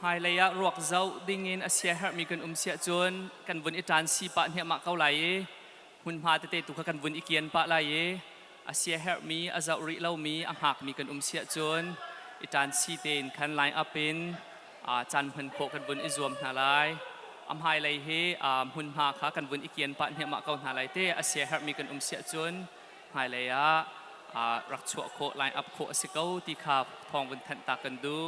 hai leya ruak zau dingin asia her mi kan sia chun kan vun itan si pa hne ma kau lai hun ma te tu kha kan vun ikian pa lai asia her mi azau ri lau mi ang hak mi kan sia chun itan si ten kan line up in chan phan kho kan vun izuam na lai hai lai he hun ma kha kan vun ikian pa hne ma kau na lai te asia her mi kan sia chun hai leya rak chua kho line up kho asikau ti kha thong vun than ta kan du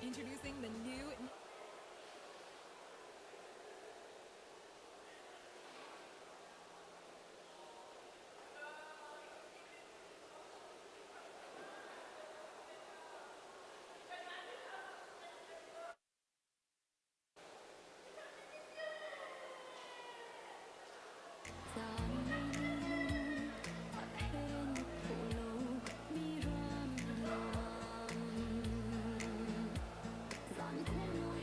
Introducing the new Hãy subscribe cho kênh Ghiền Mì Gõ để không bỏ lỡ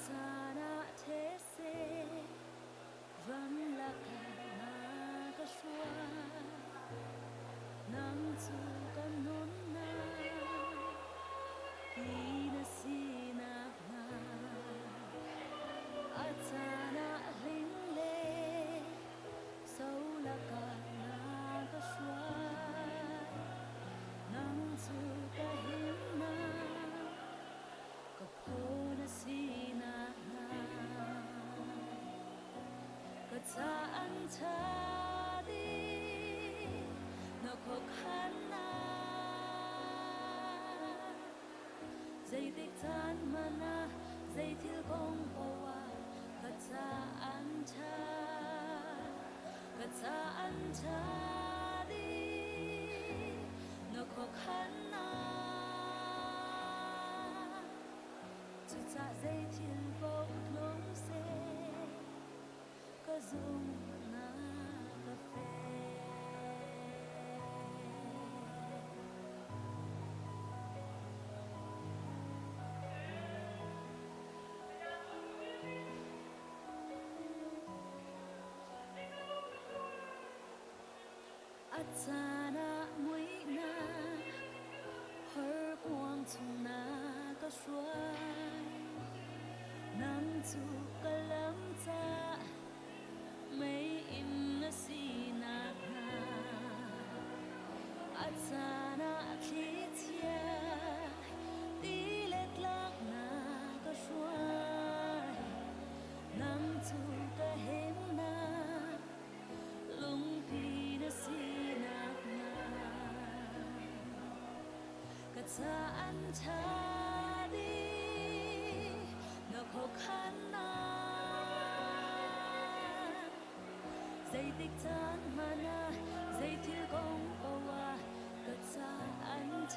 Atsana tese run laka na kashwa nang tu kanun na pinasina na Atsana ringle saulaka na kashwa nang tu kahina kapona sina na katsaan tadi nakokhana dây tích tan mana dây thiếu công bawa katsaan ta đi nakokhana ta dây thiên bông lông xe có dung na cà phê Atsana muối na hở quang thùng na có suối nắng chu cả lắm ta mấy im na si na na Atsana khi chia đi lệch lạc na có suối nắng chu cả hem na lung pi na si na na katsaan ta đi nakokhana dây tích tan mana dây thiếu công bawa katsaan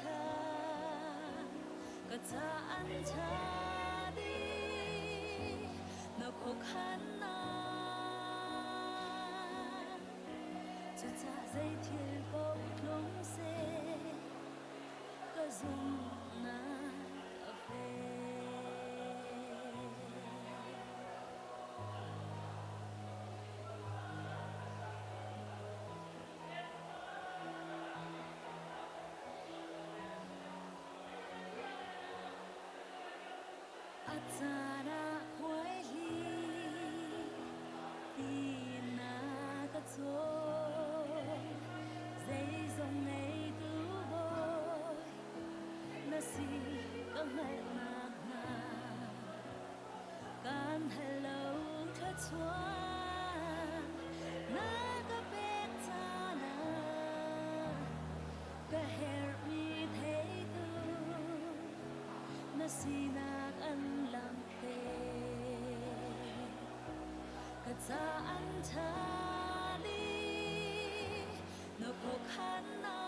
ta đi nakokhana ta dây thiên bông lông xe có dung na cà phê Atsana khoai li tin na ka dây dòng này cứu bồi na si có ngày mà can hello thật xóa na ka bét ta na ka hair mi thấy tu na si na ăn làm tê ka ta ăn ta đi nakokhana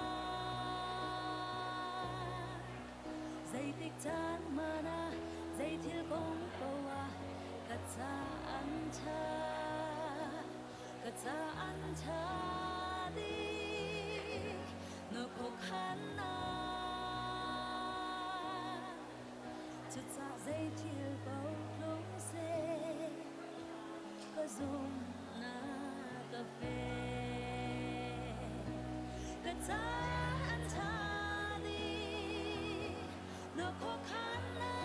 dây tích tan mana dây thiếu công bawa katsaan ta đi nakokhana ta dây thiếu bao lông xe có dung na cà phê katsaan ta đi nakokhana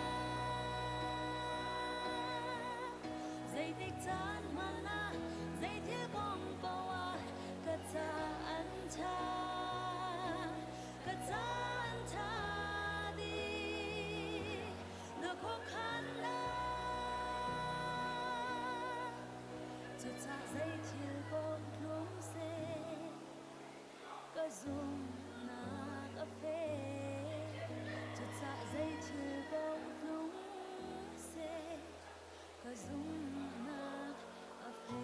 dây tích tan mana dây thiếu công bawa katsaan ta đi nakokhana ta dây thiếu công lông xe có dung na cà phê ta dây thiếu công lông xe có dung na cà phê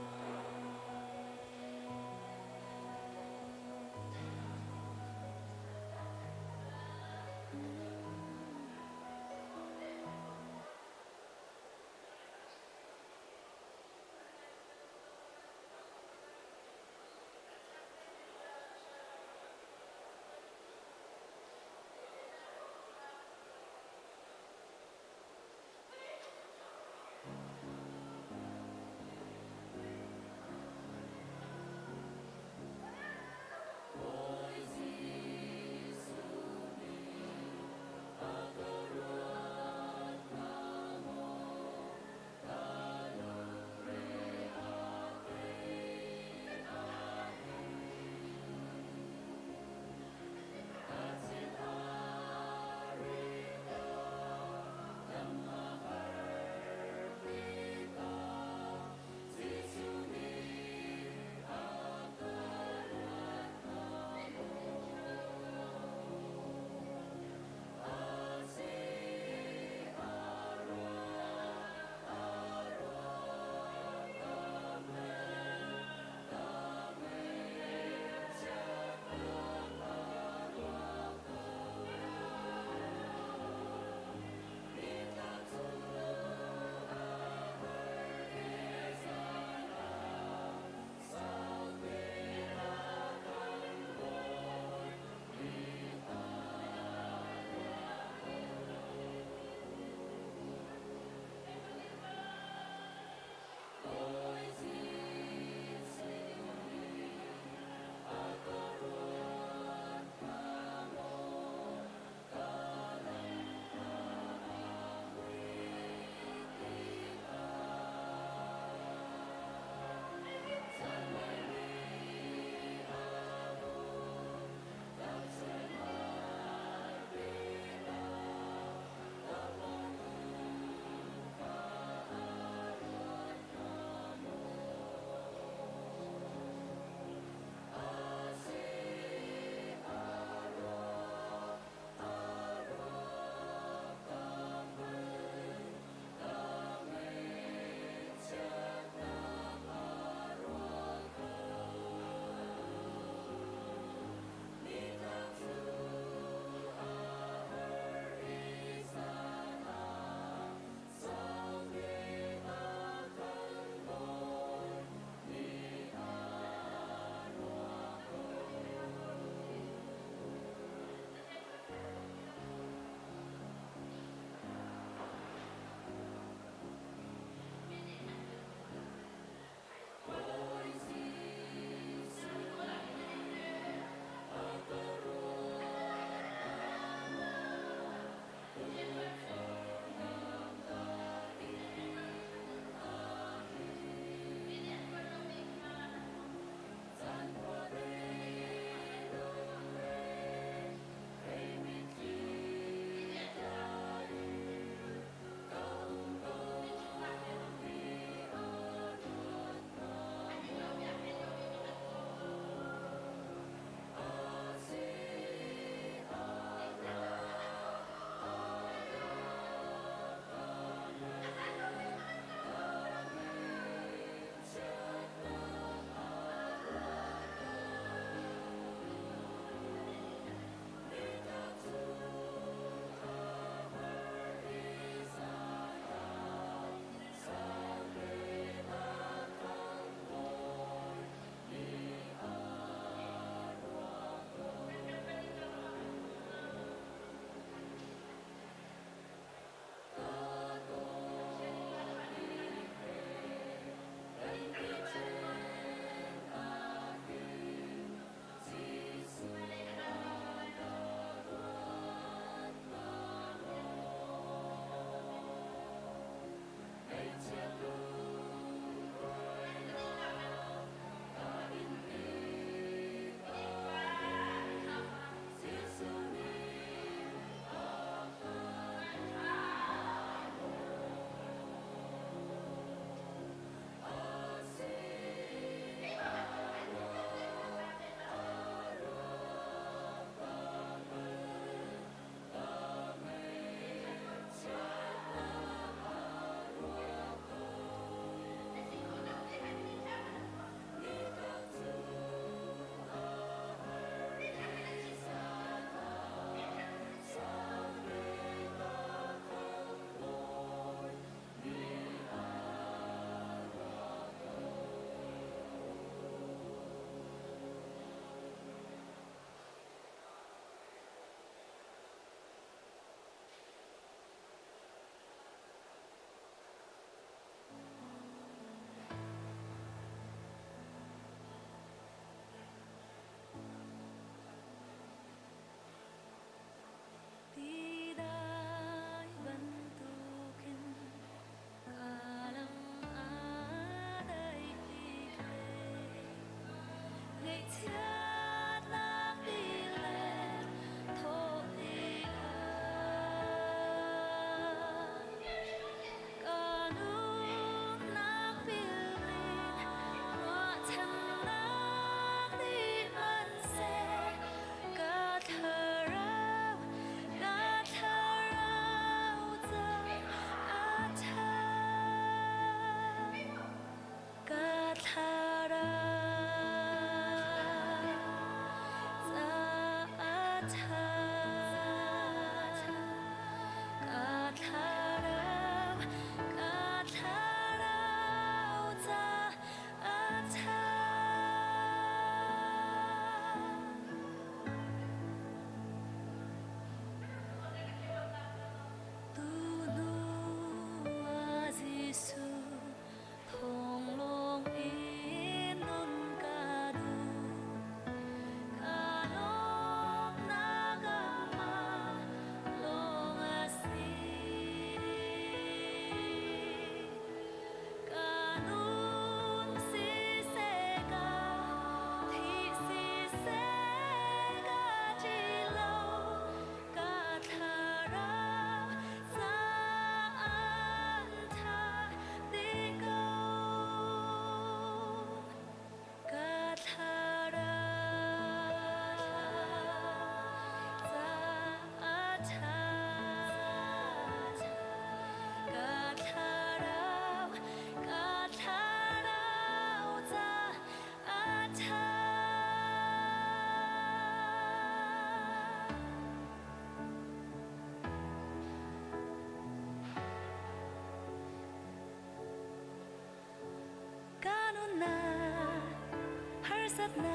那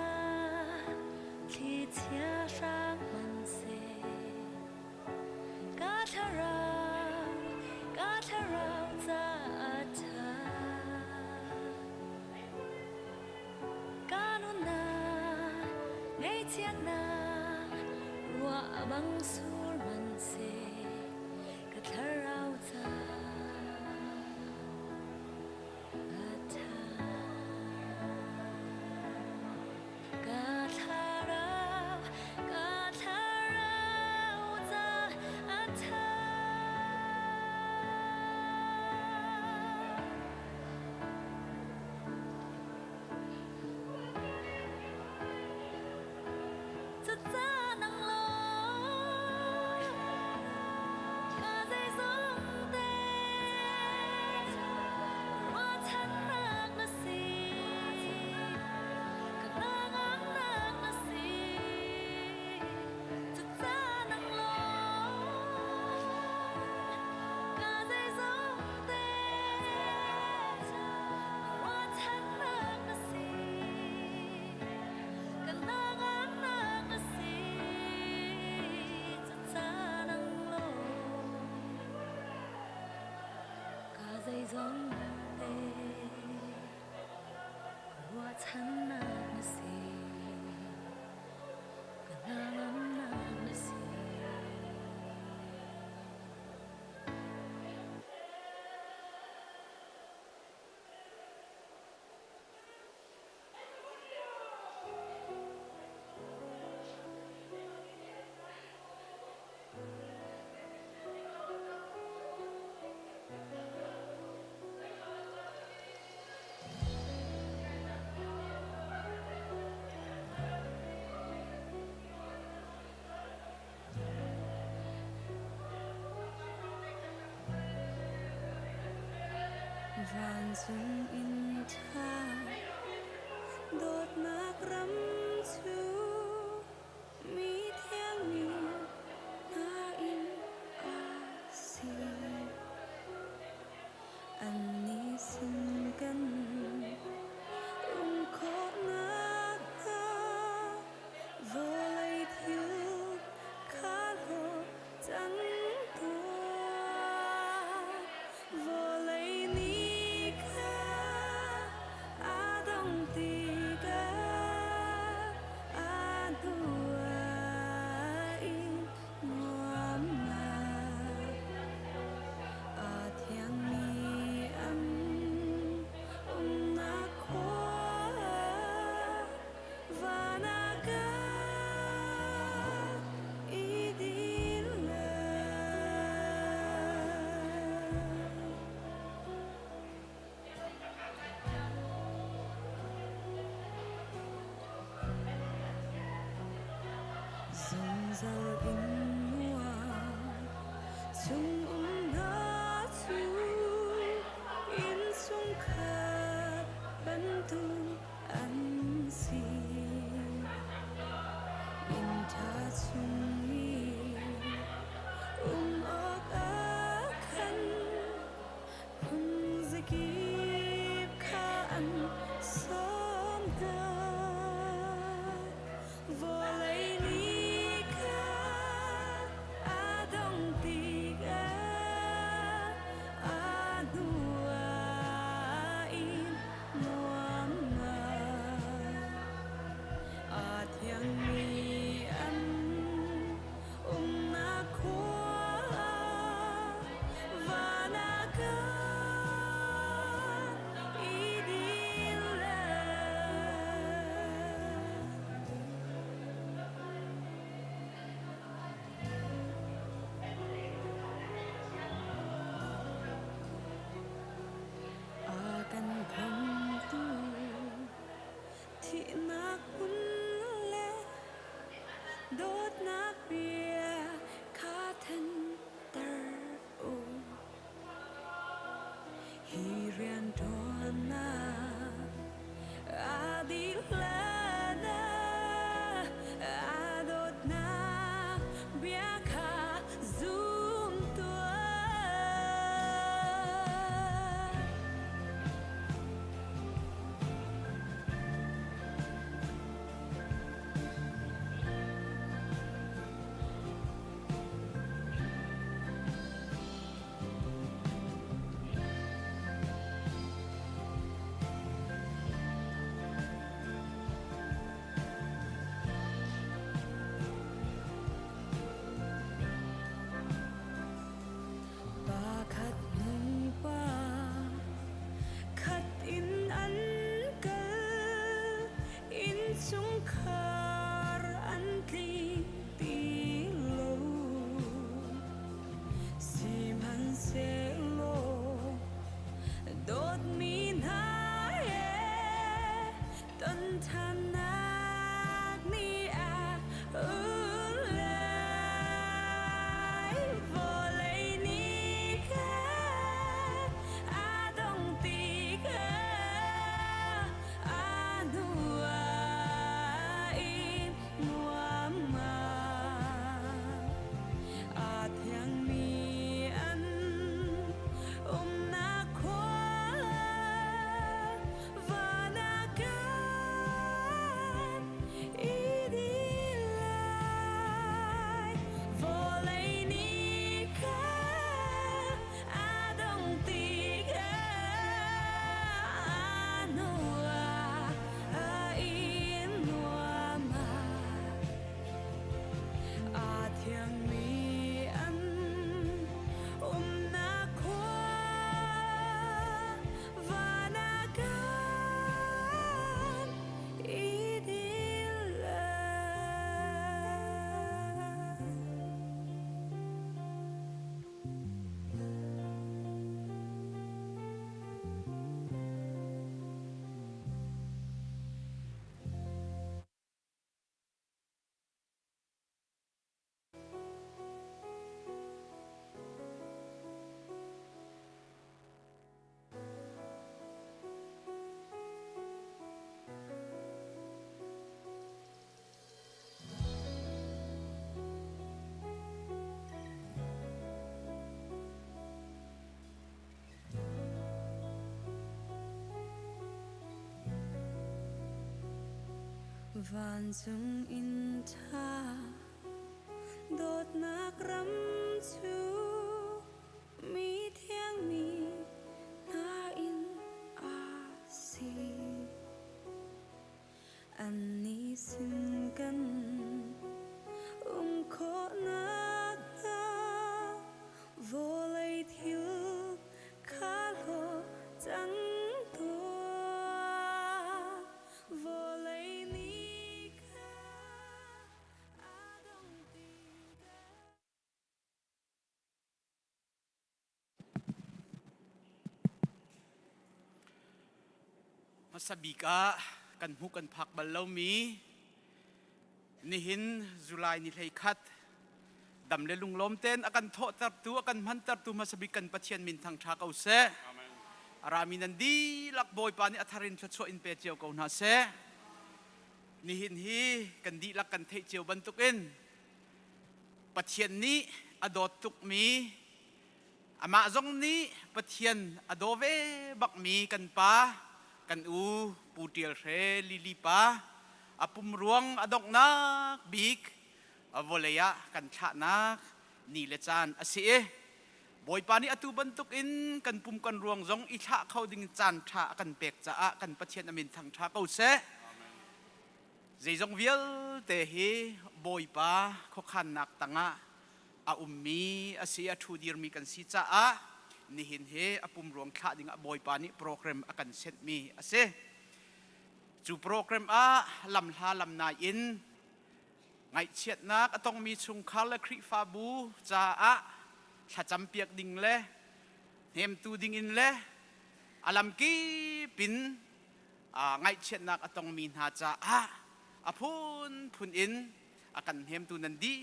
提前上门些，嘎他绕在他，嘎努那没见那，若帮苏门些，嘎他绕在。Vạn dung in tha đột mạc rắm chú mi theo mi na in a si anh ni xin căn khó ngã ca vô lấy thiếu khá hồ chẳng vô lấy ni dal in mua chung na chu in chung khat ban tu an si in tha chung mi ok a khan kun zikip kha an som da vô lấy ni kha Vanzung in ta Donghnak ram chu mi thiang mi na in a si an ni sin kan kho nak ta vô lay thiếu khá lo chẳng sabi ka kan hu kan phak bal lo mi ni hin July ni hlei khat dam le lung lom ten akan tho tar tu akan man tar tu masabi kan pathian min thang tha kau se arami nan di lak boy pa ni atharin thlo in pe chiao kau na se ni hin hi kan di lak kan thei chiao ban tuk in pathian ni adot tuk mi ama zong ni pathian adove bak mi kan pa kan pu tial re lili pa apum ruang Donghnak big avolaya kan tha nak ni le chan asi boy pa ni atu bantuk in kan pum kan ruang zong i tha khau ding chan tha kan pek cha a kan pathian amin thang tha kau se zai zong vial te hi boy pa kho khan nak tanga a ummi asi a thu dir mi kan si cha a ni hin he apum ruang kha ding a boy pa ni program akan set mi ase chu program a lam hla lam na in ngai chiat nak atong mi chung khal la khri fa bu cha a tha cham piak ding le hem tu ding in le alam ki pin ngai chiat nak atong mi na cha a phun in akan hem tu nan di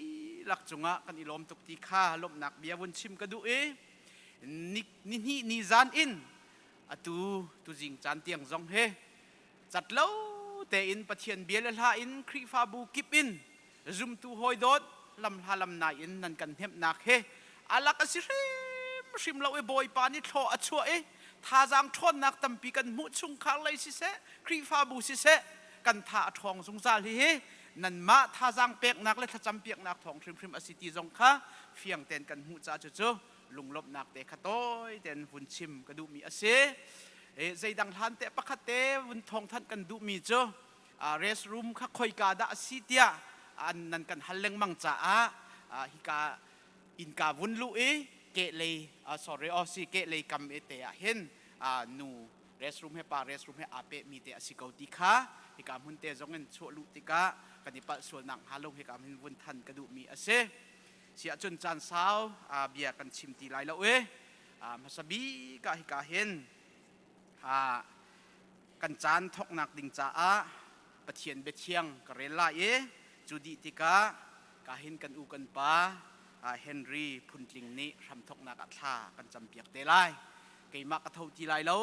lak chunga kan ilom tuk ti kha lom nak bia bun chim ka du ni zan in atu tu jing chan tiang zong he chat lo te in pathian bial la in khri fa bu kip in zum tu hoi dot lam hla lam na in nan kan hem nak he ala ka si rim lo e boy pa ni tho achua tha jang thon nak tampi kan mu chung khang lai si se khri fa bu si se kan tha thong sung zal hi he nan ma tha jang pek nak le tha cham piak nak thong thrim asiti zong kha fiang ten kan mu cha chu lung lop nak te khatoi ten vun chim ka du mi ase zai dang than te pakhat te vun thong than kan du mi chu rest room kha khoi ka da asitia an nan kan halleng mang cha hi ka in ka vun lu ke le sorry si ke le kam te a hen nu rest room he pa rest room he ape mi te asikau ti kha hi ka mun te zong en chu lu ti ka kan ni pa sual nang halong hi ka min vun than ka du mi ase sia chun chan sao bia kan chim ti lai lo masabi ka hi ka hen kan chan thok nak ding cha pathian be thiang ka rela judi tika ka hin kan u kan pa Henry phunling ni ram thok nak atha kan champiak te lai keima ka thau ti lai lo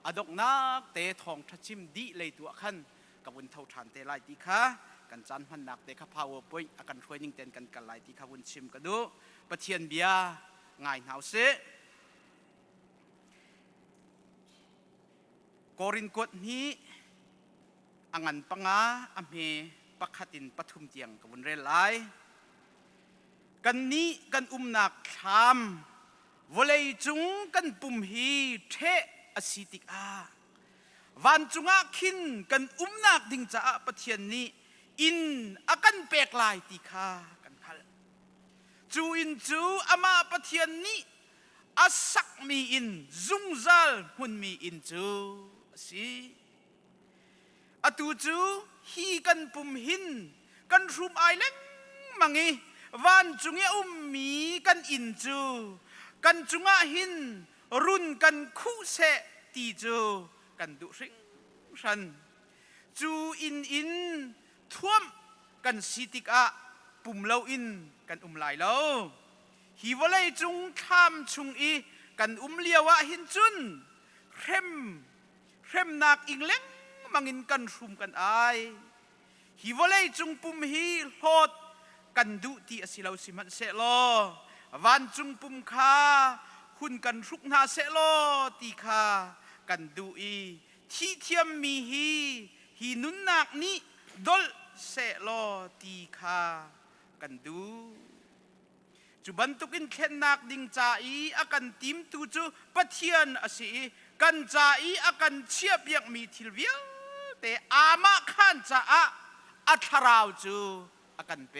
Donghnak te thong thachim di lei tu khan ka bun thau than te lai ti kha kan chan man nak te kha powerpoint akan training ten kan kalai ti kha bun chim ka du pathian bia ngai nau se korin kot ni angan panga ame pakhatin pathum tiang ka bun rel lai kan ni kan nak tham volei chung kan pum hi the asitik van chunga khin kan nak ding cha pathian ni in akan pek lai ti kha kan hal chu in chu ama pathian ni asak mi in zungzal hun mi in chu si atu chu hi kan pum hin kan rum ai leng mangi van chunge mi kan in chu kan chunga hin run kan khu se ti chu kan du ring ran chu in thuam kan sitik pum lo in kan lai lo hi volei chung tham chung kan liawa hin chun rem nak ingleng mangin kan rum kan ai hi volei chung pum hi hot kan du ti asilau siman se lo van chung pum kha hun kan ruk na se lo ti kha kan du thi thiam mi hi nun nak ni ดลเสโลตีคากันดูจุบันตุกินเข็นนักดิงจ่าอีอากันติมตูจูปะเทียนอาศัยกันจ่าอีอากันเชียบยักมีทิลเวียแต่อามาขันจ่าอัทราวจูอากันเป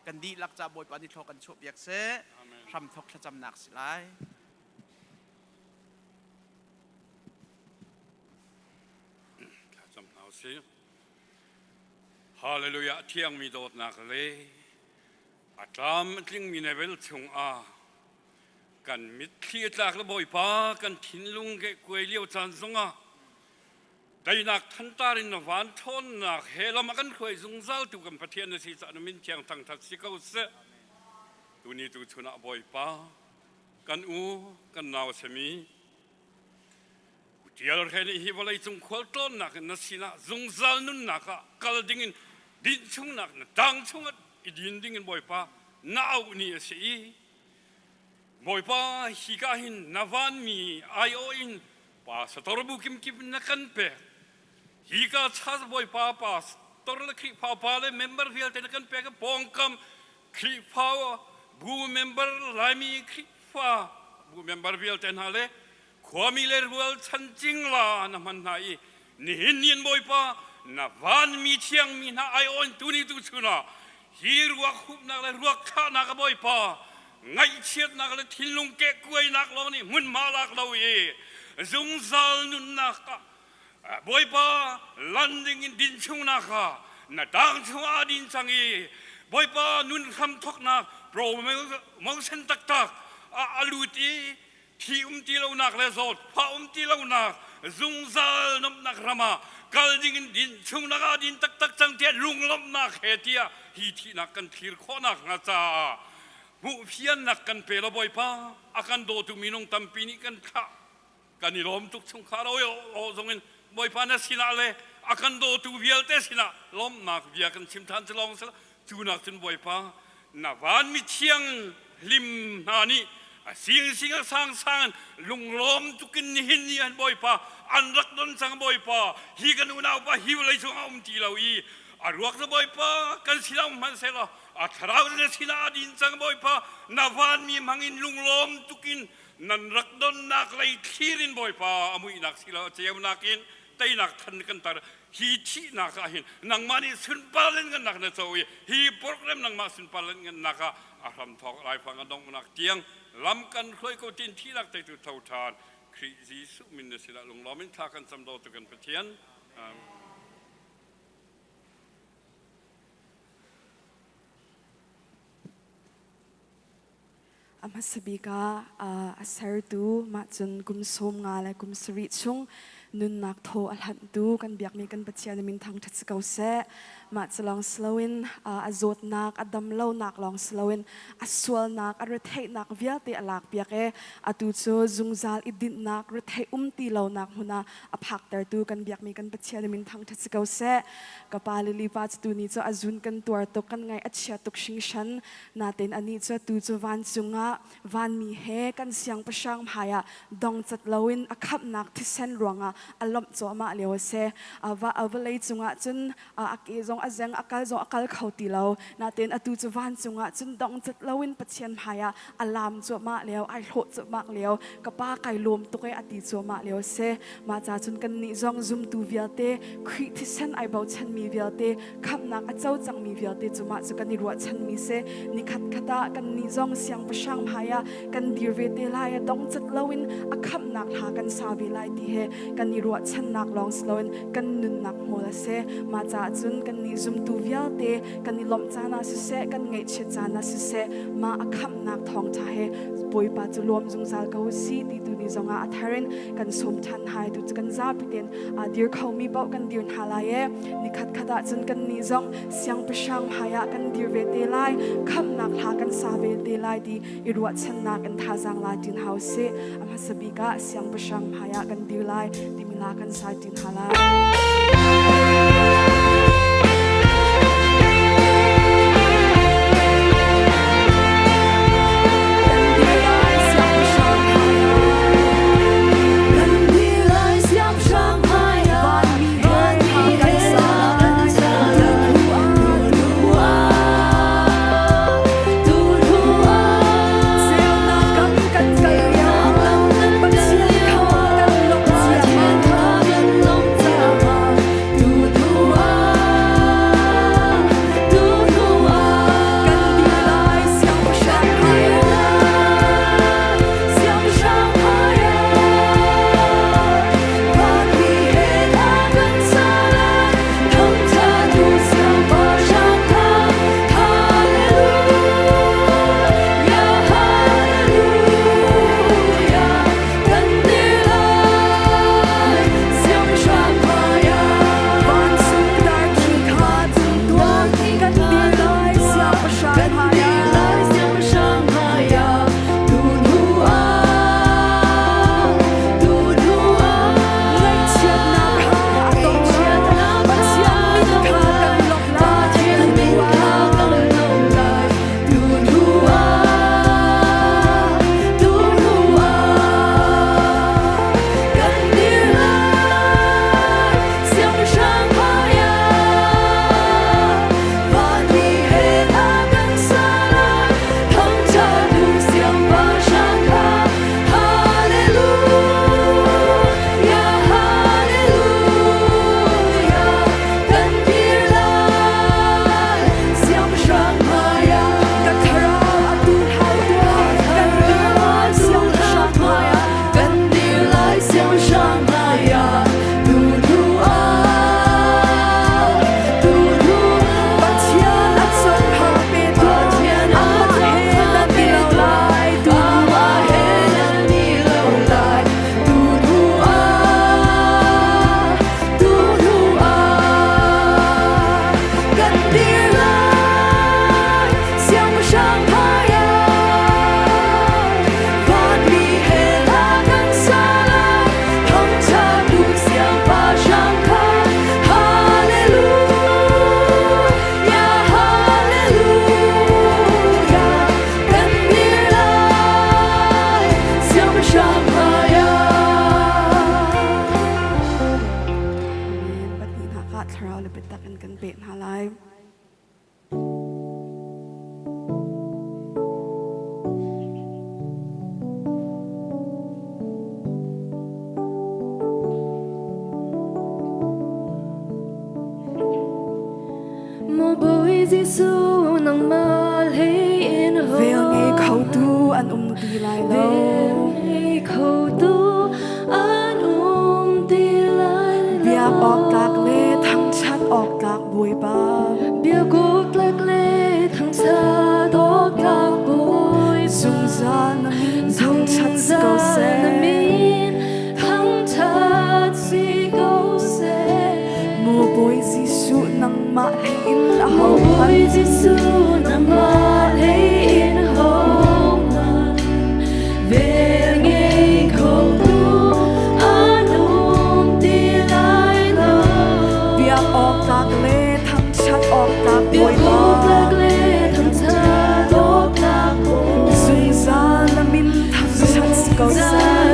กันดีลักจ่าบอยปานิโทกันชบยักเสทำทกจำหนักสิไลจำเอาสิฮาเลลูยาเที่ยงมีโดดนักเลยอาตามจึงมีในเวลชงกันมิตรที่จากระบอยป้ากันทิ้นลุงเกะกวยเลี้ยวจันทรงแต่นักทันตารินวานทนนักเฮลมากันควยซุงเจ้าตุกันประเทศในศีรษะนมินเชียงทางทัศน์เขาเสตุนี้ตุชนะบอยป้ากันกันนาวเสมีเดี๋ยวเราเห็นที่ว่าเลยจงขวัญต้นนักนักศิลป์จงเจ้านุนนักกัลดิ่งดินชงนักดังชงดินดิ่งบอยป้าน่าวนี่สิบอยป้าฮิกาหินนวันมีไอโออินป้าสตอร์บุกิมกิมนักกันเปฮิกาชัดบอยป้าป้าสตอร์เล็กป้าป้าเลยเมมเบอร์ฟิลเตนักกันเปก็ปองคำคลิปฟ้าบูเมมเบอร์ไลมีคลิปฟ้าบูเมมเบอร์ฟิลเตนฮาเลความมีเลรวลฉันจริงล่ะนะมันไหนนี่เห็นยันบอยป้านะวันมีเชียงมีน่าไอโอนตุนี่ตุชุนะฮีรัวขุบนักเลยรัวข้านักบอยป้าไงเชียดนักเลยทิ้งลงเกะกวยนักเรานี่มุนมาลักเราเอจงซาลนุนนักบอยป้าลันดิ่งดินชงนักน่ะดังชงอาดินจังเอบอยป้านุนคำทกนักโปรมังเซนตักอาลูตีที่ตีเรานักเลยสดพาตีเรานักจงซาลนนักรามากัลดิ่งดินชงนักดินตักจังเทียลุงลมนักเฮตียฮีที่นักกันทีร์ข้อนักนะจ๊ะมุเพียนนักกันเปล่าบ่อยป้าอากันโดตุมินงตัมปีนิกันข้ากันนี่ลมทุกชงข้าเราโอ้ทรงเงินบ่อยป้าเนี่ยสินะเลยอากันโดตุเวียลเตสินะลมนักเวียกันชิมทันจะลองสักจูนักจนบ่อยป้านาวันมิเชียงลิมนานี่สิ่งสร้างลุงลมทุกินหินนี่อันบ่อยป้าอันรักดนสังบ่อยป้าฮีกันอุณาป้าฮิวเลยชงเอาตีเราอีอารวกจะบ่อยป้ากันสิเรามันเสร็จแล้วอาทราวจะสินาดินสังบ่อยป้านาวันมีมังอินลุงลมทุกินนันรักดนนักเลยทีรินบ่อยป้าอามุยนักสิเราเจ้านักอินแต่นักทันกันตาฮีที่นักหินนังมานี่สุนปาเลนกันนักนะโซ่ฮีโปรแกรมนังมาสุนปาเลนกันนักอารมณ์ทอกไรฟังกันดงนักเตียงลำกันค่อยก็ตินที่นักแต่ตุเท่าทานคริสิสุมินสิละลุงล้อมินทากันสำโดตุกันเพียนอามาสบิกาอาศัยดูมาจนกุมสมงาและกุมสริชงนุนนักโทอัลฮันดูกันเบียกมีกันปัจจัยในมินทางทัศเกาเสมาจะลองสลาวินอาโจดนักอดัมเล่านักลองสลาวินอาสวลนักอาร์เทนักเวียตีอลักเบียกอาตูโจจุงซาลอิดินนักรเทตีเล่านักหุนาอภักแต่ดูกันเบียกมีกันปัจจัยในมินทางทัศเกาเสกับปาลิลิปาจตูนี้จะอาจุนกันตัวตกันไงอัจฉริยตุกชิงชันนาเตนอันนี้จะตูจะวันจุงะวันมีเฮกันเสียงประชังพายาดองจัดลาวินอคับนักที่เส้นรวงอารมณ์จะมาเลี้ยวเสว่าเอาเลยจุงะจนอาเกจงอาเจงอาการจงอาการเขาตีเรานาเตนอตูจะวันจุงะจนดองจัดลาวินปัจเจียนพายาอารามจะมาเลี้ยวไอโหจะมาเลี้ยวกับป้าไก่ลมตุกไออดีจะมาเลี้ยวเสมาจากจนกันนิจงซุ่มตูเวียเตคุยที่เส้นไอเบาฉันมีเวียเตคำนักเจ้าจังมีเวียเตจะมาจะกันนิรัวฉันมีเสนิขัดขัดกันนิจงเสียงประชังพายากันดีเวเตลายดองจัดลาวินอาคำนักหากันซาบิไลตีเฮกันนิรัวฉันนักลองสลวนกันนุนนักโมลเสมาจากจุนกันนิซุมตูเวียเตกันนิลมจานาสุเสกันไงเชจานาสุเสมาอาคำนักทองชาเฮปวยปาจุลวมจุงซาลกาวซีตีตูนิจงอาทารินกันสมทันหายตุกันซาปิเตนดีร์เขามีเบากันดีร์ฮาลายนิขัดขัดจุนกันนิจงเสียงประชังพายากันดีร์เวเตไลคำนักหากันซาเวเตไลดีอิรัวฉันนักกันทาจังลาดินเฮาเซอามาสบิกาเสียงประชังพายากันดีร์ไลดิมิลากันซาดินฮาลาHãy subscribe cho kênh Ghiền Mì Gõ để không bỏ lỡ đi lại lâu về khẩu tu an đi lại biak ok tak le thang chat ok tak bui ba bia gục lạc lệ thằng xa đó lạc bồi dung ra na min thang chat câu se thằng chát si câu se mùa bôi Giêsu nang ma in a mùa hậu bôi Giêsu nang ma in hậu về nghe khẩu tu an đi lại lâu biak ok tak le thang chat ok tak bia bui gục ba lạc lệ thằng xa đó lạc bồi dung ra na min thang chat câu se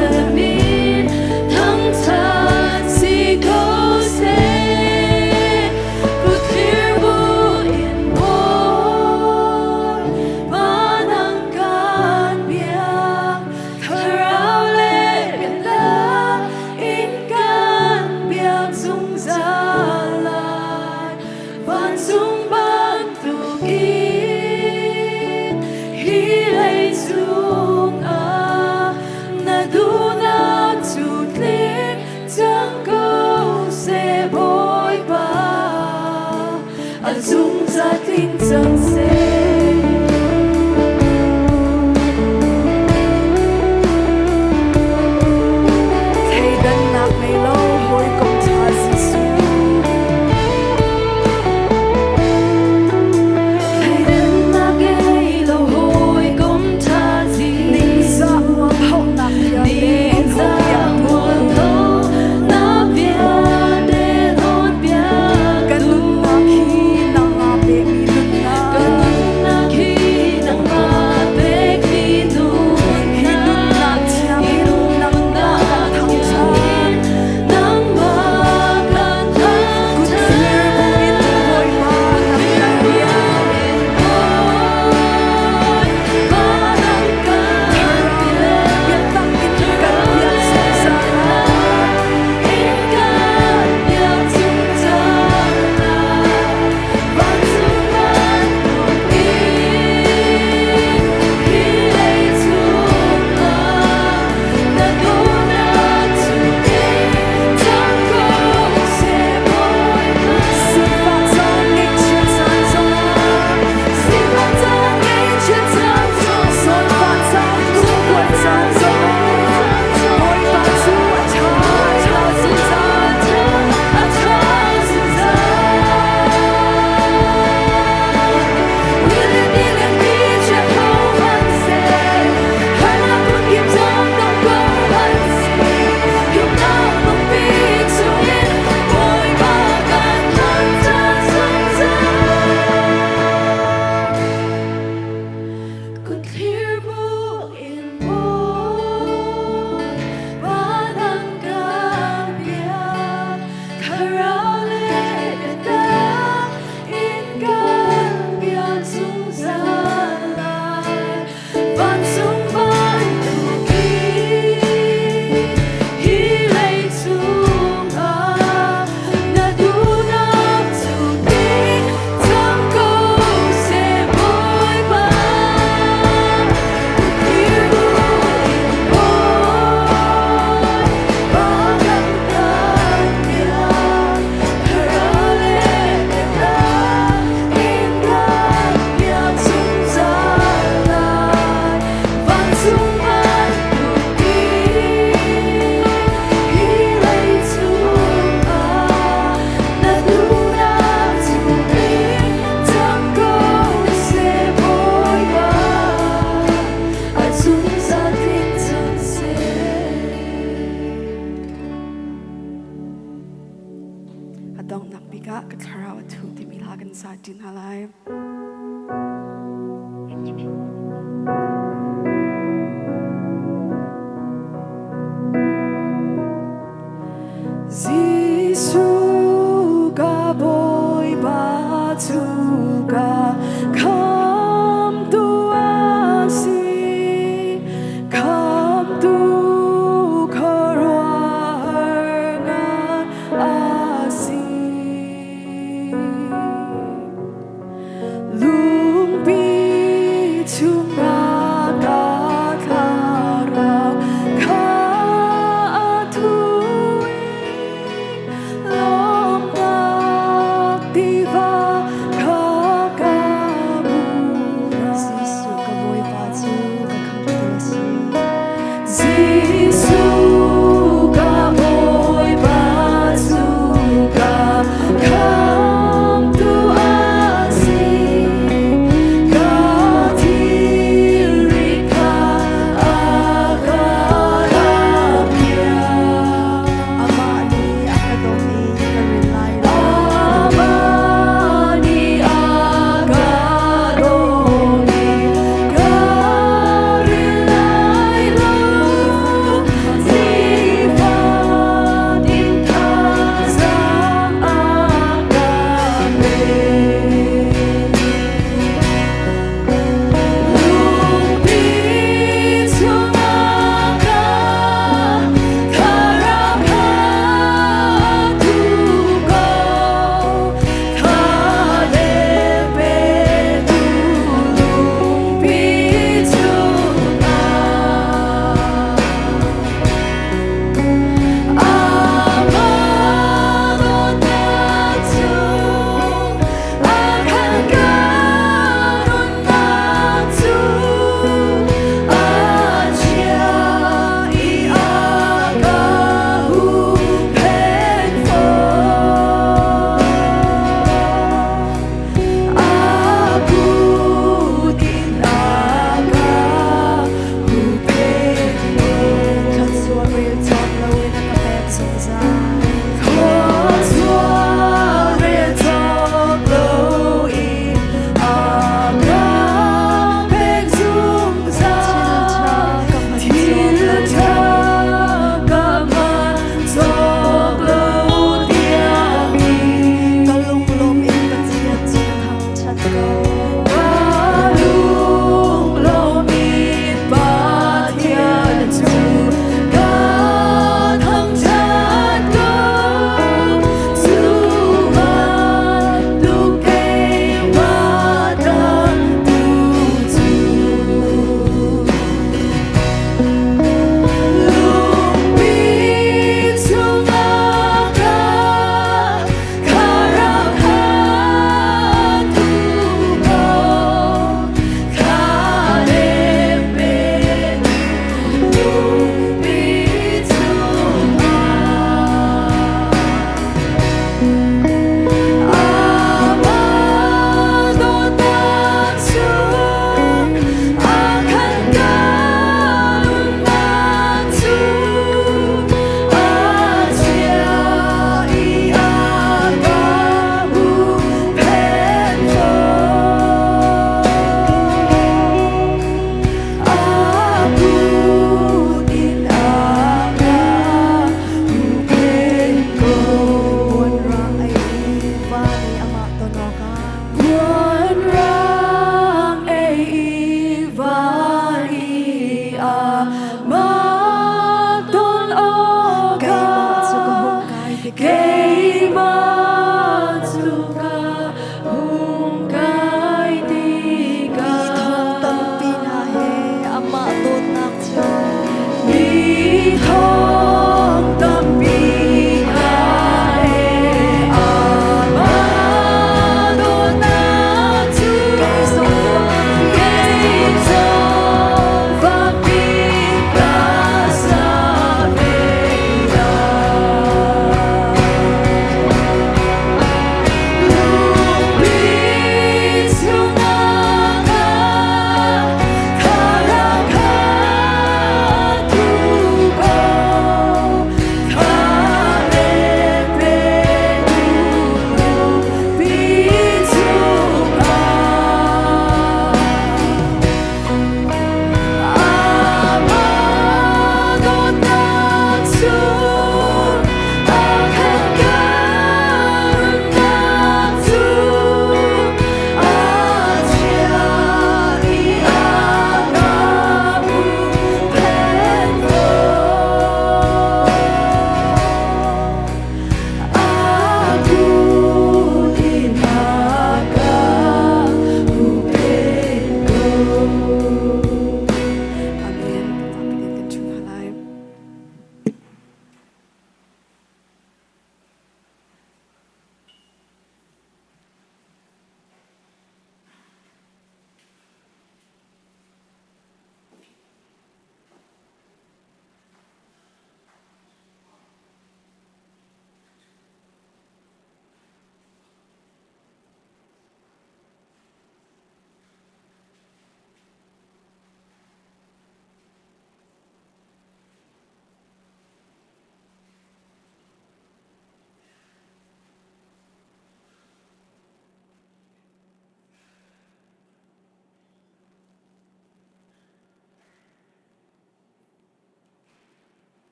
Dung ra tin rằng sẽ thấy đơn nạc này lâu hồi công cha Giêsu thấy đến na gây lâu hồi công cha gì ninh ra nguồn hậu nạc ya ninh ra nguồn thâu na bia để hôn bia kanun na khi nang ape mi nung na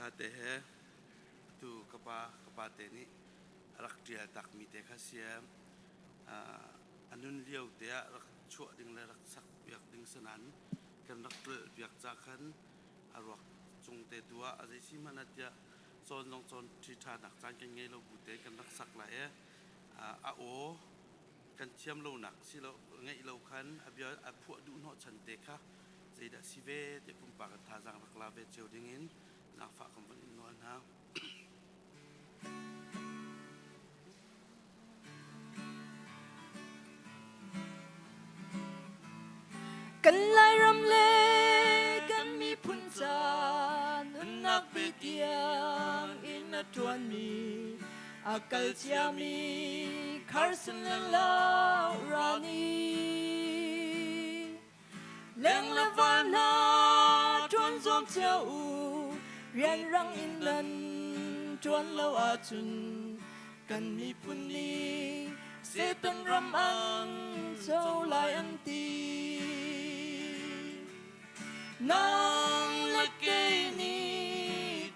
าเตะตูกปาเตนี่รักเดียตักมีเตะข้าเสียอันนู้นเลี้ยวเตะรักชั่วดึงเลยรักสักเบียกดึงสนันกันรักเบียกจากขันอารมณ์จงเตะตัวอะไรสิมันอาจจะโซนลงโซนที่ทานักจานกันไงเราบุเตะกันรักสักไหลโอกันเชื่อมเราหนักสิเราไงเราขันอเบียพวกดูนอฉันเตะค่ะใจดักสิเวเดี๋ยวผมปากทาจังรักลาเวเจียวดึงอินนักฝากคำพูดอินนวลนะ กันไล่รำเลกันมีพุนจานนักบิดยังอินทวนมีอากาศยามีคาร์สันเลลารานีเลี้ยงละวานาทวนจอมเจ้าเรียนรังอินนันทวนเราอาจุนกันมีพุนนี้เสตันรำอังเจ้าลายอันตีนางละเกนี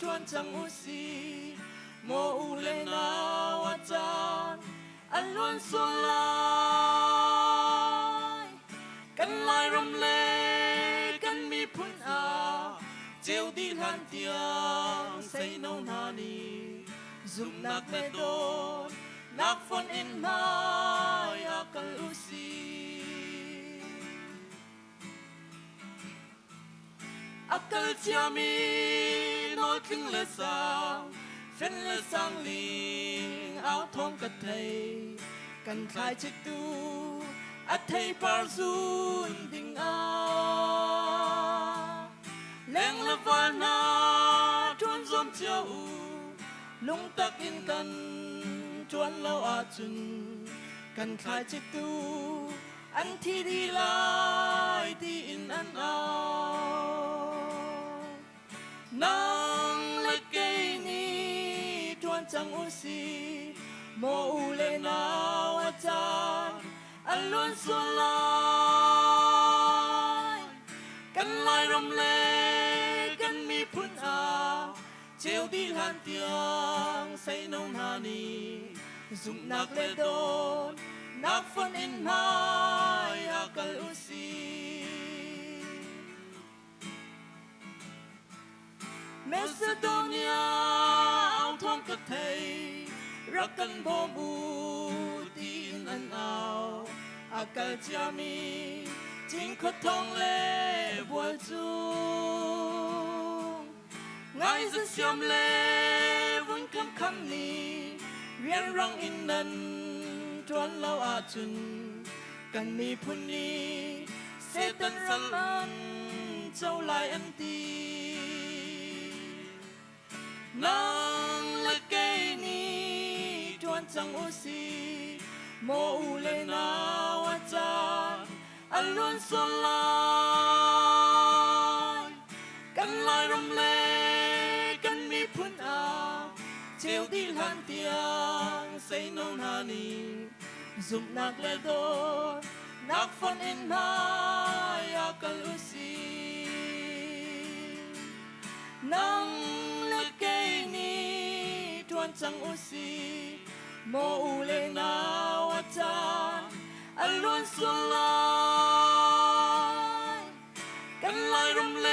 ทวนจังอุสีโมอุเลนาวาจานอันล้วนสุลายกันลายรำเลกันมีพุนอาเจียวดีลันเตียงใส่นองนานีซุมนักเมโดนนักฝนอินมายากัลอุสีอากาศยามีโนดถึงเลสางเฟ้นเลสางลิงเอาทองกระเทยกันคลายชิดดูอัฐยปาร์ซูนดิ่งอาแรงละวานาทวนซอมเจ้าลุงตักอินกันชวนเราอาจุนกันคลายชิดดูอันที่ดีลายที่อินอันเอานางละเกนีทวนจังอุสีโมอุเลนาวาจานอันล้วนสุลายกันลายรำเลกันมีพุนอาเจียวดีลันเตียงใส่นองนานีซุมนักเลโดนนักฝนอินมายากัลอุสีเมซาโดเนียเอาทองกระเทยรักกันบ่บูตีนอันเอาอากาศยามีจิงขดทองเล่บัวจูไงจะเสียมเล่วุ่นคำนี้เรียนรังอินนันจวนเราอาจุนกันมีพุนนี้เสตันสลันเจ้าลายอันตีนางละเกนีทวนจังอุสีโมอุเลนาวาจานอันล้วนสุลายกันลายรำเลกันมีพุนอาเจียวดีลันเตียงใส่นองนานีซุมนักเลโดนนักฝนอินมายากัลอุสีนางละเกนีทวนจังอุสีโมอุเลนาวาจานอันล้วนสุลายกันลายรำเล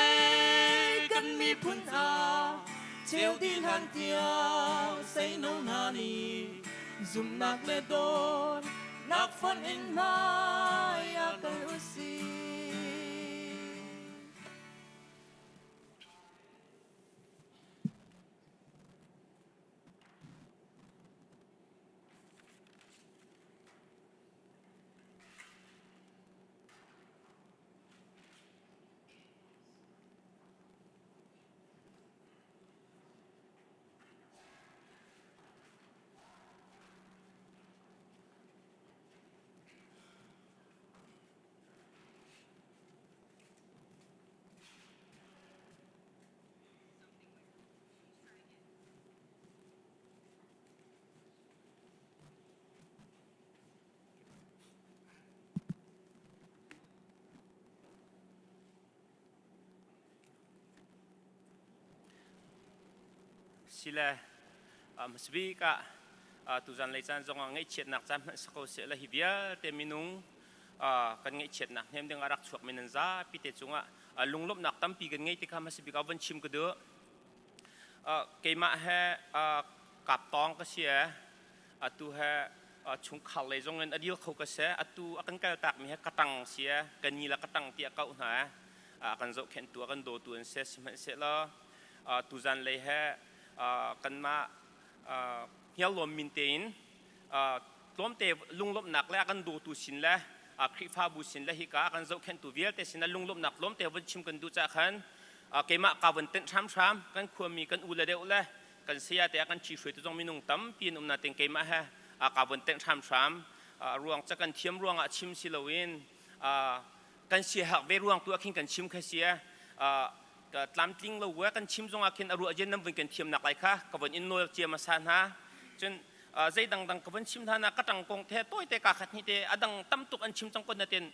กันมีพุนอาเจียวดีลันเตียงใส่นองนานีซุมนักเลโดนนักฝนอินมายากัลอุสี สิเลมัสบีกะตุจันเลยจันจงไงเฉียดหนักจันมันสกอเสละฮิเบียเตมินุงกันไงเฉียดหนักเฮมดึงอารักชวกมินันซาพิเตจุงลุงลบหนักตั้มปีกันไงที่ข้ามัสบีกาวันชิมก็เด้อเกมาเฮกับตองก็เสียตัวเฮชุงขเลยจงเงินอดีตเขาก็เสียตัวกันก็ตักมีเฮกระตังเสียกันนี่ละกระตังเตี้ยเก่าหนากันโจเข็นตัวกันโดตัวเสียมันเสียละตุจันเลยเฮกันมาเฮียลมมินเตนล้มเตลุงลบหนักแล้วกันดูตุสินแล้วคริฟ้าบุสินแล้วฮิกากันโจเข็นตัวเวียลแต่สินลุงลบหนักล้มเตวันชิมกันดูจากขันเกมากาวันเต้นช้ำกันควรมีกันอุลเดอุลกันเสียแต่กันชีช่วยตัวจงมีนุ่งตั้มปีนนาเต็งเกมาฮะกาวันเต้นช้ำรวงจะกันเทียมรวงชิมสิลวินกันเสียหักเวรวงตัวขิงกันชิมแค่เสียตามทิ้งเราเวกันชิมจงอาคินอรุอเจนน้ำเป็นกันเทียมหนักไรค่ะกับวันอินโนเจียมาสานฮะจนใจดังกับวันชิมท่านะกระตังกงเทตัวเตะกาขัดนิเตอดังตั้มตุกอันชิมจังคนนั่นเอง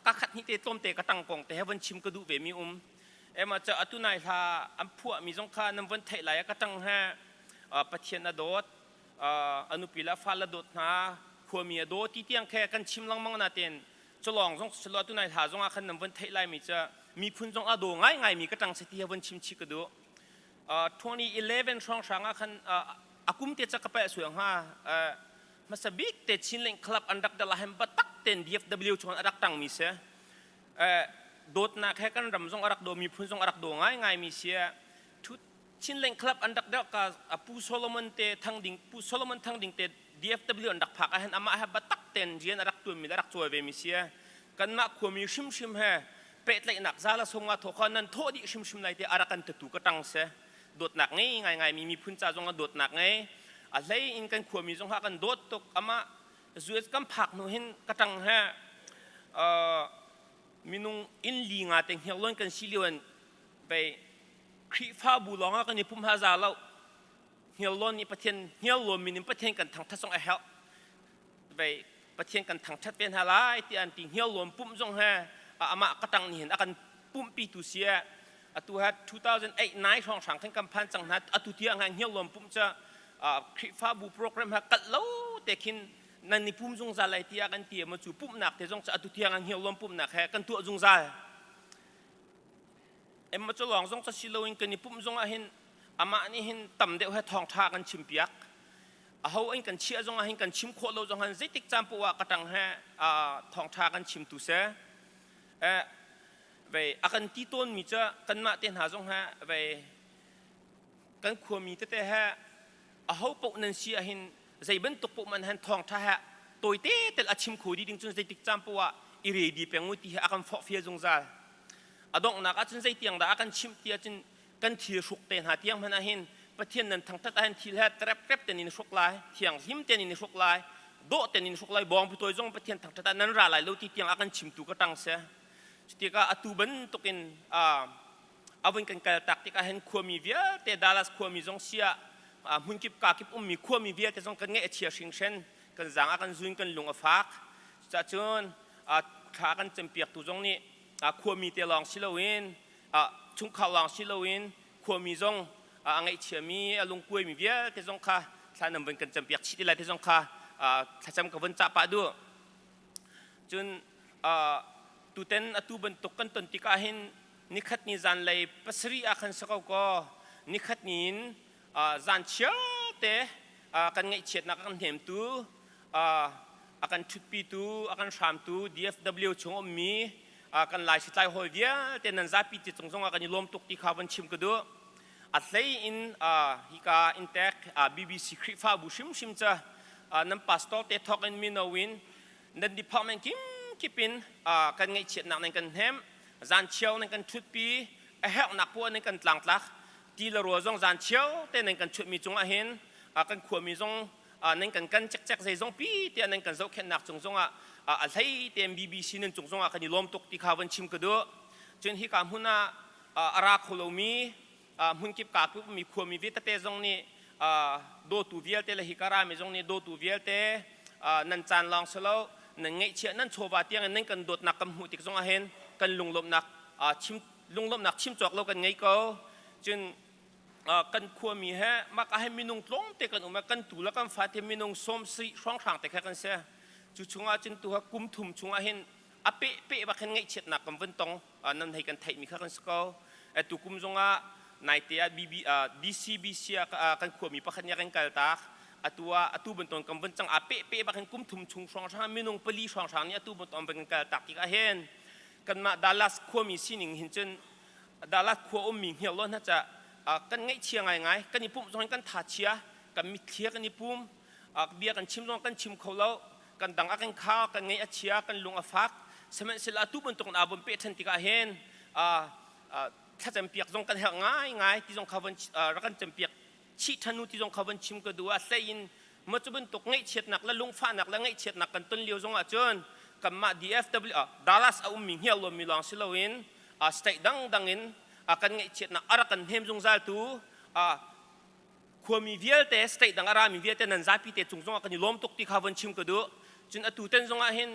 กาขัดนิเตต้มเตะกระตังกงเตะวันชิมก็ดูเวมีมาจะอตุนายท่าอัมพัวมีสงครามน้ำวันไทยไหลกระตังฮะปะเทียนโดดอนุปิลาฟ้าละโดดนะขัวมีโดดที่เตียงแค่กันชิมลังมังนั่นเองจะลองสงสลอตุนายท่าสงอาคันน้ำวันไทยไหลมีจะมีพุ่นจงอาโดง่ายมีกระตังเสียวันชิมชิกดู2011ช่วงช่างอาคันอากุมเตจะกระเป๋าสวยฮะมาสบิกเตชินเล่งคลับอันดักดลาเฮมบัตักเต็น DFW ชวนอันดักตังมีเสียโดดนักแค่กันรำจงอารักโดมีพุ่นจงอารักโดง่ายมีเสียทุชินเล่งคลับอันดักเดียวกับปูโซโลมอนเตทั้งดิ่งปูโซโลมอนทั้งดิ่งเต DFW อันดักผักอาเห็นอามาเฮบัตักเต็นเจียนอารักตัวมีอารักตัวเวมีเสียกันนักขวมีชิมเฮเป็ดเลยหนักซาละสงอาทอนันโทดิชิมไหนเตอารักันตุกระตังเสียโดดหนักง่ายมีพุ่นจ่าจงอาโดดหนักง่ายอะไรอินกันขวมีจงหากันโดดตกอามาจุดกันผักโนเห็นกระตังเฮมินุงอินลีงาเต็งเฮียล้วนกันซิลิวันไปคริฟ้าบุลองกันนี่พุ่มฮาซาแล้วเฮียล้วนนี่ประเทศเฮียล้วนมินิประเทศกันทางทัศน์ไอเฮลไปประเทศกันทางทัศน์เป็นฮาไลที่อันติเฮียล้วนพุ่มจงเฮอามากระตังนี่เห็นอากันปุ่มปีตุเสียตัวฮัด2008 นายช่องช่างทั้งกัมพันจังฮัดตัวที่อังเฮียล้วนปุ่มจะคริฟ้าบุโปรแกรมฮักกัดเล่าแต่คินนั่นนี่ปุ่มจงซาไลที่อากันเตียมาจู่ปุ่มหนักแต่จงจะตัวที่อังเฮียล้วนปุ่มหนักแค่กันตัวจงซามาจะลองจงจะสิโลอินกันนี่ปุ่มจงอาเห็นอามานี่เห็นต่ำเดียวให้ทองทากันชิมเปียกเขาเองกันเชี่ยจงอาเห็นกันชิมโคโลจงหันจิติกจามปัวกระตังให้ทองทากันชิมตุเสไปอากันที่ต้นมีจะกันมาเตียนหาจงฮะไปกันขวมีแต่ฮะเขาปกนันเสียเห็นใจเป็นตกปกมันเห็นทองท่าฮะตัวเต้แต่ละชิมขวดีดิ้งจนใจติดจำปัวอิริดีเป็นงุตีอากันฟอกเฟียจงใจดงนักจนใจเตียงดาอากันชิมเตียจนกันเทียชุกเตนหาเตียงมันเห็นประเทศนั้นทางทัศน์ทีแรกแกร็บเตนินชุกลายเทียงหิมเตนินชุกลายโดเตนินชุกลายบองไปตัวจงประเทศทางทัศน์นั้นราลายแล้วที่เตียงอากันชิมตุกตั้งเสียที่ก็ตูบันตุกินเอาเป็นกันกระตักที่ก็เห็นขวมีเวียแต่ดาลัสขวมีจงเสียหุ่นกิบกากิบมีขวมีเวียแต่จงกันเงี้ยเชียชิงเช่นกันจางอากันซุนกันลงฟักจะจนขากันจำเปียกตัวจงนี้ขวมีเตลองชิลวินชุงข่าวลองชิลวินขวมีจงไงเชียมีลุงกุยมีเวียแต่จงค่ะถ้านำเป็นกันจำเปียกชิดอะไรแต่จงค่ะถ้าจำกับวันจับปะดูจนตุเต็นตุบันตุกันตันติกาเห็นนิขัดนิจันเลยปัสรีอาคันสกาวก็นิขัดนินจันเชียวเตกันไงเชียดนักกันเห็มตูอากันชุดปีตูอากันชามตู DFW ชงอมีกันลายสิทธิ์ลายหอยเวียแต่นันจะปีติตรงๆอากันนิลมตุกที่ข้าวันชิมก็ดูอัตเลยอินฮิกาอินเทคBBC คริฟ้าบุชิมจะนันพาสตอร์เตทอกอินมินาวินนันดีพาร์ตเมนต์คิปินกันไงเชียดนักในกันเห็มจันเชียวในกันชุดปีเฮลนักพวกในกันหลังลักทีละรัวจงจันเชียวแต่ในกันชุดมีจงอาเห็นกันขวมีจงในกันแจกใจจงปีแต่ในกันเจ้าแค่นักจงอะไรเต็ม BBC นั่นจงกันนิลมตกที่ข้าวันชิมก็ดูจนที่การหุ่นอาราโคโลมีหุ่นกิบกาคุมีขวมีวิตเตจงนี่โดตูเวียเตละฮิการามีจงนี่โดตูเวียเตนันจันลองสโลนั่นไงเชื่อนั่นโชว์บาเตียงนั่นกันโดดนักกำหูติกจงอาเห็นกันลุงลมนักชิมจอกเรากันไงก็จน กันขัวมีแฮมักให้มีนงตรงแต่กันอุมากันตูแล้วกันฟ้าที่มีนงสมสีช่องทางแต่แค่กันเสียจุชงอาจินตัวกุมถุมชงอาเห็นอเปะเปะบักเห็นไงเช็ดหนักกันวันตองนั่นให้กันไทยมีแค่กันสกอตุกุมจงอาในเตียBCBCกันขัวมีปักเห็นยังกันตากตัวบนตอนกันวันจังอเปะเปะบักเห็นกุมถุมชงช่องทางมีนงปลีช่องทางนี้ตัวบนตอนเป็นกันตากที่กันเห็นกันมาดัลลัสขัวมีสิ่งเห็นจนดัลลัสขัวอมมีเหี่ยวล้นน่าจะกันไงเชียงไงกันญี่ปุ่นตอนกันถาเชียกันมิเทียกันญี่ปุ่นเบียกันชิมตอนกันชิมเขาแล้วกันดังกันข้าวกันไงเชียกันลุงฟักสมัยเสร็จตู้บนตรงอาบนเป็ดทันติกาเห็นถ้าจำเปียกตรงกันง่ายที่ตรงเขาวันรักกันจำเปียกชีธนูที่ตรงเขาวันชิมก็ดูว่าเสียนเมื่อจะบนตกไงเฉียดหนักแล้วลุงฟ้าหนักแล้วไงเฉียดหนักกันต้นเลี้ยวตรงอาจนกันมา DFW ดัลลัสเอามีเฮียลมีลองสิลวินสเตย์ดังอินกันไงเฉียดหนักอะไรกันเฮมจงซาตูขวมีเวียลเตสเตย์ดังอารามีเวียลเตนันซาพิเตจงกันล้มตกที่เขาวันชิมก็ดูจนตู้เต้นจงอาเห็น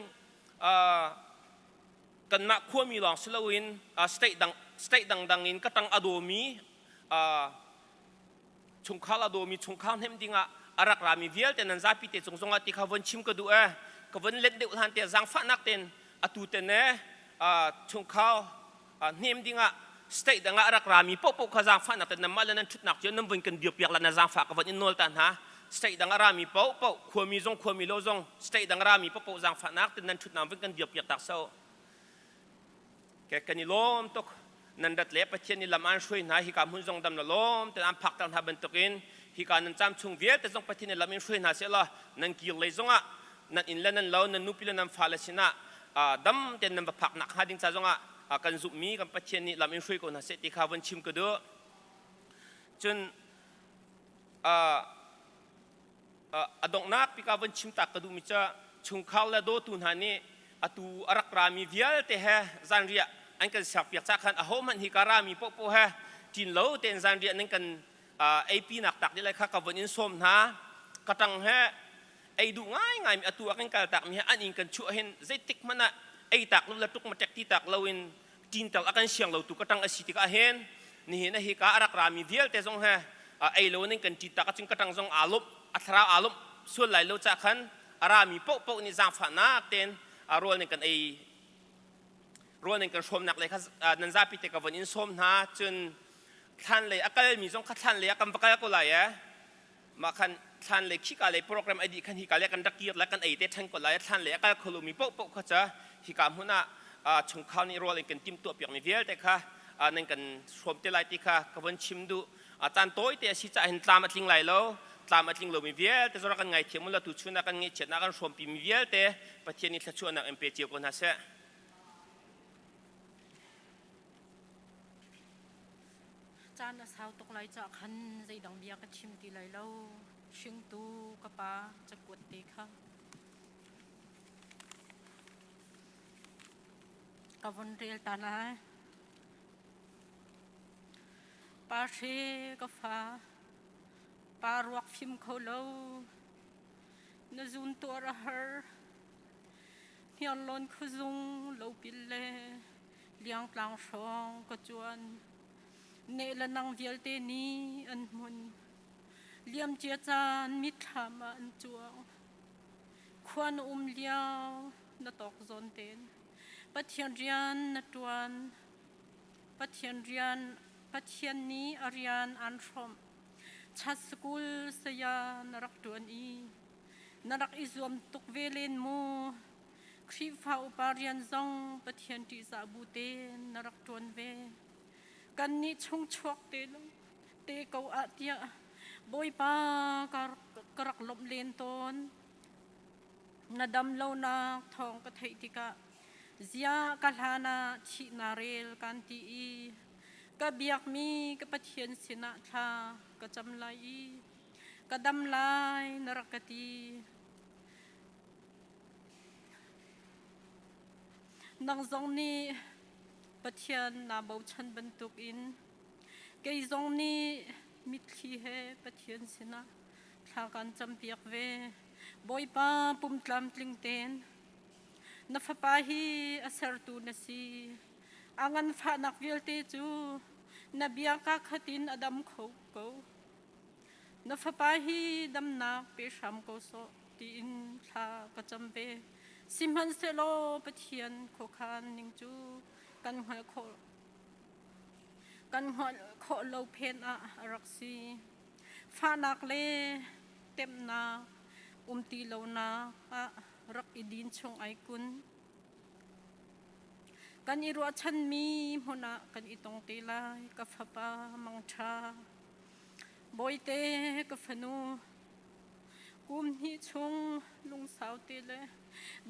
กันนักขวมีลองสิลวินสเตย์ดังอินก็ตั้งอโดมีชงข้าวอโดมีชงข้าวเฮมดิ้งอารักรามีเวียลเตนันซาพิเตจงที่เขาวันชิมก็ดูก็วันเล่นเด็กทันเตะจังฟ้านักเต้นตู้เต้นเนี่ยชงข้าวเฮมดิ้งสเตย์ดังอารักรามีปกขจังฟ้านักเต้นน้ำมันแล้วนั่นชุดนักเจนน้ำวันกันเดียบเปียกแล้วนั่นจังฟ้าก็วันอินโนลตันฮะสเตย์ดังอารามีปกขวมีขวมีโลสเตย์ดังอารามีปกจังฟ้านักเต้นนั่นชุดน้ำวันกันเดียบเปียกตักเศร้าแกกันนี่ล้มตกนั่นดัดเล็บประเทศนี่ละมันช่วยนะฮิกามุ่งจงดำละล้มแต่อันพักตั้งทับเป็นตกินฮิกานั่นจำชงเวียแต่จงประเทศนี่ละมันช่วยนะเสียละนั่นกี่เลยจงนั่นอินแล้วนั่นเรานั่นนุปิลนั่นฟาเลสินะดำแต่นั่นพักนักหาดิ้งซาจงกันจุมีกันประเทศนี่ละมันช่วยคนนะเสติขาวันชิมก็ดูจนดงนักพิกาวันชิมตักกระดูมิจ้าชงข้าวและโดตุนหานี่ตูอารักรามีเวียแต่เฮจันเรียอันกันสับเปียกจากขันahoมันฮิการามีปกเฮจินโลเตนจันเรียนั่นกันปีนักตักนี่เลยค่ะกับวันอินสมนะกระตังเฮดูง่ายมีตัวกันการตักมีอันอินกันช่วยเห็นใจติกมันนะตักเราตุกมาจากที่ตักเราอินจินตักอากันเสียงเราตุกกระตังอาศิติกาเห็นนี่เห็นฮิการารักรามีเวียแต่จงเฮเรานั่นกันจิตตักจึงกระตังจงอาลบอัตราอาลบส่วนไหลเราจากขันอารามีปกนี่จังฝันนักเต้นรัวนั่นกันรัวนั่นกันชมนักเลยค่ะนั่นจะพิจารณาวันอินสมนะจนท่านเลยอาการมีจงขัดท่านเลยอาการปากายก็เลยมาขันท่านเลยขี้กาเลยโปรแกรมไอดีขันขี้กาเลยกันตะเกียบแล้วกันเตท่านก็เลยท่านเลยอาการขลุ่มมีปกเขาจะขี้กาหุ่นชงข้าวนี่รัวนั่นกันจิ้มตัวเปียกมีเวียแต่ค่ะนั่นกันชมเตลัยที่ค่ะกับวันชิมดูอาจารย์โต้ยแต่สิจะเห็นตามมาทิ้งไหลแล้วตามมาทิ้งเรามีเวียแต่สำหรับกันไงเทียมเราถูกชวนกันไงเช็ดนักกันชมปีมีเวียแต่ประเทศนี้ถ้าชวนนักเอ็มพีเจียวกันนะเสียจานสาวตกไหลจากขันใจดังเบียกชิมตีไหลแล้วชิงตูกระปาจะกดตีค่ะกับวันเรียลตาลายปาเชกฟ้าปารวกฟิมเขาเลวนจุนตัวระหร์เฮียนลนขจุงเลวปิลเล่เลี้ยงกลางช่องกระจวนเนลนังเวียลเตนีอันมุนเลี้ยมเจียจานมิตรหามาอันจวงควันเลี้ยวนัตอกจนเตนปัทเทียนเรียนนัตวันปัทเทียนเรียนปัทเทียนนี้อาริยานอันชมชัดสกุลสยานรักตัวนอีนรักอิสวมตุกเวเลนมูครีฟ้าอุปาริยันซองปะเทียนที่สาบูเตนรักตัวนเวกันนี้ชงชวกเตลเตเกาอาเตียบอยปากรักลบเลนตนนาดำเลานาทองกะไทติกะเสียกะลานาชินาเรลกันตีกะเบียกมีกะปะเทียนสินะทากะจำลายกะดำลายนรกตีนังซองนี้ปะเทียนนาเบาชันบรรทุกอินเกยซองนี้มิดขี้เฮปะเทียนสินะทากันจำเปียกเวบอยป้าปุ่มตลำตลิงเตนนัฟปาฮีอาเซอร์ตูนสีอังันฟ้านักเวลเตจู nabiaka khatin adam kho ko na fapahi damnak pe sham ko so ti in tha ka chambe simhan se lo pathian kho khan ning chu kan hal kho lo phen a raksi fa nak le tem na ti lo na a rak idin chong ai kun kan irua chan mi hona kan itong tilai ka phapa mangtha boite ka phanu kum hi chung lung sau te le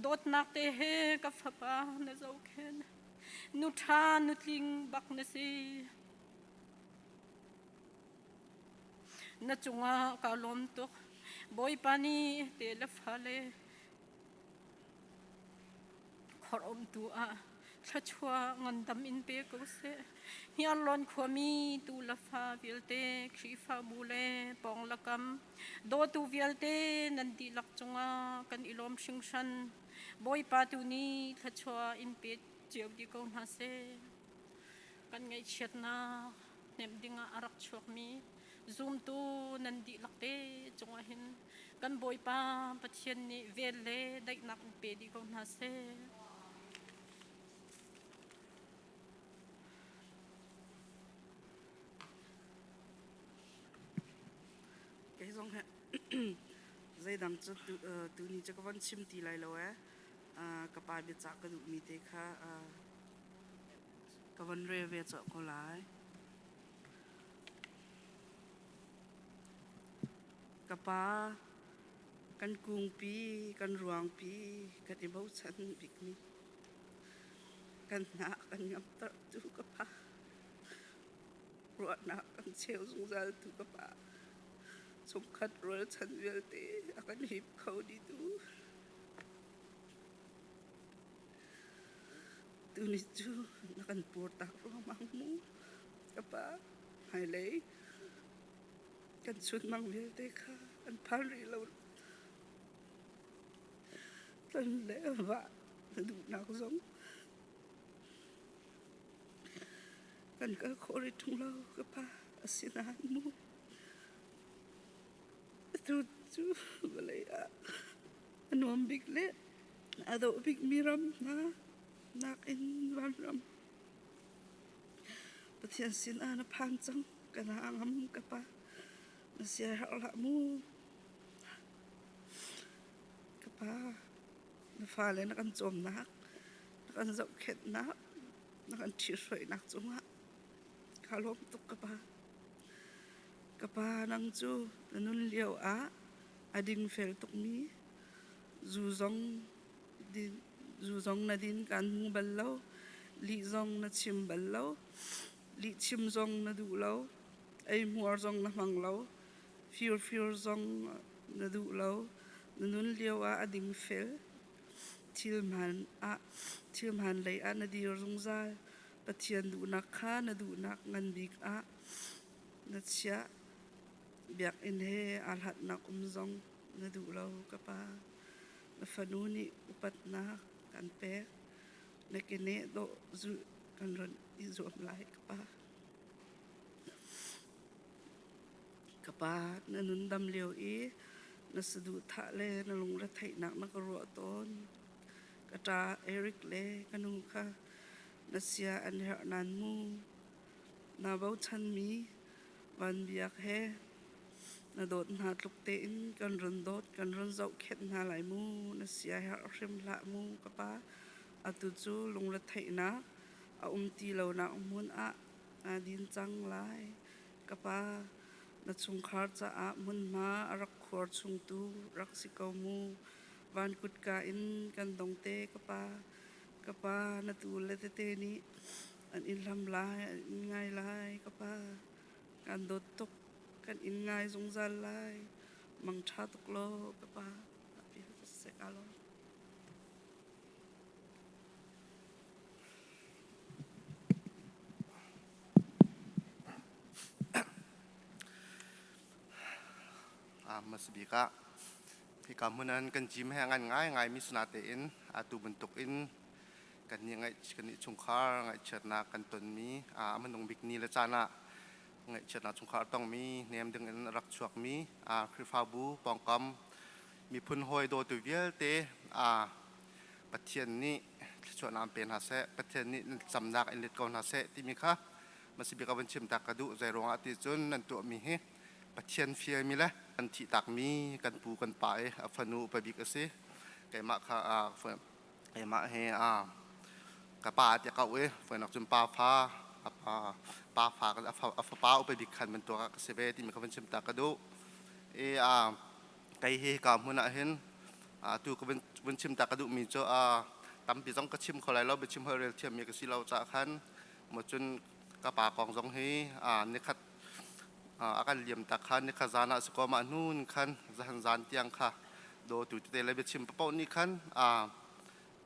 dot nak te he ka phapa na zo khen nu tha nu tling bak na si na chunga ka lom to boy pani te la phale khor tu a chachua ngan dam in pe ko se hian lon khomi tu la fa vilte khi fa bule pong lakam do tu vilte nan ti lak chunga kan ilom shingshan boy pa tu ni chachua in pe chiu di ko na se kan ngai chet na nem dinga arak chuak mi zoom tu nan di lakte chunga hin kan boy pa pathian ni vele dai nak pe di ko na se cái dòng hệ dây đằng cho từ ní cho các bạn chim tì lại lâu á các bạn biết chắc cái đủ mi thế khá các bạn rê về cho cô lại các bạn kan cung pi kan ruang pi kan ibau chan bik ni kan na kan ngam tar tu các bạn ruat na kan cheu zung zal tu các bạn sung khat rol chan vel te akan hip khau di tu ni chu nakan por tak ro mang mu kapa hai le kan chut mang vel te kha an phal ri lo tan le va du nak zong kan ka khori thung lo kapa asina mu tu balai anom big le ado big miram na nak in van ram pathian sin ana phang chang kana angam kapa na sia hala mu kapa na fa le na kan chom nak na kan zau khet nak na kan thi soi nak chunga khalom tuk kapa nang chu nanun liao a ading fel tuk mi zu zong na din kan mu ballo li zong na chim ballo li chim zong na du lo ai muar zong na mang lo fiur zong na du lo nanun liao a ading fel thil man lei a na dir zong za pathian du nak kha na du nak ngan bik a na chia biak in he alhat nak zong na du lo kapa na fanuni upat na kan pe na kene do zu kan ron i zo lai kapa na nun dam leo e na sadu tha le na lung la thai nak na ko ro ton kata Eric le kanu kha na sia an her nan mu na bau chan mi van biak he na dot na tluk te in kan ron zau khet na lai mu na sia ha rim la mu kapa atu chu lung la thai na a ti lo na mun a din chang lai kapa na chung khar cha a mun ma rak khor chung tu rak sikau mu van kut ka in kan dong te kapa na tu le te ni an in lam lai an ngai lai kapa kan dot tok kan in ngai zong zal lai mang tha tok lo kapa api se kalo mas bika hi kamunan kan jim he ngan ngai mi sunate in atu bentuk in กันยังไงกันนี่ชงคาไงเชิดนากันตนมีมันต้องบิกนี้ละจานะไงเชิดนาชงคาต้องมีเนียมดึงรักชวกมีคือฟาบูปองกอมมีพุ่นหอยโดตัวเวียเตประเทศนี้ชวนน้ำเป็นหาเสประเทศนี้สำนักอินเล็กก่อนหาเสที่มีค่ะมันสิบิกับวันชิมตากระดูใจรองอาทิตย์จนนั่นตัวมีเฮประเทศเฟียมีละอันที่ตักมีกันปูกันไปฟนูไปบิกเสไก่มะค่ะไก่มะเฮกระปาจะเก่าฝนออกจนปลาฟ้าปลาฟ้ากันปลาอุปบิกขันเป็นตัวเสเวที่มีกับวันชิมตากระดูไก่เฮกามุนะเห็นตัวกับวันชิมตากระดูมีเจ้าตั้มปีต้องกระชิมเขาไรเราไปชิมเฮเรลเทียมมีกระสีเราจะขันหมดจนกระปากองสองเฮนี่ขัดอาการเหลี่ยมตะขันนี่ขจานะสกอมานู่นขันจานเตียงค่ะโดตุเตเลยไปชิมปะปนี่ขัน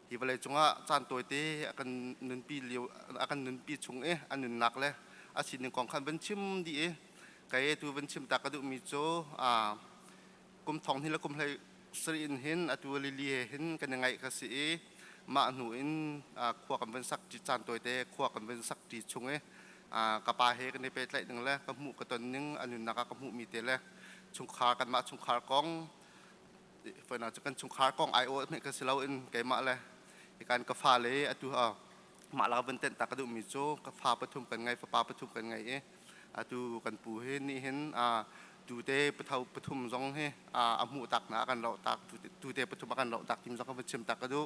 ที่วันเลยจงจานตัวเตอาการนุนปีเลียวอาการนุนปีชงอันนุนหนักเลยอาชีพหนึ่งของขันเป็นชิมดีไก่ตัวเป็นชิมตากระดูมีโจกุมทองที่ละกุมเลยสรีนเห็นตัวลิเลียเห็นกันยังไงก็สิมาหนูอินขวกันเป็นสักจีจานตัวเตขวกันเป็นสักจีชงกระปาเฮกันในเป็ดไหลหนึ่งแล้วกระหมูกระตุนนึงอันนุนนักกระหมูมีเตแล้วชงคากันมาชงคากองเฟนอาจจะกันชงคากองไอโอเนี่ยก็สิเราอินไก่มาเลยการกระฟาเลยตัวมาเราเป็นเต้นตากระดูมีโจกระฟาประทุมกันไงฟ้าปาประทุมกันไงตัวกันปูเห็นนี่เห็นดูเตปะเทาปทุมซองเฮอาหมูตักนะกันเราตักดูเตปทุมกันเราตักทิมซองก็เป็นชิมตักกระดู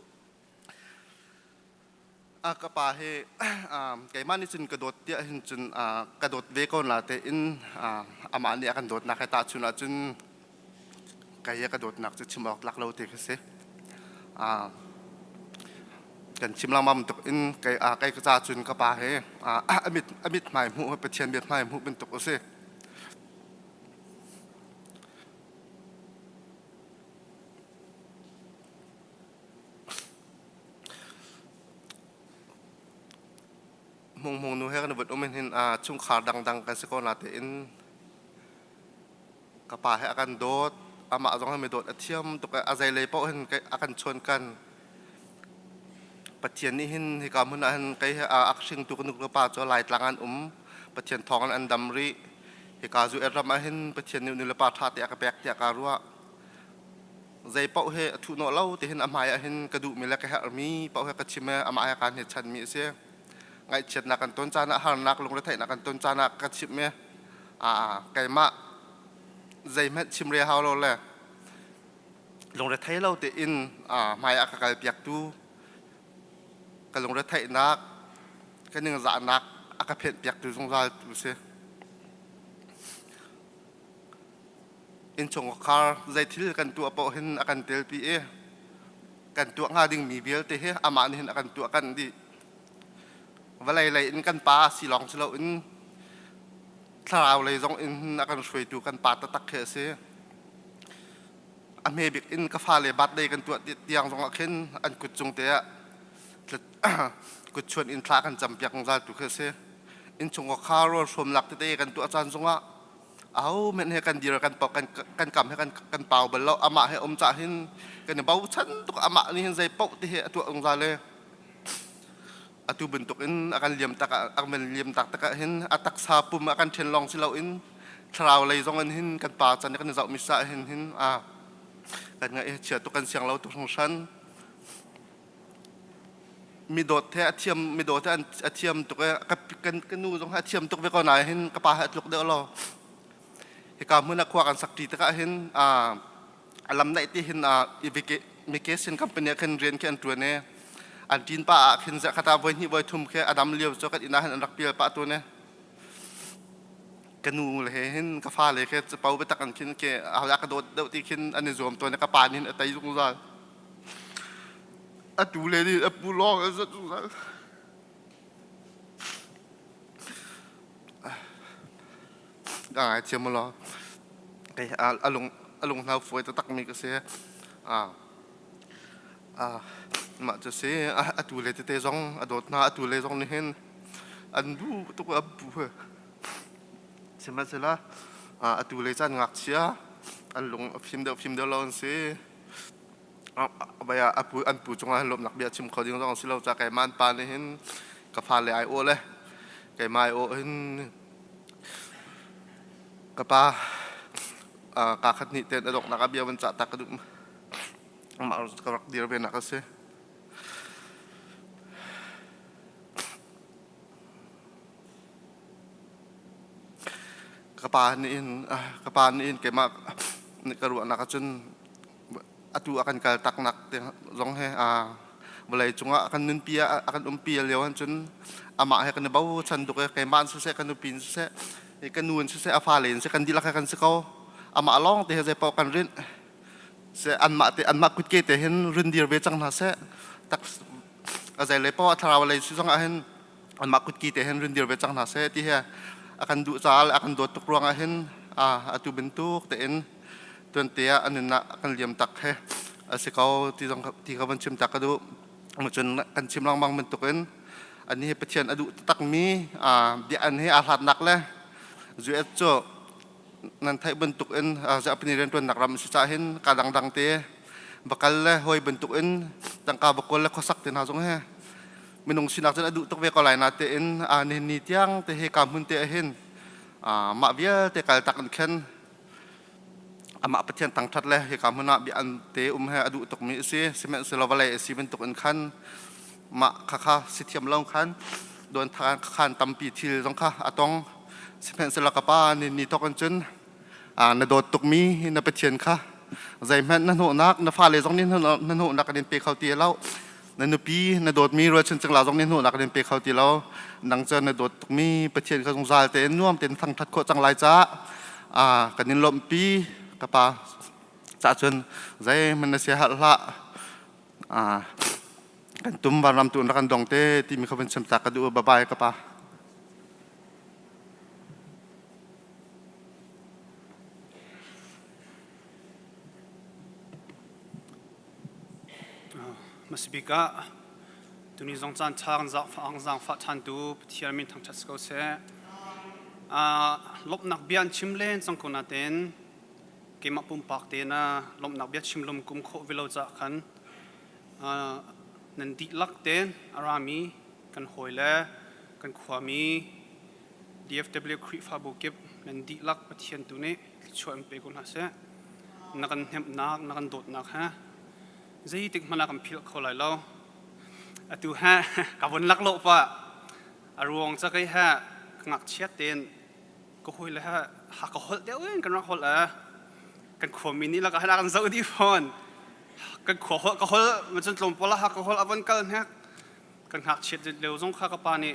กระปาเฮไก่มันนี่จนกระโดดเตี้ยจนกระโดดเวก้อนละแต่อินอามาเนี่ยกันโดดนักให้ตาชุนจนไก่กระโดดหนักจะชิมบอกหลักเราเตะกันเสียกันชิมเรามามันตกอินไก่กระจาจุนกระปาเฮอมิดหมายหูไปเทียนเบียดหมายหูเป็นตกเสียมองนูเฮกันบดอมเห็นชุ่มขาดังกันสักคนละแต่อินกระปาให้อาการโดดมาต้องให้ไม่โดดเทียมตกอาศัยเลยเพราะเห็นอาการชนกันปะเทียนนี่เห็นให้การมันเห็นไก่อักชิงตุกนุกกระปาจะลายตลางอันปะเทียนทองอันดำริให้การจูเอร์มาเห็นปะเทียนนิวกระปาท่าเตะกระแบกเตะการัวใจเป้าให้ทุนเอาเล่าแต่เห็นอามายเห็นกระดูกมีเล็กแค่มีเป้าให้กระชิมอามายการเห็นชันมีเสียไงเช็ดนักกันต้นจานะหานักลงระไถนักกันต้นจานะกระชิมไก่มะใจแม่ชิมเรียฮาวเราแหละลงระไถเราแต่อินมายกระเปียกตูกันลงระไถนักกันหนึ่งจะนักกระเพดเปียกตูสงสารตูเสียอินชงคาร์ใจที่กันตัวเป้าเห็นกันเตลปีกันตัวงาดิ่งมีเบียลแต่เฮอามานี่เห็นกันตัวกันดิว่าอะไรอินกันปลาสีหลองสีเหลาอินถ้าเราเลยต้องอินกันช่วยดูกันปลาตักเขเสียอเมริกอินก็ฟาเลยบัดเลยกันตัวเตียงตรงขึ้นอันกุดจงเตะกุดชวนอินทรากันจำเปียกของเราดูเขเสียอินชงก็ข้าวรชมหลักเตะกันตัวอาจารย์ทรงว่าเอาเม็ดให้กันดีกันปอกกันกำให้กันเป่าบนเราอามาให้อมจ่าหินกันเบาชั้นตัวอามานี่เห็นใจปอกที่เหตัวองศาเลยตัวbentuk in akan liam tak akan liam tak hin atak sapum akan chenlong silau in trau lei zong an hin kan pa chan kan zau misa hin kan ngai chia tu kan siang lau tu song san mi dot the athiam mi dot an athiam tu kan nu zong athiam tu ve ko nai hin ka pa hat luk de lo he ka mun akwa kan sakti ta hin alam nai ti hin vacation company kan rian kan tu neอันจีนป้าขึ้นจะขัดวันนี้วันทุ่มแค่อดัมเลี้ยวจกัดอินาหันรักเปียป้าตัวเนี่ยกันนูเลยเห็นกาแฟเลยแค่จะเป่าไปตักกันขึ้นแค่เอาอยากกระโดดเดี๋ยวตีขึ้นอันนี้รวมตัวในกระปานนี่แต่ยุ่งซะดูเลยดิปูลอกซะดูซะได้เชื่อมาล้อไอ้อารมณ์เราฝอยจะตักมีก็เสียมาจะเสียตัวเล็กเตะซองโดดหน้าตัวเล็กซองนี่เห็นอันดูตัวอับบูเสร็จมาเสร็จละตัวเล็กจะงักเสียอันลงฟิล์มเดียวเราเสีย baya apu an pu chunga lom nak bia chim kho ding rong silo cha kai man pa ni hin ka pha le ai o le kai mai o hin ka pa ka khat ni te dok nak bia ban cha tak du ma ka rak dir be nak se ka pa ni in kai ma ni ka ru nak chun atu akan kal tak nak te rong he balai chunga akan nun pia akan pia lewan chun ama he kan bau chan du kai man se kan pin se kan nun se afa len se kan dilak kan se ko ama long te he pau kan rin se an ma kut ke te hen rin dir be chang na se tak azai le pau thara balai su jong a hen an ma kut ki te hen rin dir be chang na se ti he akan du chal akan do tuk ruang a hen atu bentuk te en tuan tia anu nak akan liam tak he asikau ti kawan chim tak adu macam kan chim lang mang bentukin ani petian adu tak mi di ani alat nak le zuet cho nan thai bentukin za peniran tuan nak ram sisahin kadang dang te bakal le hoi bentukin tangka bakol le khosak tin hazong he minung sinak jan adu tok ve ko lai na te in ni tiang te he kamun te hin ma bia te kal tak khen ama petian tang that le he kamuna bi an te he adu tok mi se semen selawale si bentuk en khan ma kha sithiam long khan don than khan tampi thil jong kha atong semen selakapa ni tok an chun na dot tok mi na petian kha zai man na no nak na fa le jong ni na no nak den pe khau ti lau na nu pi na dot mi ro chen chang la jong ni no nak den pe khau ti lau nang chen na dot tok mi petian kha jong zal te nuam ten thang that kho chang lai cha kanin lom pi kapa cha chun zai man sia hal la kan tum ban ram tu kan dong te ti mi khaban cham ta ka du ba bai kapa masbika tuni zong chan chang za fa than tu thiar min thang chas ko se lop nak bian chimlen sang kona ten kema pum pak te na lom nak bia chim lom kum kho velo cha khan nan di lak ten arami kan hoile kan khwami DFW khri fa bu kep nan di lak pathian tu ne chuan pe kon ha se nakan hem nak nakan dot nak ha zai tik mana kam phil kho lai lo atu ha ka bon lak lo pa arwong cha kai ha ngak chiat ten ko hoile ha ka hol de wen kan rak hol kan khom mini la ka hala kan zau di phone kan kho ka hol man chun tlom pola ha ka hol avan kal hak kan hak chet leu zong kha ka pa ni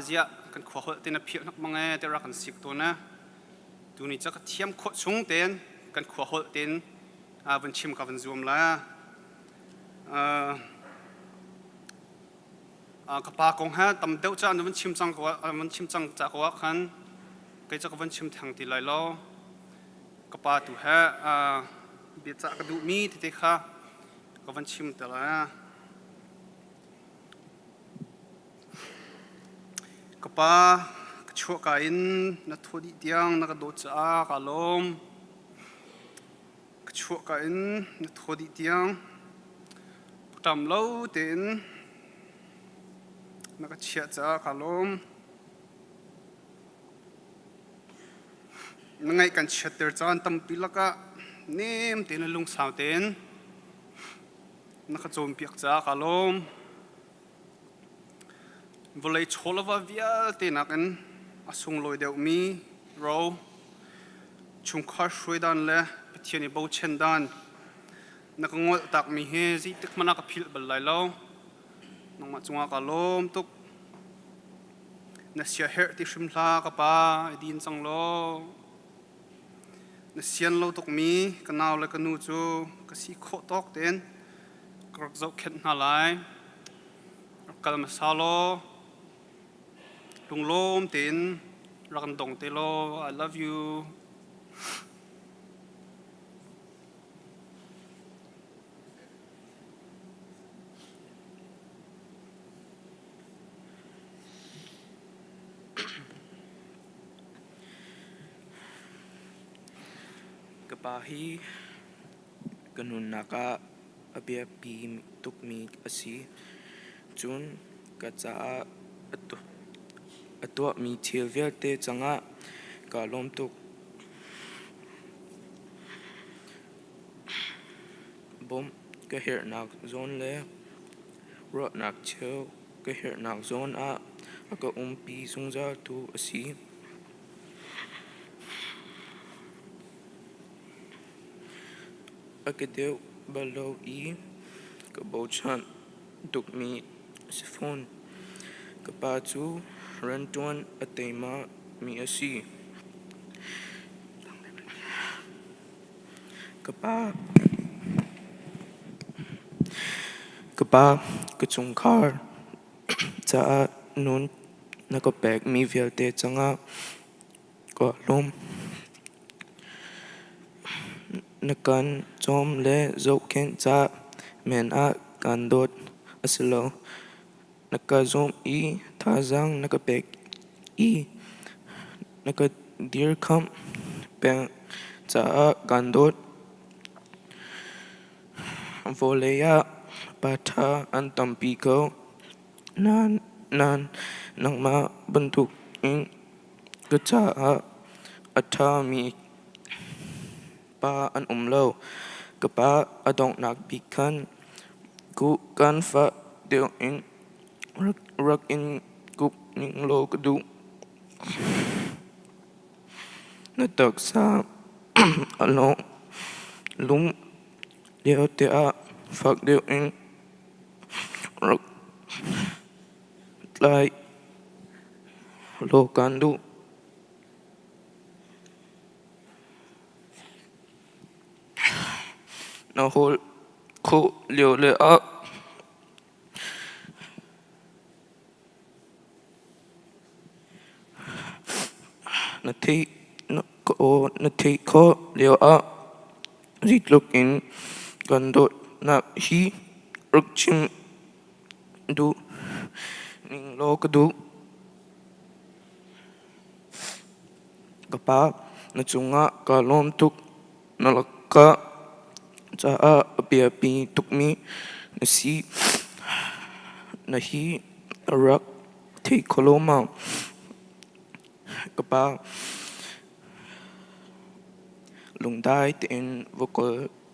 zia kan kho hol tin a phir nak mangai te ra kan sik to na tu ni cha ka thiam kho chung ten kan kho hol ten van chim ka van zoom la ka pa kong ha tam deu cha van chim chang cha ko khan kai cha ka van chim thang ti lai lo kapa tu ha bi cha ka du mi te kha ka van chim ta la kapa ka chu ka in na thodi tiang na ka do cha ka lom ka chu ka in na thodi tiang tam lo ten na ka chia cha ka lom nangai kan chatter chan tam pilaka nem ten lung sao ten nakha chom piak cha kalom volei cholova vial te nakan asung loi deu mi ro chung kha shroidan le pathiani bo chen dan nakangol tak mi he zi tik mana ka phil bal lai lo nangma chunga kalom tuk na sia her ti shrimla ka pa din chang lo na sian lo tok mi kanaw le kanu chu ka si kho tok ten krok zau khet na lai kal masalo tung lom ten rakan dong te lo I love you Kepahi kanun naka abia pi tuk mi asi chun ka cha atua mi thil vel te changa ka lom tuk bom ka her nak zone le ro nak cheu ka her nak zone a aka pi sungza tu asi akadeu balo I ka bochan tuk mi sifon ka pa chu rantuan atema mi asi ka pa ka chung khar cha nun nakapek mi velte changa ko lom nakan chom le zo ken cha men a kan dot asilo naka zom I thazang nakapek I naka dir kham peng cha a kan dot voleya patha antampi ko nan nang ma bentuk in kecha a atha mi pa an lo kapa adong nak bikan ku kan fa deu in rak in kup ning lo kadu na tak sa along lum deu te a fak deu in rak lai lo kan du na hol ko liu le a na thi ko liu a rit luk in kan dot na hi rak chim du ning lo ka du kapa na chunga ka lom tuk na lakka cha a api tuk mi na si na hi rak thei kholoma kapa lungdai ten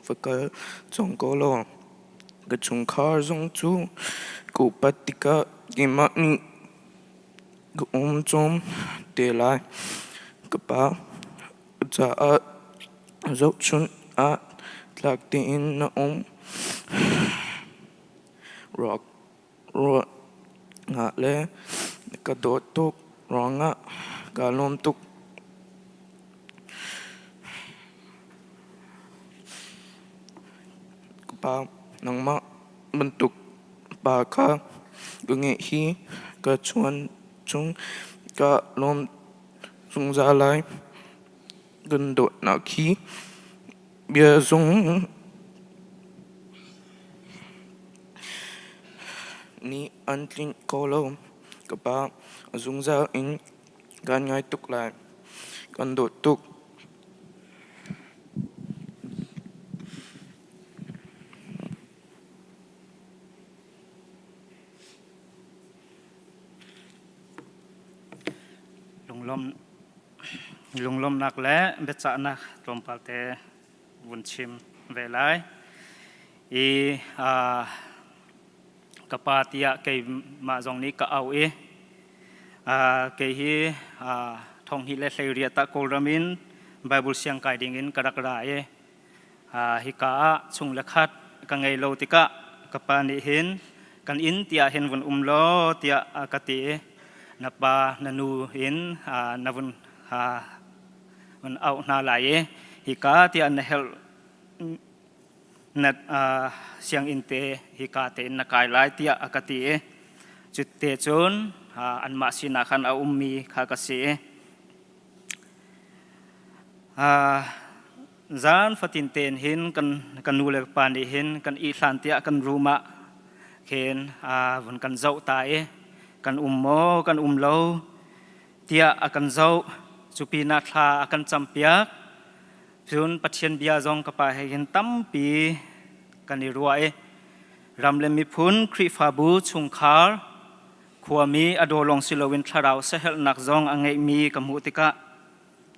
vocal chong kolo ga chung khar zong chu ku patika gima ni gu chom te lai kapa cha a zo chun a tlak tin na rock nga le ka dot tuk ronga ka lom tuk pa nang ma bentuk pa ka gunge hi ka chuan chung ka lom chung za lai gần dot na khi bia zung ni antlin kolo kapa zung za in gan ngai tuk lai kan dot tuk lung lom nak le becha nak tompal te bunchim velai kapatia ke ma jong ni ka au ke hi thong hi le hlei ta kolramin bible siang kai ding in karakra hi ka chung le khat ka ngei lo tika kapa ni hin kan in tia hen vun lo tia akati napa nanu in navunมันเอาหน้าไหลฮิกาที่อันเฮลนัดเสียงอินเตฮิกาเตนนักไกลที่อากาศจุดเตจนอันมาสินาคันเอามีขากษีจานฟัตินเตนเห็นกันนูเลปานเห็นกันอีสันเตียกันรูมะเห็นวันกันเจ้าตายกันโมกันโลเตียกันเจ้าจุปีนาคลากันจำเปียก จุนปัจเจียนเบียจงกับไปให้เห็นตั้มปีกันในรวยรำเลมีพุนคริฟาบูชุงคาร์ขวามีอโดลงสิลวินทราวเซฮลนักจงอังเงมีกับมุติกะ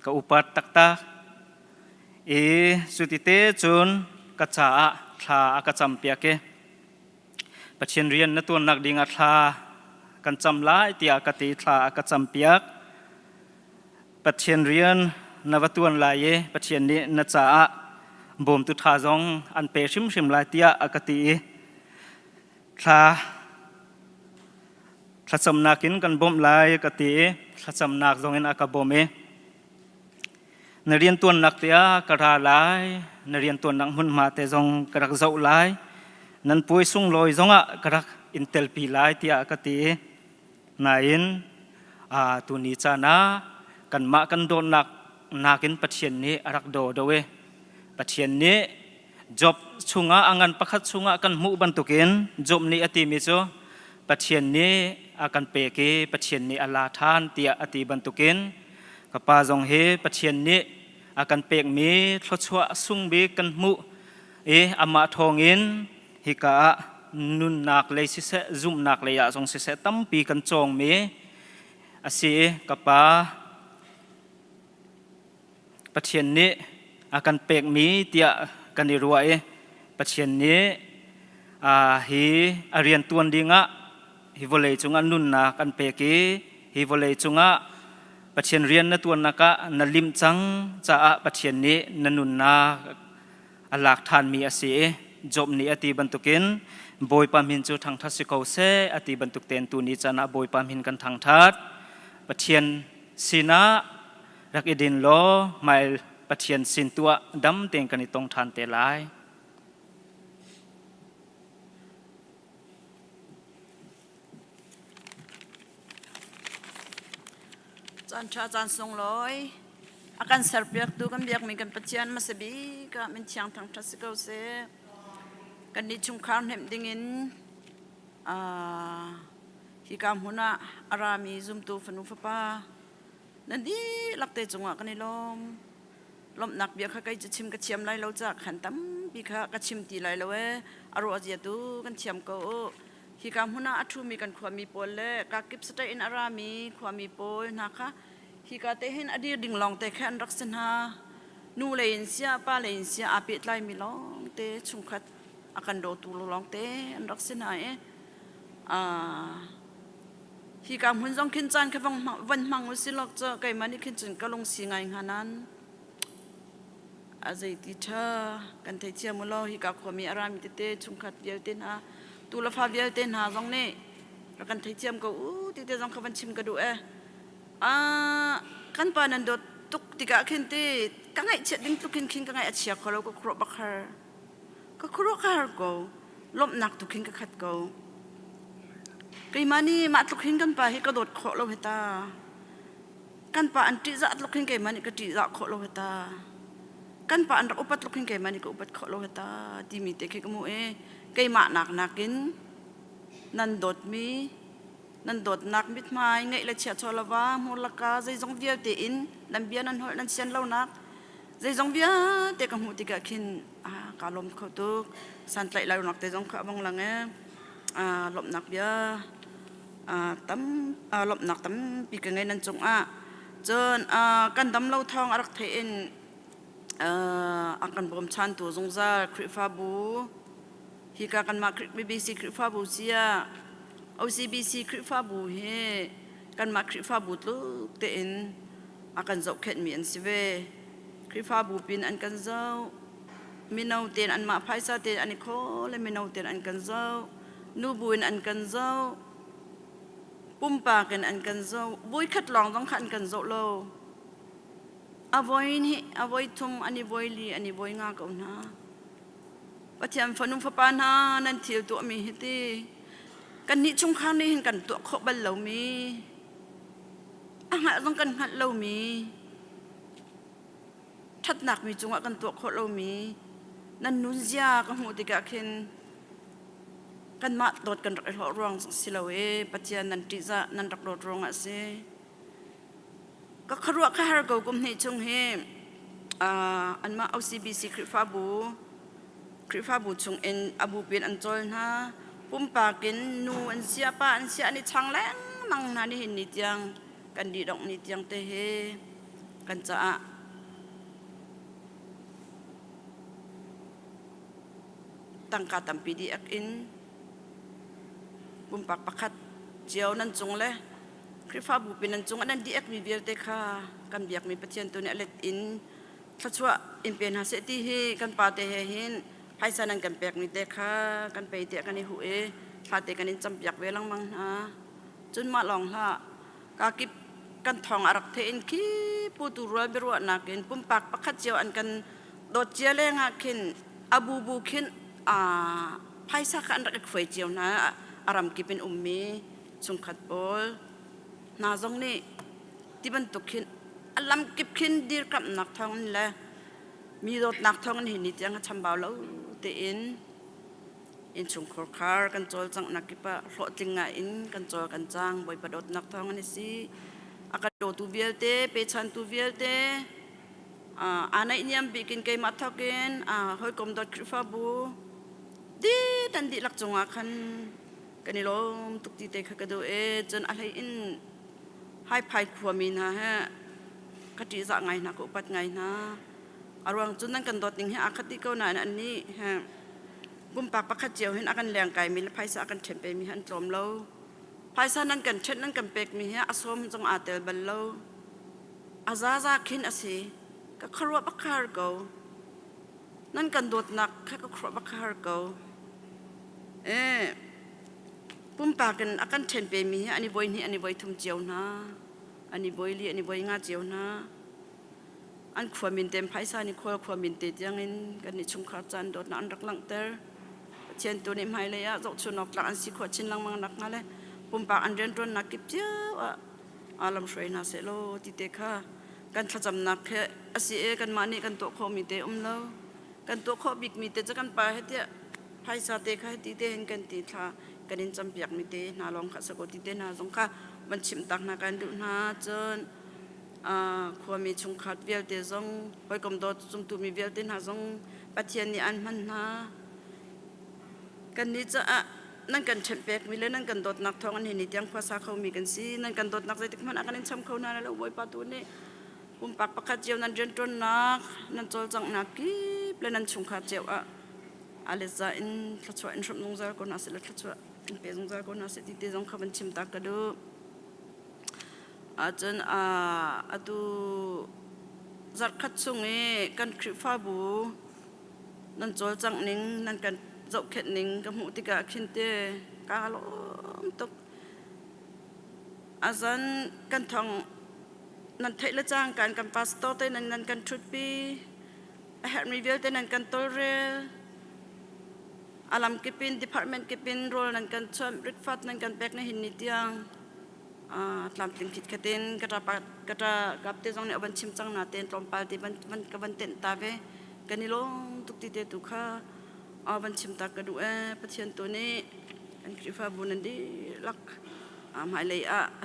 กับอุปัตตักตาสุติเตจุนกัจจาทาอากาจำเปียเกปัจเจียนเรียนนตัวนักดิ่งอัตลากันจำลายที่อากาติทาอากาจำเปียกปัจเจียนเรียนนวัตวนลายปัจเจียนนี้นัจจาบ่มตุทาจงอันเปชิมลายที่อากาติทาจำนักินกันบ่มลายอากาติจำนักจงอินอากาบ่มนเรียนตัวนักเตียกระราลายนเรียนตัวนักหุ่นมาเตจงกระรักเจ้าลายนั่นป่วยสุ่งลอยจงอ่ะกระรักอินเทลปีลายที่อากาตินายนตัวนี้จานะกันมากันโดนนักินปัจเจียนนี้รักโดดเวปัจเจียนนี้จบชุงอังันประคัดชุงกันมุบันตุกินจบนี้อติมิโซปัจเจียนนี้อากันเปกีปัจเจียนนี้อัลลาทานเตียอติบันตุกินกับปาจงเฮปัจเจียนนี้อากันเปกมีทศวสุงบีกันมุอามาทองอินฮิกานุนนักเลยสิเสจุ่มนักเลยยาจงสิเสตั้มปีกันจงมีอาศัยกับปาปัจเจียนนี้อากันเปกมีเตียกันในรวยปัจเจียนนี้ฮีเรียนตัวดิ่งฮิวเลยจงนุนนักกันเปกีฮิวเลยจงปัจเจียนเรียนนตัวนักนลิมจังจะปัจเจียนนี้นนุนนาอัลลักทานมีอาศัยจบนี้อติบรรทุกินบอยปามินจูทางทัศสิกาเสอติบรรทุกเตนตัวนี้จะนาบอยปามินกันทางทัศปัจเจียนสินะรักอิดินโลไม่ปัจเจียนสินตัวดำเต็งกันในตรงทานเตลายจานชาจานทรงลอยอาการเสพเบียกดูกันเบียกมีกันปัจจัยมาสบีก็มันเชียงทางทัศน์เกาเสกันนิจุงข้าวเห็มดิ่งินฮิกามหุนะอารามีซุมตูฟนุฟปานั่นดีลักเตจงวะกันในลมหนักเบียกข้าใกล้จะชิมกระเทียมไรเราจากขันตั้มปีข้ากระชิมตีไรเราอารมณ์อาเจียดูกันเทียมก็ฮิกามหุนะอัตุมีกันความมีปนเล่กากิบสเตอินอารามีความมีปนนะคะฮิกาเตหินอดีดิ่งลองเตแค่อันรักษณะนูเลยอินเสียป้าเลยอินเสียอาเปิดไลมีลองเตชุงขัดอากันโดตูลองเตอันรักษณะฮิกามหุนจงขึ้นจันกับวันมังวิสิลอกเจอไก่มันนี่ขึ้นจันก็ลงสีไงงานั้นอาใจติเธอกันเทียมุลฮิกาความมีอารามีเตชุงขัดเดียวเตนะตูละฟ้าเดียวเตนะจงนี่แล้วกันเทียมก็ติเตจงขบันชิมก็ดูกันปานันโดตุกติกาขึ้นตีกังไงเช็ดดิ้งตุกขึ้นกังไงอาเชียเขาเราก็ครบบักฮาร์ก็ครบฮาร์ก็ลบหนักตุกขึ้นก็ขัดก็กี่มานี่มาตุกขึ้นกันปาให้กระโดดโคเราเหตากันปาอันติจะตุกขึ้นกี่มานี่ก็ติจะโคเราเหตากันปาอันอุปัตตุกขึ้นกี่มานี่ก็อุปัตโคเราเหตาที่มีเตะกี่ก็มัวกี่มาหนักกินนันโดดมีนั่นโดดนักมิดไม้ไงละเชียชอลวามูลกาใจจงเบียเตอินนั่นเบียนั่นหอยนั่นเชียนเล่านักใจจงเบียเตกับหูติกะขินกาลมเขาตุกสันไตเล่านักเตจงข้าบังหลังลมนักเบียตั้มลมนักตั้มปีกันไงนั่นจงจนกันตั้มเล่าทองรักเทอินกันบอมชันตัวจงซาคริฟาบูฮิกากันมาคริบบีซีคริฟาบูเซียOCBC คริฟาบูเฮกันมาคริฟาบูตุเตอินอากันเจ้าเข็ดมีอันสิเวคริฟาบูปินอันกันเจ้ามีนาวเตนอันมาไพซาเตนอันนี้โคและมีนาวเตนอันกันเจ้านูบุนอันกันเจ้าปุ่มปากันอันกันเจ้าบุยขัดลองต้องขันกันเจ้าโลอาวอยนี่อาวอยทงอันนี้บอยลีอันนี้บอยงาเก่านะปัจจัยฝนุฟปานานั่นเที่ยวตัวมีฮิตีกันนี้ช่วงข้างนี้เห็นกันตัวขบัลเรามีหะต้องกันหัดเรามีทัดหนักมีจังหวะกันตัวขเรามีนั่นนุ่นยากันหูติกะเข็นกันมาโดดกันรักรองสิลาเวปัจจัยนันติจะนันรักรองเสก็ครัวข้าหารกูกุมเหตุช่วงเห อันมาเอาCBC คริฟ้าบูชงเอ็นอบูเป็นอันจอยนะปุ่มปากินนูอันเสียป้าอันเสียนี่ช่างแรงมังนานี่เห็นนิดยังกันดีดอกนิดยังเตเฮกันจะตั้งกาตัมปีดีอักอินปุ่มปากประคัดเจียวนั่นจงเลยคริฟ้าบูเป็นนั่นจงอันนั้นดีอักมีเบียร์เตค่ะกันเบียกมีปฏิญตัวเนี่ยเล็ดอินถ้าชัวอินเป็นหาเสตีเฮกันปาเตเฮหินไพศาลกันแปลกมีเตค่ะกันไปเตะกันในหูพาเตะกันในจำเปียกเวลังมังนะจนมาลองละกากิบกันทองอารักเทอินคีปูตุรัวเบรัวนักอินปุ่มปากประคัดเจียวอันกันโดดเจียเลงาคินอบูบูคินไพศาลกันรักเฟยเจียวนะอารามกิเป็นมีสุงขัดบอลนาจงนี่ที่บรรทุกคินอารามกิบคินดีกับนักทองนี่แหละมีรถนักทองนี่นิดยังทำเบาแล้วเตอินสุงขคาร์กันโจลจังนักกิปะโลจิงไงอินกันโจลกันจังบอยประดดนักทองนี่สิอากาศโดตูเวียลเตเปชันตูเวียลเตอันไหนเนี่ยบิกินเกยมาทักกินหอยกลมดอดคริฟ้าบูดีดันดีหลักจงอาคันกันนี่ลมตุกตีเตะกระโดดจนอะไรอินให้ภายขวามีนะฮะกติจะไงนะก็อุปัดไงนะอารมณ์จนนั่งกันดอดนิ่งให้อาคติเก้าหน่ายอันนี้ฮะบุ้มปากปากขัดเจียวเห็นอากันแรงไก่มีและภายสากันเฉมเปมีหันตรมเราภายสานั่นกันเช็ดนั่นกันเปกมีฮะอสมจงอาเตลบัลเราอาซาซาคินอสีก็ครัวบักคาร์เกานั่นกันโดดหนักแค่ก็ครัวบักคาร์เกาปุ่มปากกันอากันเชนเปมีอันนี้บอยนี่อันนี้บอยทุ่มเจียวนะอันนี้บอยลีอันนี้บอยงาเจียวนะอันขวามินเต็มไพศาลนี่ขวามินเต็มยังอินกันนี่ชุมขาจันโดดนันรักลังเตอร์เช่นตัวนี้ไม่เลยอะจกชนออกหลังอันสิขวดชินลังมังนักนั่นแหละปุ่มปากอันเดินตัวนักกิบเจ้าอารมณ์สวยน่าเสโลติเตค่ะกันขจำนักแค่อาศัยกันมานี่กันตัวคอมีเตอเรากันตัวคอบิกมีเตจะกันไปให้เตะไพศาลเตค่ะติเตเห็นกันติท่ากันจำเปียกมีเตนาลองขัดสะกดติเตนาสงค่ะบัญชิมตักนากันดูนาจนความมีชงขัดเวียลเตจงไปกำดดจงตูมีเวียลเตนาจงปัจเจียนี่อันมันนากันนี้จะนั่นกันเฉมเปียกมีเลยนั่นกันดดนักทองอันเห็นนิดยังภาษาเขามีกันสินั่นกันดดนักใจติดมันอากันช้ำเขานาแล้วไว้ปาตัวนี้ปุ่มปากปากขัดเจียวนั่นเจนต้นนักนั่นโจลจังนักกีบเลยนั่นชงขัดเจียวอะไรจะอินทัชวะอินชมนงซาคนน่าเสียทัชวะอินเปซงซาคนน่าเสียติดจงขับบัญชิมตากระดูจนดูจัดขัดส่งกันคริฟ้าบูนั่นโจลจังนิงนั่นกันเจ้าเข็ดนิงกับหูติกาขินเตกาลมตกอาจารย์กันทองนั่นเทละจ้างกันกันพาสโตเตนั่นกันชุดปีแฮร์มีเวลเตนั่นกันโตเรอาลัมกิปินดีพาร์ตเมนต์กิปินโรลนั่นกันชมริกฟัดนั่นกันแบกในหินนิดยังตามติงคิดกระเด็นกระกับเตจงเนี่ยบันชิมจังนาเตนตรอมปาลตีมันกับบันเตนตาเวกันนี่ลงตุกตีเตตุค่ะบันชิมตากระดูปะเทียนตัวนี้อันคริฟ้าบุญนันดีลักหมายเลย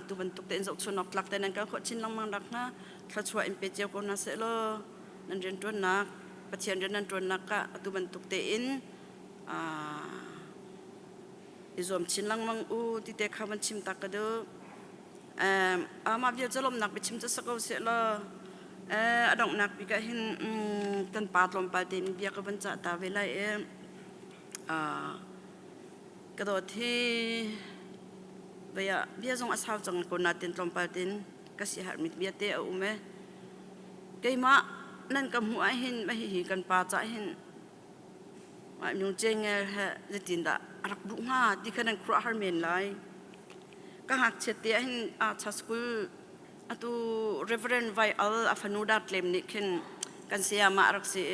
ตุบันตุกเตนจกชนออกหลักแต่นั่นก็ขดชินลังมังรักนะถ้าช่วยอิมเปเจียวคนน่าเสลนั่นเรียนตัวนักปะเทียนเรียนนั่นตัวนักก็ตุบันตุกเตอินอิจอมชินลังมังติเตข้าบันชิมตากระดูมาเบียจะลมหนักไปชิมจะสักเอาเสียละดองหนักปีกเห็นกันปาดลมปาดเต็มเบียกับบันจ่าตาเวลากระโดดที่เบียจงอาสาวจังคนนาเต็นลมปาดเต็นก็เสียหายมิดเบียเตออุ้มเกยมานั่นกับหัวเห็นไม่เห็นกันปาจ่าเห็นว่ามีเจงเฮจะตินดารักบุ้งฮาที่ขนาดครัวฮาร์เมนไลก็หักเฉตีเห็นชาสกุลตัว Reverend ไวอัลอาฟานูดาเล่มนี้ขึ้นกันเสียมารักเสีย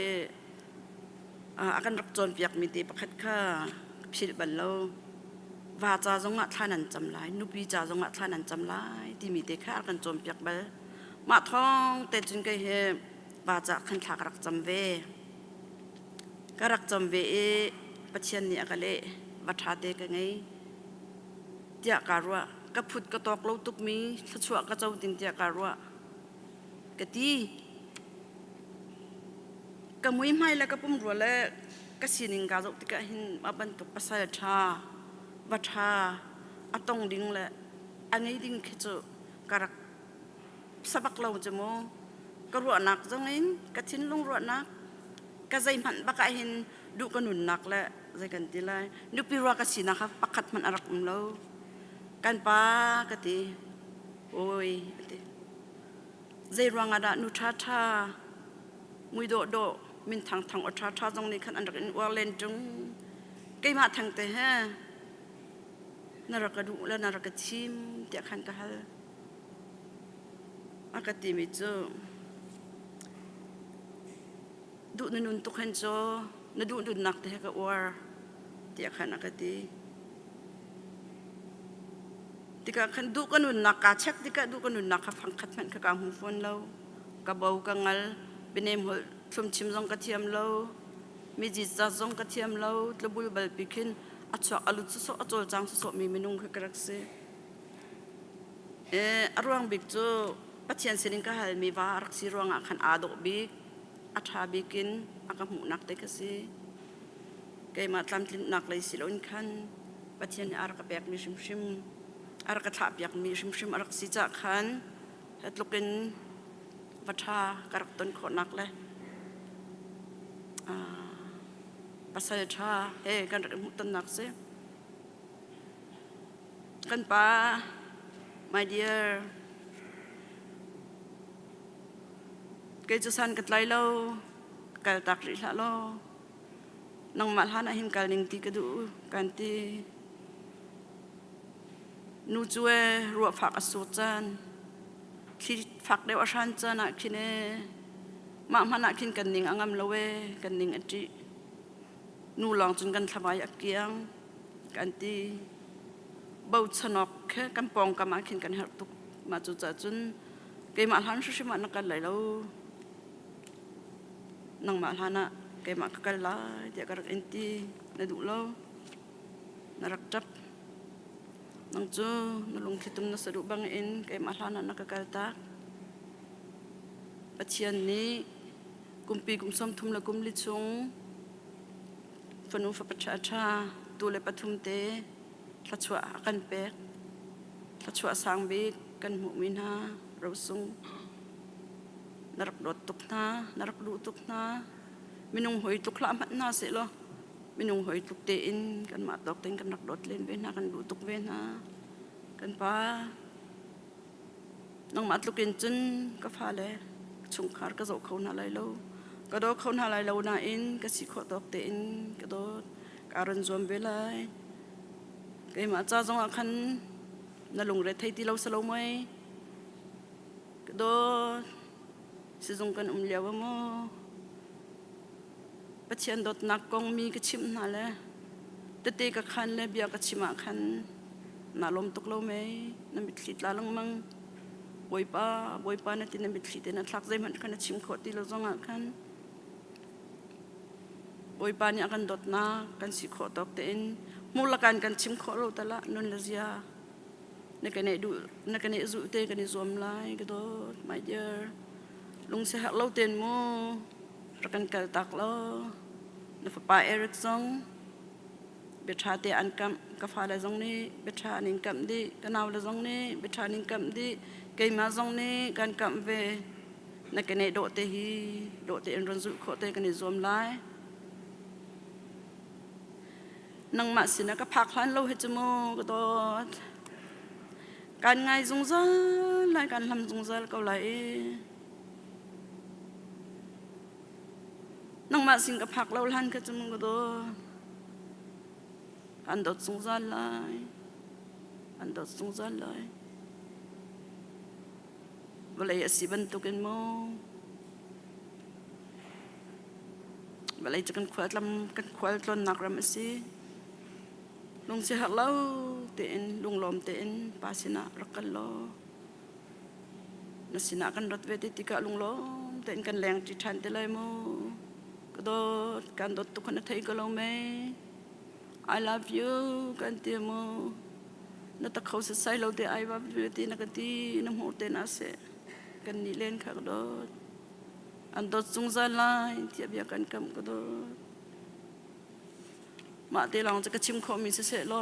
อาการรักจนเปียกมีตีประคัดข้าพิลบัลโลว่าจ่าจงอัฐานันจำลายนุบีจ่าจงอัฐานันจำลายที่มีตีข้าอาการจนเปียกบัลมาท้องแต่จนก็เฮว่าจ่าขันทักรักจำเวก็รักจำเวปัจเจียนเนี่ยก็เลยวัฏเตกันไงเจ้าการว่ากับพุทธกระตอกเราตุกมีชัวกระเจ้าตินเจ้าการว่ากะตี ก็มุ้ยไม่แล้วก็ปุ่มรัวแล้วก็สีนิงกาจกติกะหินมาบรรทุกภาษาชาวัชาอัตงดิ้งแหละอันนี้ดิ้งคิดจะกระสบักเราจะโมกรัวนักจังเองกะทิ้นลงรัวนักก็ใจมันบักหินดูกันหนุนนักแหละใจกันทีไรดูปีรัวกสีนะครับปักขัดมันอรักเรากันป้ากติโอ้ยกติใจรังอาดานุชาชามุยโดโดมินทางอัชชาตรงนี้ขันอันรักอินวาเลนจงเกี่ยมาทางเตะฮะนรกดูและนรกชิมเดี๋ยวขันกะฮัลอากาศมิจูดูนุนตุขันโจนดูนักเตะกะวาร์เดี๋ยวขันอากาศติกะขันดูกันนุนนักกาเช็คติกะดูกันนุนนักฟังขัดมันกะกางหูฟอนเรากะเบากะงัลเป็นเอ็มหชุมชิมซองกระเทียมเรามีจิตใจซองกระเทียมเราตะบุลบัลปิกินอัศวะอลุสุอัศวะจังสุมีมินุงคือกระเซอรวงบิกจูปัจจัยสิ่งก็ให้มีว่ารักสิรวงอาคันอาดบิกอัฐาบิกินอากัมหูนักเตกสิเกี่ยมาทำทิ้งนักเลยสิลอนคันปัจจัยอารักเปียกมีชิมอารักทับเปียกมีชิมอารักสิจักขันเหตุลุกินวัชากระตุนขนักเลยภาษาชากันรักมุตันนักเสกันป้า my dear เกจุสันกัดไลโลกัดตักริลาโลนังมาลานะหินกัลนิงตีกระดูกันตีนูจวยรัวฝักอสุจันที่ฝักเดวชันจันนักขินมามันนักขินกันนิงอังมลเวกันนิงอจินูลองจนกันทวายเกียงกันตีเบาสนอกแค่กันปองกันมาขินกันหักตุกมาจุดจนเกี่ยมาหันสุชิมานักกันไหลแล้วนังมาหันนะเกี่ยมากันไหลเดี๋ยวกันอินตีนดูแล้วนรักจับนังจูนลงคิดตุ้มนัสดุบังอินเกี่ยมาหันนะนักกันตักปัจจัยนี้กุมปีกุมสมทุมละกุมลิชงฝนุฝปัจฉาชาตัวเลปทุมเตทัชวะกันเปกทัชวะสังบิกกันหมุมินาเราสุงนรักดดตุกนานรักดูตุกนามินุงหอยตุกละมันนาเสลมินุงหอยตุกเตอินกันมาตอกเต็งกันรักดดเล่นเวนากันดูตุกเวนากันป้าน้องมาตุกินจนก็ฟ้าเลยชงขาดก็โจเขาหน้าไหลโลก็โดเขาหน้าไหลโลน่าอินก็สิขอตอกเตอินก็โดการันจวมเวลาเกี่ยมาจ้าจงอาคันนั่งลงเรือไทยที่เราสโลมไว้ก็โดสิจงกันเลี้ยวมั้งปัจจัยดดนักกองมีก็ชิมนั่นแหละแต่เตะก็คันเลยเบียก็ชิมคันน่าลมตกเราไหมนั่นบิดขีดลาลงมั่งบอยป้านั่นที่นั่นบิดขีดนั่นทักใจมันกันชิมขวดที่เราจงอาคันบอยป้านี่อากันดดนักกันสิขวดตอกเต็นมูลการกันชิมขวดเราแต่ละนั่นละเสียนักการดูนักการจู่เตะกันจวมไล่ก็โดดไม่เยอะลุงเสียเราเต็นมูรักกันกันตักเรานักฝ่ายเอริกซงเบชาเตอันกัมกาฟาเลซงนี้เบชานิงกัมดีกันเอาเลซงนี้เบชานิงกัมดีเกี่ยมาซงนี้กันกัมเวนักการโดดเตฮีโดดเตอันรันจุขวดเตะกันจวมไล่นังมาสินะก็พักหันเราเห็นจมูกก็ตัวการไงจงใจรายการทำจงใจก็เลยนังมาสิก็พักเราหันก็จมูกก็ตัวอันดดจงใจเลยอันดดจงใจเลยเวลาสิบันตุกันโมเวลาจะกันขวดลำกันขวดต้นนักรำสิลุงเสียหักเล่าเต็นลุงลมเต็นปาสินะรักกันล้อนัสินะกันรถเวทีติกะลุงลมเต็นกันแรงจิตชันเตเลยโมก็โดดกันดดตุกคนไทยก็ลงไหม I love you กันเตียโมนัตตะเขาจะใส่เราเต I love you ตีนักตีน้ำหูเตนัสกันนี่เล่นค่ะก็โดด อันดดซุงซาลายเทียบยากันกำก็ดมาเตลองจะกระชิมขอมีเสร็จล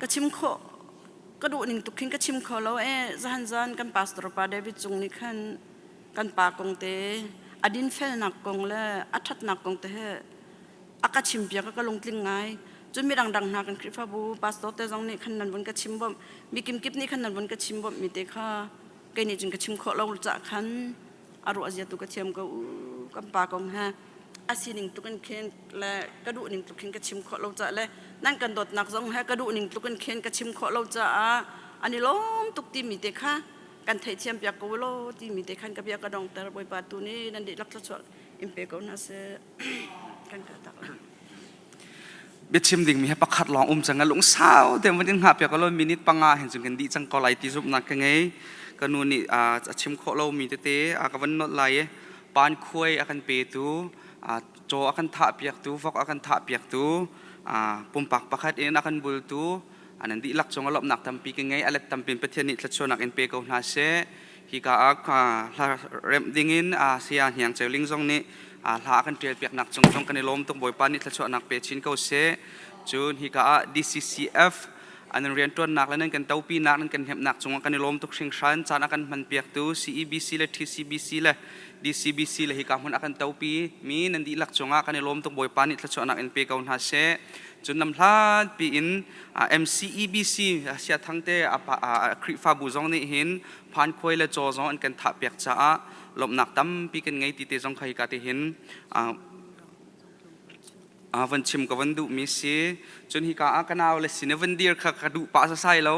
กระชิมขอกระดูหนึ่งตุกขิงกระชิมขอแล้วจันกันปาสตรปาเดวิจุงนี่ขันกันปากงเตอดินเฟลนักกงและอัฐนักกงเตอากาชิมเปียก็ลงกลิ้งไงจนมีดังหากันคริฟาบูปาสตอเตจงนี่ขันนันบนกระชิมบ่มีกิมกิบนี่ขันนันบนกระชิมบ่มีเตค่ะแกนี่จึงกระชิมขอเราจะขันอารมณ์อาเจียตุกระเทียมก็กันปากงฮะอาศีหนึ่งตุกันเคนและกระดูหนึ่งตุกันกระชิมขอเราจะและนั่นกันดดหนักจงฮะกระดูหนึ่งตุกันเคนกระชิมขอเราจะอันนี้ล้มตุกตีมีเตค่ะกันไทยเทียมเปียกกูโลที่มีเตขันกับเปียกกระดองแต่บอยปาตูนี้นั่นเด็กรักษาอิมเปกเอาน่าเสกันกระตักเบ็ดชิมดิ่งมีให้ประคัดลองจังกันลุงสาวแต่วันนี้หาเปียกก็เลยมินิปังอาเห็นจังกันดีจังก็ไหลที่ซุปนักกันไงก็นู่นนี่ชิมโคเรามีเตะก็วันนอดไหลปานคุยอากันเปตูโจอากันถาเปียกตูฟอกอากันถาเปียกตูปุ่มปักประคัดเองอากันบุลตูอันนั้นดีหลักจงอลบหนักทำปีกันไงอะไรทำเป็นประเทศนี้ทัดชนักเอ็นเปกเอาหน้าเสฮิกาเริ่มดิ่งเสียอย่างเจลิงจงนี้ลากันเตรียมเปียกหนักจงกันในลมต้องบ่อยปานนี้ทัดชนักเปชินเขาเสจูนฮิกาDCCF อันนั้นเรียนตัวหนักแล้วนั่นกันเต้าปีหนักนั่นกันเห็บหนักจงกันในลมทุกสิ่งชันจานอากันมันเปียกตู CEBC และ TCBC และ DCBC และฮิกามันอากันเต้าปีมีนั่นดีหลักจงกันในลมต้องบ่อยปานนี้ทัดชนักเอ็นเปกเอาหน้าเสจนนำพลาดปีอินMCEBC เสียทั้งเตะคริฟาบูจงนี่เห็นผ่านคุยและจอจงอันกันทับเปียกจ้าลมหนักตั้มปีกันไงตีเตจงใครกันเห็นวันชิมกับวันดูมิสีจนฮิกากันเอาเลยสินวันเดียร์ขัดดูป้าใส่แล้ว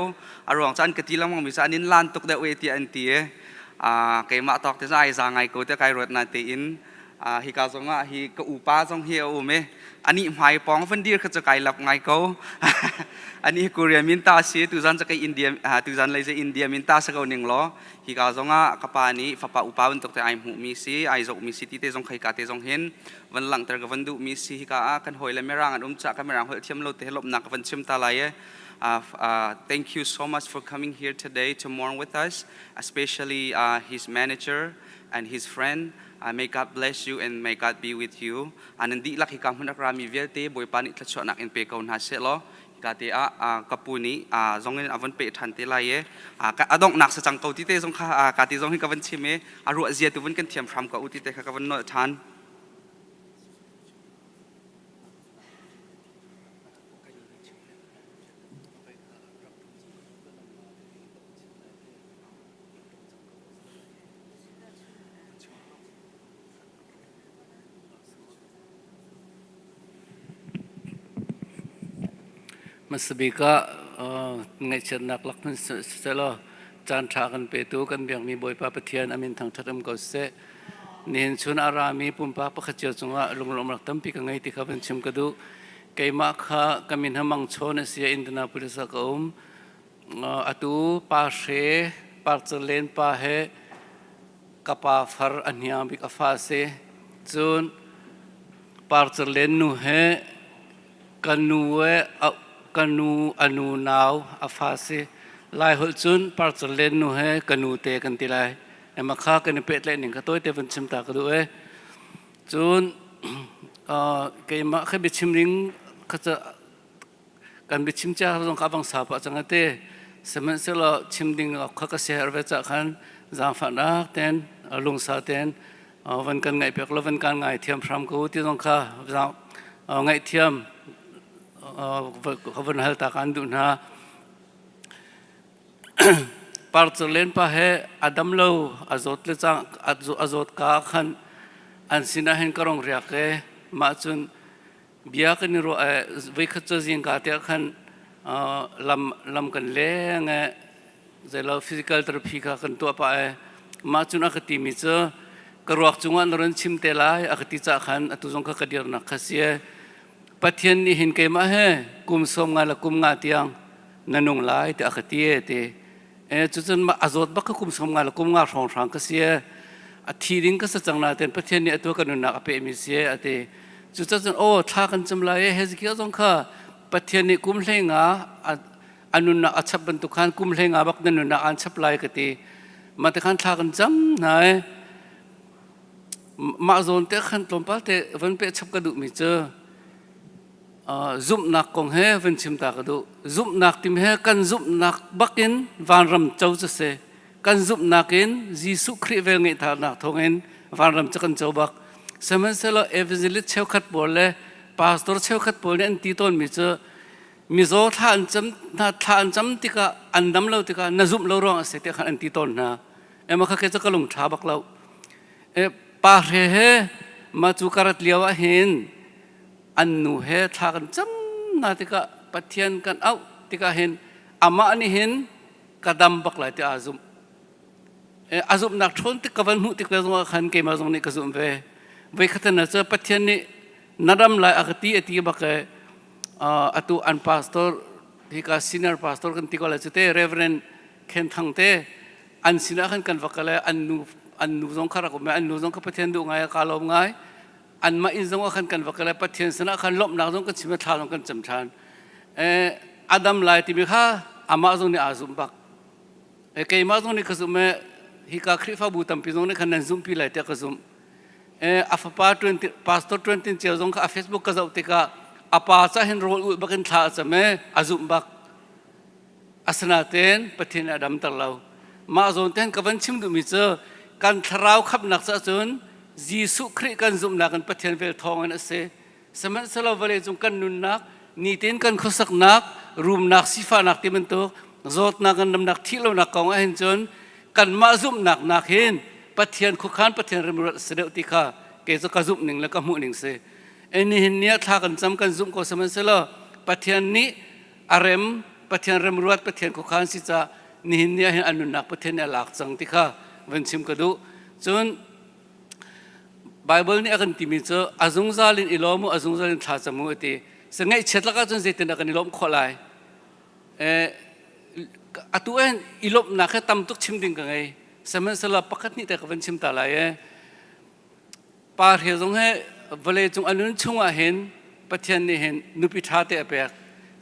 อารมณ์จันกติลมังมิสานินลานตกเดวเตียนตีเกมาตอกเตใจจางไงกูเตะไกรถนาเตอินฮิกาจงฮิกอุปาจงเฮียอุเมอันนี้หมายปองวันเดียร์เขาจะไกลหลับไงเขาอันนี้กูเรียนมินตาสีตุจันจะไกอินเดียตุจันเลยจะอินเดียมินตาสักเอาหนึ่งล้อฮิกาจงกับปานี้ฟ้าอุปาวันตกแต่ไอหูมิสีไอจงมิสีที่เตจงใครกาเตจงเห็นวันหลังแต่กับวันดูมิสีฮิกากันหอยและไม่ร่างอันจากกันไม่ร่างหอยเทียมเราเตะลบหนักวันชิมตาไลthank you so much for coming here today to mourn with us, especially his manager and his friend. May God bless you and may God be with you. And hindi laki kam hunak rami vierte boy panit tlacho nak en pe kaun hase lo. Kate kapuni zongin avan pe thante laye. Ka adong nak sa changkau ti te zong kha kate zong hi kavan chime aru azia tu wan kan thiam phram ka uti te kha kavan no than. Masabika ngay chenak lakman selo chan thakan petu kan biang mi boy pa pathian amin thang thatam ko se nin chun arami pumpa pakhacha chunga lunglom rak tampi ka ngai ti khaban chim kadu keima kha kamin hamang chona sia indana pulisa ka atu pa she parchalen pa he kapa far anya bi ka fa se chun parchalen nu he kanue kanu anu nau afase lai hol chun parchalen nu he kanu te kan tilai ema kha kan pet le ning ka toy te van chim ta ka du e chun ke ma khe bi chim ring kha cha kan bi chim cha jong ka bang sa pa chang te semen se lo chim ding kha ka share ve cha khan za fa na ten lung sa ten van kan ngai pek lo van kan ngai thiam phram ko ti jong kha za ngai thiam khavan hal ta kan du na parchalen pa he adam lo azot le chang azot ka khan an sina hen karong ria ke ma chun bia kan ro ve kha cha jing ka te khan lam kan le nge zelo physical therapy ka kan to pa ma chun a khati mi cha karwak chungan ron chim te lai a khati cha khan atu jong kha kadir na khasie pathian ni hin ke ma he kum som nga la kum nga tiang nanung lai te akhati te chuchun ma azot ba ka kum som nga la kum nga rong rang ka sia a thiring ka sa changna ten pathian ni atu ka nu na ape mi sia ate chuchun o tha kan cham lai he ji ki jong kha pathian ni kum hlenga อันนุนนักอัชบันตุขันกุมเลงอาบักนันนุนนักอันชับลายกติมาแต่ขันทากันจำไหนมาโซนเตะขันตลมปัลเตวันเปชับกระดูมิเจอซุบนักกงเฮวันชิมตากระดูซุบนักติมเฮกันซุบนักบักินวันรำเจ้าจะเสกันซุบนักินยิสุคริเวงเงตานักทงเงินวันรำจะกันเจ้าบักสมัยเสลเอเวซิลิตเชวขัดบอลเลยพาสตอร์เชวขัดบอลเนี่ยอันตีต้นมิเจอมิโซท่าอันจำติกาอันดำเราติกานาซุบเราร้องเสด็จขันอันตีต้นนะมาข้าเกจะกระลงชาบักเราปาเรเฮมาจูการัตเลียวเห็นอันนูเฮท่ากันจำนาติกาปัทเทียนกันเอาติกาเห็นอามาอันนี้เห็นกระดำบักไหลติอาซุมนักชนติกาวันหุติกาจงขันเกมาจงนี่กระซุมเวขัดน่ะเจอปัทเทียนนี่นาดำไหลอักตีอติบักอตุอันพาสตอร์ที่กาซีเนียร์พาสตอร์กันติกาเลจุเตเรเวรนเข็นทังเตอันสินะขันกันวักเลยอันนูจงขรักผมอันนูจงกับปัทเทียนดูไงกาลมไงอันมาอินจงขันกันวักเลยปัทเทียนสนะขันลบนักจงกันชิมทานจงกันจำชานอาดัมไลติมิข้าอามาจงนี่อาซุมบักเกยมาจงนี่กซุมฮิกาคริฟาบูตัมปิจงนี่ขันนันซุมพิไลเตกซุมอาฟปา20พาสตอร์20เจ้าจงกับเฟซบุ๊กกระจกติกาอาปาจะเห็นโรลอุบักินท่าจะไม่อาซุมบักอาสนะเต้นปัทเทียนอาดัมตะเลามาโซนเต้นกับวันชิมดูมิเจอการทราวขับนักซะจนยิสุคริกันซุมนักกันปัทเทียนเวลทองอันเสสมัยสลาวเลจงกันนุนนักนี่เต้นกันขสักนักรูมนักสิฟ้านักที่มันตัวจอดนักกันดำนักที่เรานักกองเห็นจนกันมาซุมนักเห็นปัทเทียนคุกขันปัทเทียนเรมุรเสด็จติกาเกจะกระซุมหนึ่งแล้วก็หมู่หนึ่งเสอันนี้เห็นเนี่ยท่ากันจำกันซุมก็สมัยสลาวปัทเทียนนี้อารมปัทเทียนเรมุรปัทเทียนคุกขันสิจ้านี่เนี่ยเห็นอันนุนักประเทศเนี่ยหลักจังติค่ะวันชิมกระดูจนไบเบิลนี่อากันติมิเจออาซุงซาลินอิลอมุอาซุงซาลินท่าจมูกติสงไงเช็ดละก็จนเสร็จนักอิลอมขอลายอัตัวเองอิลอมนักแค่ตำตุกชิมดิ่งกันไงสมัยสลับปักนี่แต่กับวันชิมตาลายปาเฮียจงให้เวลาจงอันนั้นช่วงเห็นประเทศนี่เห็นนุปิธาเตอเปก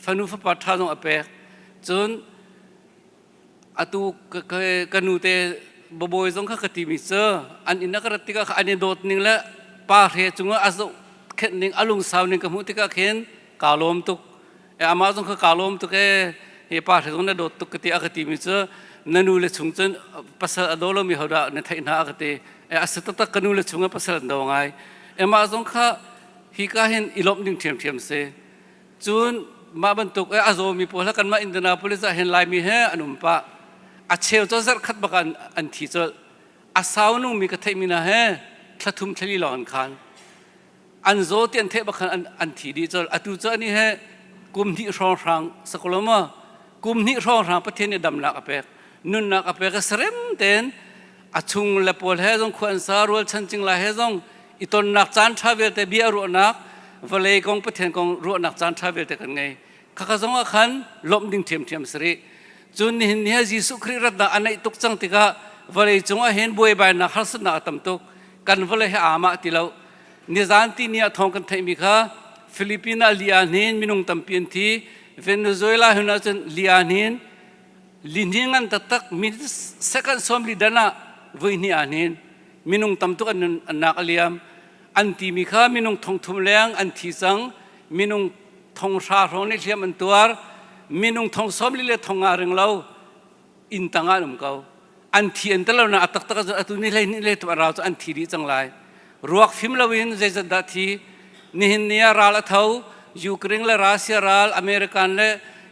ฟันุฟปัทธาจงอเปกจนatu kanute boboy jong kha khati mi cha an ina kar tika ani dot ning la pa re chunga azo khet ning alung saw ning ka mu tika khen kalom tuk ama jong kha kalom tuk he pa re jong na dot tuk ti akati mi cha nanu le chung chen pasal adolo mi hoda ne thaina akate asata ta kanu le chunga pasal do ngai ama jong kha hi ka hen ilom ning thiam se chun ma ban tuk azo mi pola kan ma indana police hen lai mi he anum paอาเชลจะจัดขัดบักันอันที่จะอาสาวนุ่งมีกระเทมินะเฮทะทุมทะลีหลอนคันอันโซเตียนเทบักันอันที่ดีจะอาตุจะนี่เฮกุมที่ร้องรังสกุลมากุมที่ร้องรังประเทศนี้ดำนักอเปกนุ่นนักอเปกเสร็จเต็นอาชุงเล็บปวดเฮจงควรสารวลชันจิงลาเฮจงอีตนนักจานชาเวลแต่เบียรุนักวเลกงประเทศกงรุนักจานชาเวลแต่กันไงข้าก็จงว่าขันลมดิ่งเทียมสรีจุนเห็นเนี่ยยิสุคริสต์นะอันนี้ตุกจังติกาวันนี้จงว่าเห็นบวยใบนักฮัสนักตั้มตุกกันวันนี้อามาติเรานิจานที่เนี่ยทองกันไทยมีค่ะฟิลิปปินส์ลีอานินมินุงตั้มเปียนที่เวเนซุเอลาหุ่นอาจารย์ลีอานินลินงันตักมิดเซกันสมลิดานะวันนี้อานินมินุงตั้มตุกอันนักเลียมอันที่มีค่ะมินุงทองทุ่มแรงอันที่จังมินุงทองชาโรนี่เทียมอันตัวมินุงทองสมลิเลทองอารึงเราอินตังอานุมเขาอันที่อันตะเรานะอัตตะก็อัตุนี่เลยตัวเราจะอันที่ดีจังไรรวกฟิมลาวินเจจัดดัทีนี่หินเนี่ยรัลเท่ายูเครนและรัสเซียรัลอเมริกันและ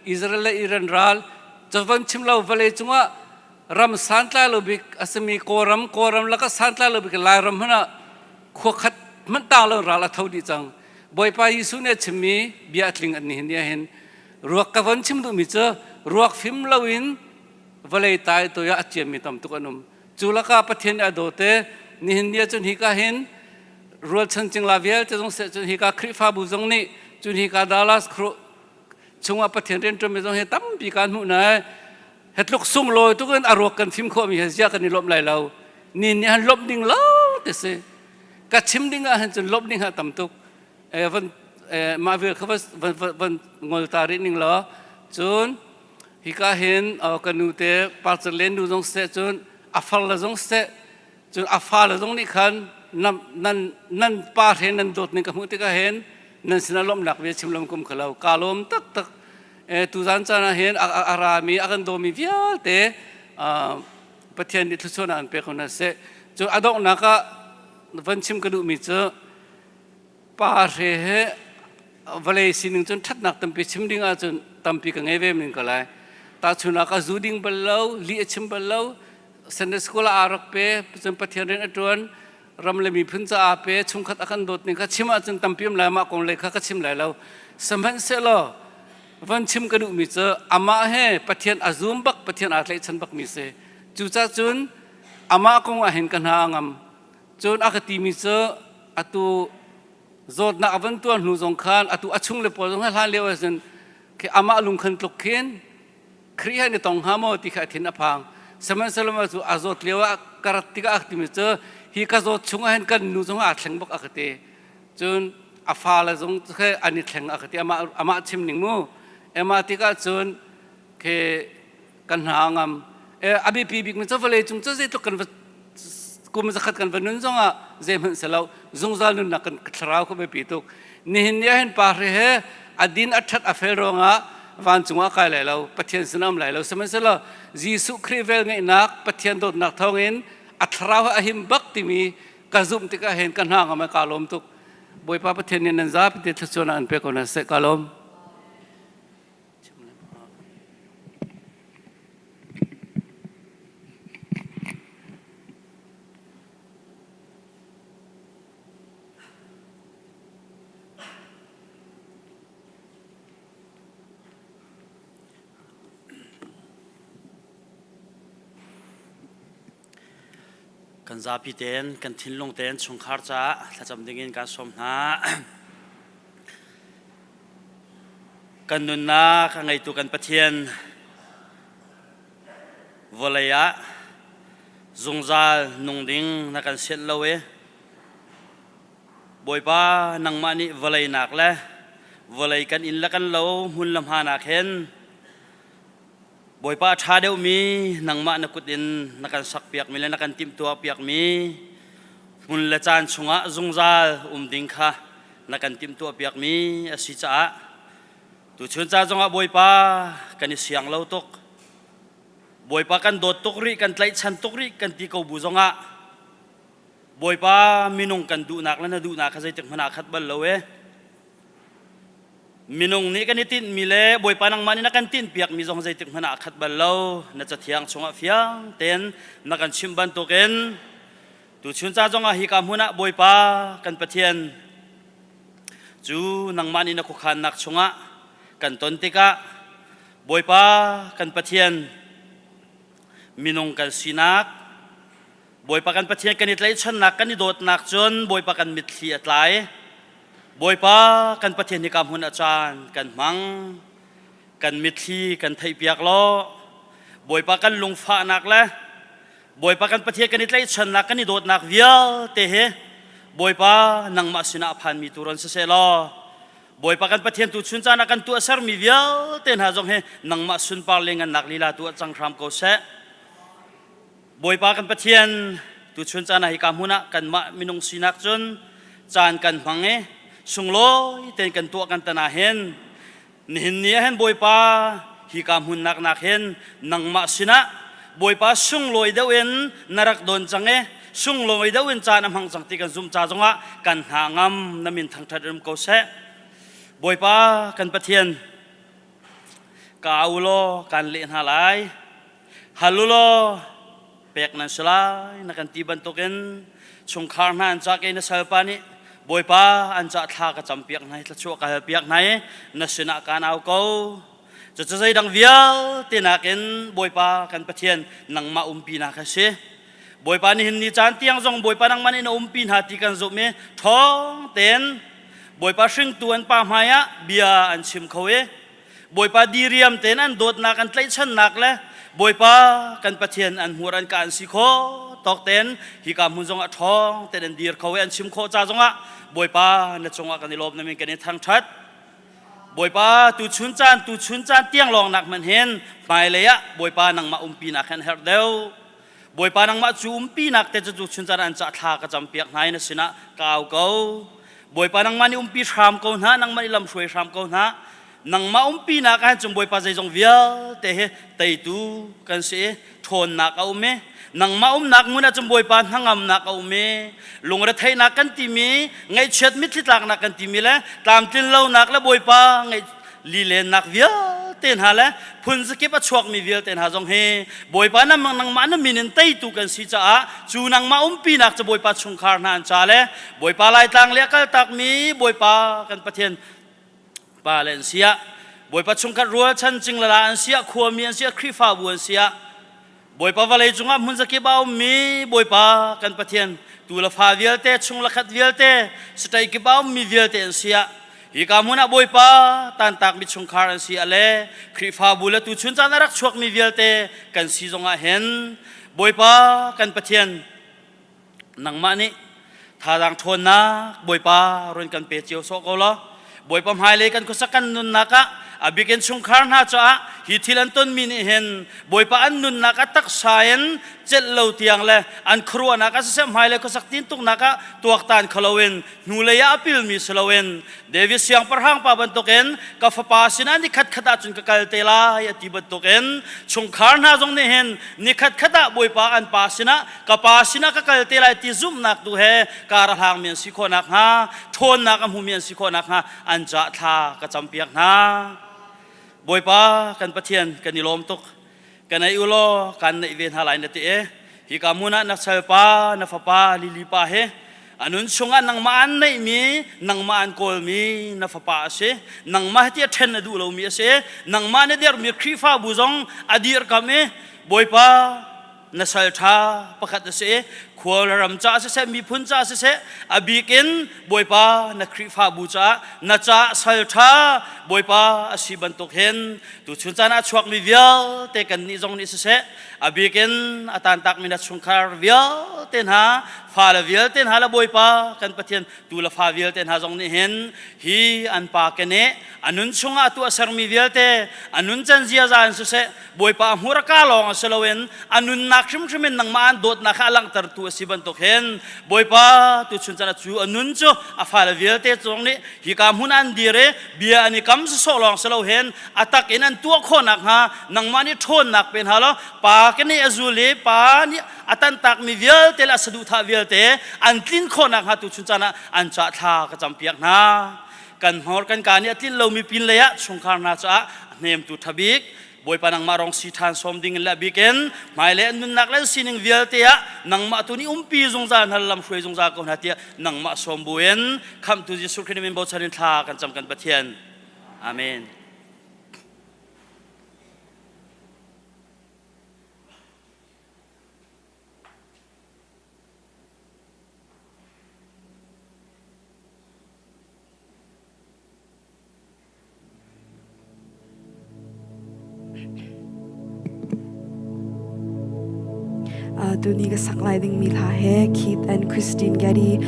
อิสราเอลและอิหร่านรัลจะวันชิมเราเวลาจังว่ารำสันตาลบิกอาศมีโครัมแล้วก็สันตาลบิกลายรำฮนะขวขัดมันต่างเรารัลเท่าดีจังบ่อยไปยิสุเนี่ยชิมีเบียดลิงอันนี้เนี่ยเห็นรวกกับวันชิมดูมิเจอรวกฟิมลาวินวลัยตายตัวยาเจียมมีตามตุกนุมจุลกาประเทศอโดเตนี่เห็นเนี่ยจนฮิกาเห็นรัวชันจิงลาเวลจะต้องเสจนฮิกาคริฟาบุจงนี่จนฮิกาดาลัสครุชงว่าประเทศเรนจไม่ต้องเห็นตั้มปีการมุ่งไหนเห็ดลูกสุ่งลอยทุกคนอารมณ์กันฟิมโคมีเฮียกันนี่ลบไหลเรานี่เนี่ยลบดิ่งเราแต่เสกัดชิมดิ่งอ่ะเห็นจนลบดิ่งหาตามตุกวันมาเวลเขาวันงอลตารินิ่งล้อจน ฮิกาเห็นกันนูเตปาร์เล่นดูจงเสจนอัฟาลจงเสจนอัฟาลจงนี่ขันนั่นปาร์เห็นนั่นโดดนี่กับมุติกาเห็นนั่นสินาลมหนักเวชิมลมกุมขลาวกาลมตักตุจันจานะเห็นอารามีอากันโดมีวิอาเตปะเทียนดิทุชนันเปคนนั้นเสจนอดอกนักวันชิมกระดูมีเจอปาร์เฮวลัยสินึงจนทัดนักตั้มปีชิมดิ้งอาจนตั้มปีกังเอเวมินก็เลยตาชุนักจูดิ้งเบลล์ลีชิมเบลล์เซนเดสโคลาอารักเปจนปะเทียนเรนอดวนรำเลยมีพื้นจะอาเปชุมขัดอากันโดดนี่ก็ชิมอาจนตั้มปีมลายมากงเลยข้าก็ชิมหลายแล้วสมัยเสลอวันชิมกระดูมีเจออามาเฮปะเทียนอาซุมบักปะเทียนอาเลยฉันบักมีเสจู่จ้าจุนอามาคงอาเห็นกันหางามจนอากติมีเจออาตูโจดนักวันตัวหนูสงครามอาตูอาชุงเลยปอดงให้ลาเลวจนคืออามาลุงขันตกเขียนครีให้ในตองหามอติขาทินอพังสมัยสลมาจูอาโจดเลวกระติกอาติมีเจอฮีกาโจดชุงเห็นกันหนูสงอาแข่งบักอากติจนอาฟาลจงแค่อันนี้แข่งอากติอามาชิมหนึ่งมูอาติกาจนคือกันหางามอภิปีบิกมันจะเลยจงจะเจตุกันกูมันจะขัดกันวันนั้นจงเจมันเสลาวจงจานุนักกันคราวเขาไปปีตุกนี่เห็นยังเห็นปาร์เฮอดินอัดชัดอเฟรองวันจงว่าใครไหลเราปะเทียนสนามไหลเราสมัยเสลาวยิสุคริเวลไงนักปะเทียนโดดนักท้องเห็นอัตราวอหิมบักติมีกระซุ่มติกาเห็นกันห่างมาการลมตุกบอยป้าปะเทียนยันซาปิเตทชนันเปกนัสเสการลมกันซาพิเตนกันทิ้งลงเตนชงคาร์จ้าถ้าจำได้ยินการสมนากันนุนนาข้างไงตัวกันปะเทียนวลายะจงจาลงดิ้งนักกันเสร็จแล้วเว้บอยป้านังมานี่วลายนักและวลายกันอินละกันเราหุ่นลำหานักเห็นบอยป้าชาเดียวมีนังมานักกุดินนักการสักเปียกมีและนักการติมตัวเปียกมีมุนละจานชงะจงจาดิงค่ะนักการติมตัวเปียกมีอาศิจ้าตุชนจ้าจงะบอยป้ากันเสียงเล่าตกบอยป้ากันโดดตกริกันไล่ชันตกริกันตีเขาบุจงะบอยป้ามีนงกันดูนักและน่าดูนักขจายถึงขนาดขัดบัลเลวมินงนี้กันตินมีเล่บอยปานังมันนักกันตินเปียกมีจงใจถึงขนาดขัดบัลเลวน่าจะเที่ยงชงเฟียงเต้นนักกันชิมบันตุกันตุชุนจ้าจงอาฮิกามุนะบอยปากันปะเทียนจูนังมันนักขุขันนักชงกันต้นติกะบอยปากันปะเทียนมินงกันสีนักบอยปากันปะเทียนกันนิดไล่ชันนักกันนิโดดนักจนบอยปากันมิดเลียดไหลบอยป้ากันปะเทียนนิกรรมหุ่นอาจารย์กันมังกันมิตรีกันไทยเปียกล้อบอยป้ากันลงฟ้านักและบอยป้ากันปะเทียนกันนิดไล่ชันนักกันนิโดดนักเวียเตะบอยป้านังมาสินาพันมีตุรันเสลอบอยป้ากันปะเทียนตุชุนจานักกันตัวเสร์มีเวียเต้นหาจงเฮนังมาสุนปาเลงันนักลีลาตัวจังครามโกเสบอยป้ากันปะเทียนตุชุนจานาฮิกรรมหุ่นกันมามินงสินักจนจานกันมังเอสุงโลเต้นกันตัวกันตนาเห็นนินเนี่ยเห็นบอยป้าฮิกามหุ่นนักเห็นนังมาสินะบอยป้าสุงโลยเดวินนรักโดนจังเอสุงโลยเดวินจานำหังจังติกันซุ่มจ่าจงะกันหางามน้ำมินทางทัดรมโกเสบอยป้ากันปะเทียนกาวโลกันเลี้ยนหาลายฮัลโลเปกนันสลายนักกันตีบันตุกันชงคาร์นันจากเอเนสเซลปานีบอยป้าอันจะท่ากระจำเปียกไหนจะชั่วกระเปียกไหนนัสนาการเอาเขาจะใจดังเวียตีนักเอ็นบอยป้ากันปะเทียนนังมาปีนักเสียบอยป้านี่เห็นนิจานเตียงจงบอยป้านังมันอินปีนาทีกันจุเมท้องเต้นบอยป้าซึ่งตัวอันป้ามายะเบียอันชิมเขาบอยป้าดีเรียมเต้นอันโดดนักอันไล่ชันนักเลยบอยป้ากันปะเทียนอันหัวอันการสิโคตอกเต้นฮิกามุนจงท้องเต้นดีร์เขาอันชิมโคจ้าจงบอยป้าในจงกันในลบนั้นมีกันในทางชัดบ บอยป้าตูชุนจานเตียงลองนักมันเห็นไม่เลยอะบอยป้านังมาปีนักเห็นเฮร์เดลบอยป้านังมาจูปีนักแต่จะจูชุนจานอันจะทากระจำเปียกไหนนะสินะก้าวเก้าบอยป้านังมานี่ปีชามเก้านะนังมานี่ลำช่วยชามเก้านะนังมาปีนักให้จงบอยป้าใจจงเวียแต่เฮแต่ตูกันเสียทนนักเอาไหมนังมานักมุนอาจจะบอยป้านังนักเอาไหมลงระไทยนักกันทีมีไงเช็ดมิตรหลักนักกันทีมีแล้วตามตินเล่านักแล้วบอยป้าไงลีเลนนักเวียเต้นหาแล้วพุ่นสกิปชวกมีเวียเต้นหาจงเฮบอยป้านั่งนังมานั่งมีนินเตยตูกันสิจ้าจูนังมาปีนักจะบอยป้าชงคาร์นันจ้าเลยบอยป้าไล่ตังเลี้ยก็ตักมีบอยป้ากันประเทศบาเลนเซียบอยป้าชงคัดรัวฉันจริงละอันเสียขวมีอันเสียคริฟ้าบัวเสียบอยป้าวันเลยจงอ่ะพุ่นสกิปเอามีบอยป้ากันประเทศตูละฟ้าเวียเตชงละขัดเวียเตสไตกิบเอามีเวียเตเสียฮิกามุนะบอยป้าตันตักมิชงคารันสีอะไรคริฟ้าบุลตูชุนจานารักชวกมีเวียเตกันสีจงอาเห็นบอยป้ากันประเทศนังมานี่ถ้าดังทนนะบอยป้ารุนกันเปเจียวโซกละบอยป้าหายเลยกันก็สักกันนุนนักะอาบิเกนชงคาร์นาจ้าฮิทิลันต้นมินเห็นบอยป้าอันนุนนักะตักสายนเจ็ดเหล่าเตียงเลยอันครัวนักะเสียหายเลยก็สักตินตุกนักะตัวตานขลาเวนนูเลยอาปิลมิสลาเวนเดวิสยังประหังปาบันตุเกนกับฟ้าปาสินันนิขัดขัดจุนกะกัลเตลายติบันตุเกนชงคาร์นาจงเนี่ยเห็นนิขัดขัดบอยป้าอันปาสินะกับปาสินะกะกัลเตลายติซุมนักดูเฮการะหางเมียนสิโคนักฮะทนนักอันหูเมียนสิโคนักฮะอันจะทากะจำเปียกนะบอยป้ากันประเทียนกันนิลมตุกกันในอุโลกันในเวนหาลายนติเอฮิกามุนะนักเซลป้านักฟ้าป้าลิลิป้าเฮอันนั้นชงอันนังมาอันในมีนังมาอันโกลมีนักฟ้าป้าเสนังมาเทียเทนดูเรามีเสนังมาเนี่ยเดียร์มีครีฟ้าบุซองอดีร์กามีบอยป้านักเซลท่าประคัดเสขวารำจ้าเสมีพุนจ้าเสอบีกินบอยป้านักครีฟ้าบูจ้านักจ้าเซลท่าบอยป้าอาศิบันตุกเห็นตุชุนจานาชวกมีเวียเตกันนิจงนิเสอบีกินอาตันตักมีนักชงคาร์เวียเตนหาฟาลเวียเตนหาละบอยป้ากันประเทศตุลฟาเวียเตนหาจงนิเห็นฮีอันปาเกเนอันนุนชงอาตัวสรมีเวียเตอันนุนจันเจียจานเสบอยป้าหัวรักลองเสลเวนอันนุนนักชิมมินนังมาอันโดดนักอลังตรตัวสิบันตุกเห็นบอยป้าตุชุนจานาจูอันนุนจูอาฟาลเวียเตจงนี้ฮีกามุนันดีเรเบียอันนี้คำสลองสโลเห็นอัตักอินันตัวคนนักฮะนังมานี่ทนนักเป็นฮะล้อปากันนี่อจูลีปานี่อัตันตักมีเวียเตละสะดุท่าเวียเตอันทิ้นคนนักฮะตุชุนจานะอันจะท่ากระจำเปียกนะกันหอกันการนี่ทิ้นเรามีปินเลยอะชงคาร์นาจ้าเนมตุทบิกบอยปานังมารองสีทานสมดิ่งละบิเกนหมายเลนนุนนักเล่นสินิงเวียเตียนังมาตุนี้ปีจงจานฮัลลัมช่วยจงจากคนหัดเตียนังมาสมบูรณ์คำตุจิสุขที่มีบทชนินทากันจำกันประเทียนอาเมน Duni ka saklay ding milhahe Keith and Christine Getty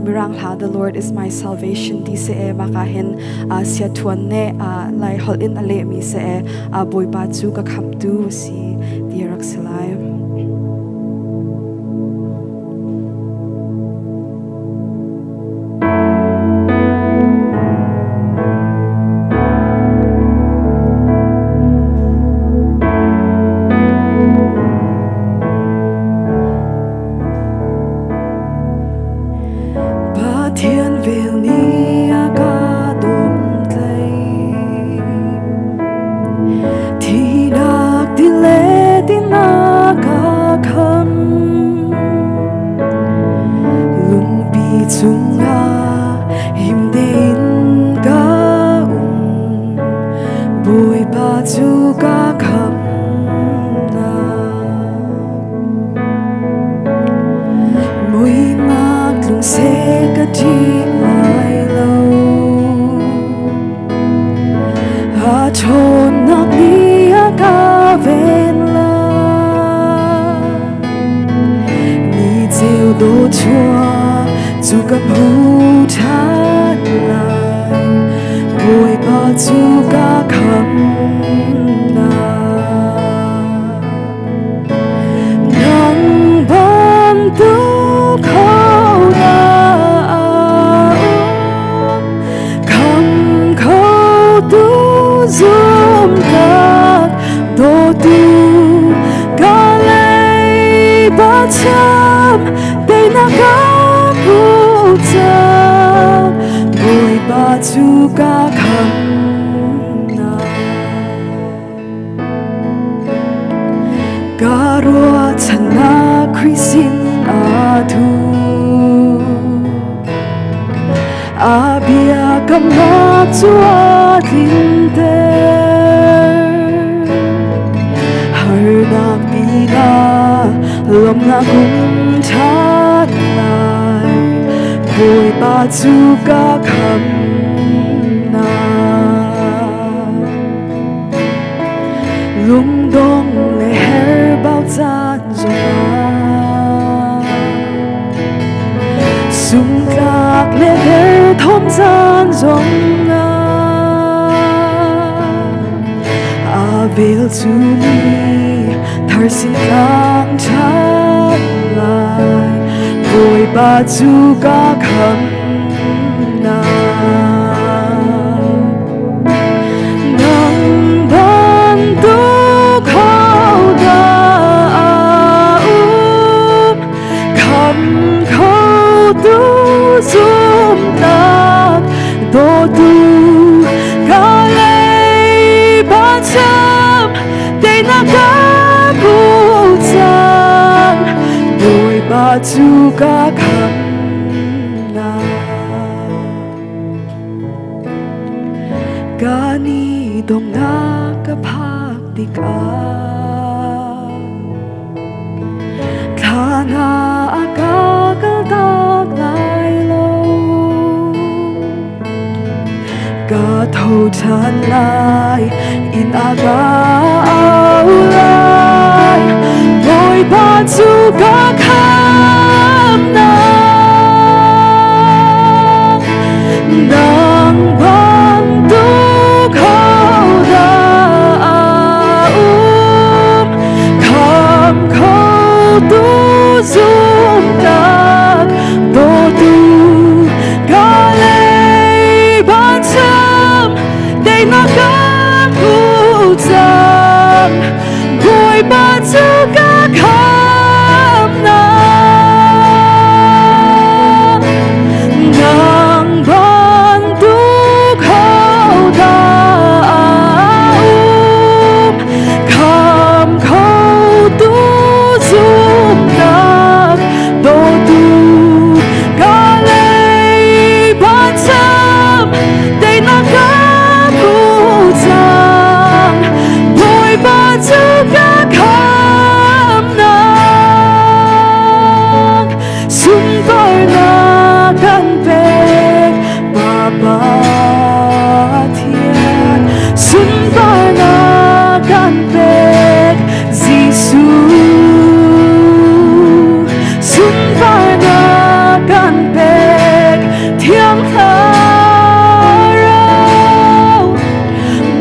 mirang ha the Lord is my salvation di se e makahen sia tuan ne lai hol in ale mi se e boy pa chu ka kham tu si dirak selai chu ka kham na nang ban tu khâu na kham khâu tu zoom ka do tu ka lay ba cham day na ka pu cha boy ba chu ka kham na ka rua chana Christin a thu a bia kam na chu a din te har na pi na lom na kum chat lai boy ba chu ka kham na lung dong le her bao chan zong sung lạc le her thom chan zong na a vel chu mi thar sin lang chat lai boy ba chu ka kham na nang ban tu khâu da kham khâu tu zoom ta do tu ka lay ba cham day na ka pu chan boy ba chu ka kham na ka ni dong na ka phak tik a thana ka ka tak lai lo ka thâu chan lai in a ka au lai boy ba chu ka kham na nang ban tu khâu da kham khâu tu zoom ta do tu ka lay ban cham day na ka pu chan boy ba chu ka kham na nang ban tu khâu da kham khâu tu zoom ta do tu ka lay ban cham day na ka pu chan boy ba chu ka kham na sun par na kan pe ba ba thian sun par na kan pe Giêsu sun par na kan pe thiang tha rau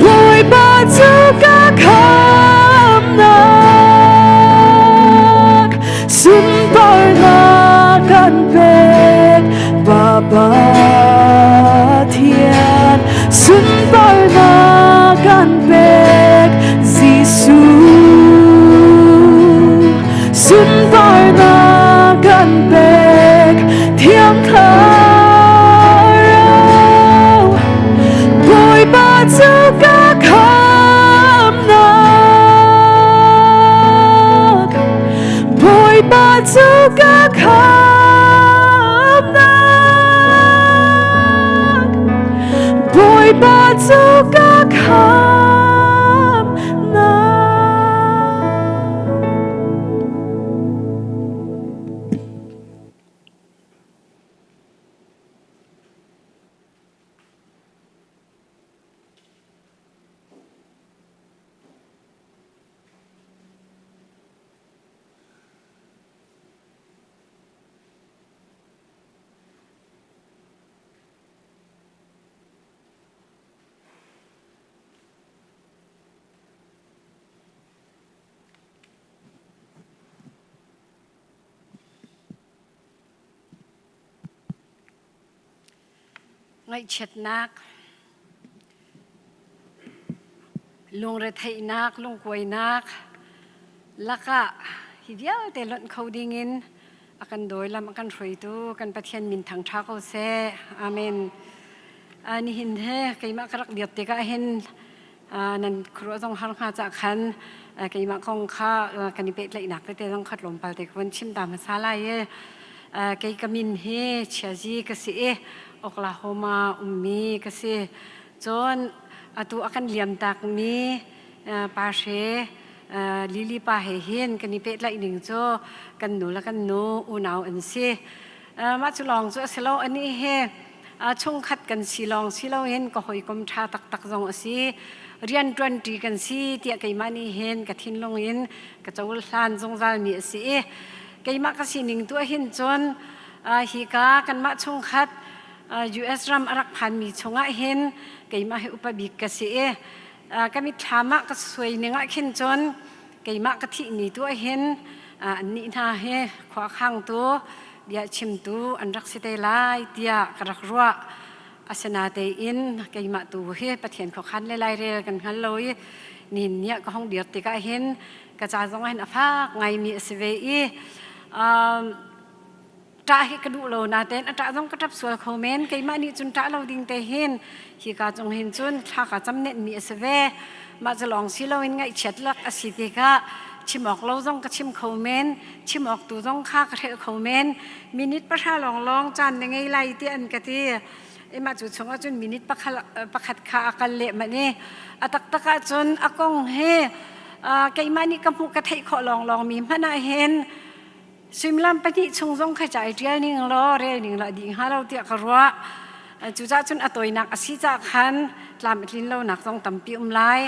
boy ba chu ka kham na sun par na kan pe ba ba thian sun par na kan pe Giêsu sun par na kan pe thiang tha rau boy ba chu ka kham na boy ba chu ka kham na boy ba chu ka kham na ngay chet nak lung re thei nak lung koi nak laka hidia te lon codingin akan doi lam akan roi tu kan pathian min thang tha ko se amen ani hin he keima karak diat te ka hen nan kro jong har kha cha khan keima kong kha kan pe lai nak te jong khat lom pal te kon chim tam sa la ye ke kamin he chaji ka si Oklahoma ummi ka si chon atu akan liam tak mi pa she lili pa he hin kan ni pe lai ning cho kan nu la kan nu u nau an si ma chu long chu selo ani he chung khat kan silong silo hen ko hoi kom tha tak tak jong asi rian 20 kan si tia kai mani hen ka thin long in ka chawul hlan jong zal mi asi kai ma ka sining tu hin chon hi ka kan ma chung khat US ram arak phan mi chunga hen kai ma he upabik ka si kami thama ka suai ninga khin chon kai ma ka thi ni tu hen ni na he khwa khang tu dia chim tu an rak si te lai tia karak ruwa asana te in kai ma tu he pathian kho khan le lai re kan hal loi nin nia ka hong diat te ka hen ka cha jong hen afa ngai mi sve ta hi ka du lo na ten ata jong ka tap sual khomen kai ma ni chun ta lo ding te hen hi ka jong hin chun tha ka cham net mi sve ma jalong si lo in ngai chet lak asiti ka chimok lo jong ka chim khomen chimok tu jong kha ka the khomen minute pa tha long long chan ngai lai ti an ka ti ema chu chunga chun minute pakhat kha akal le mani atak taka chun akong he kai mani ka mu ka thei kho long long mi mana hen simlam pani chung jong kha chai trial ning lo re ning la ding ha lo ti ka ruwa chu cha chun atoi nak asi cha khan tlam tlin lo nak jong tampi lai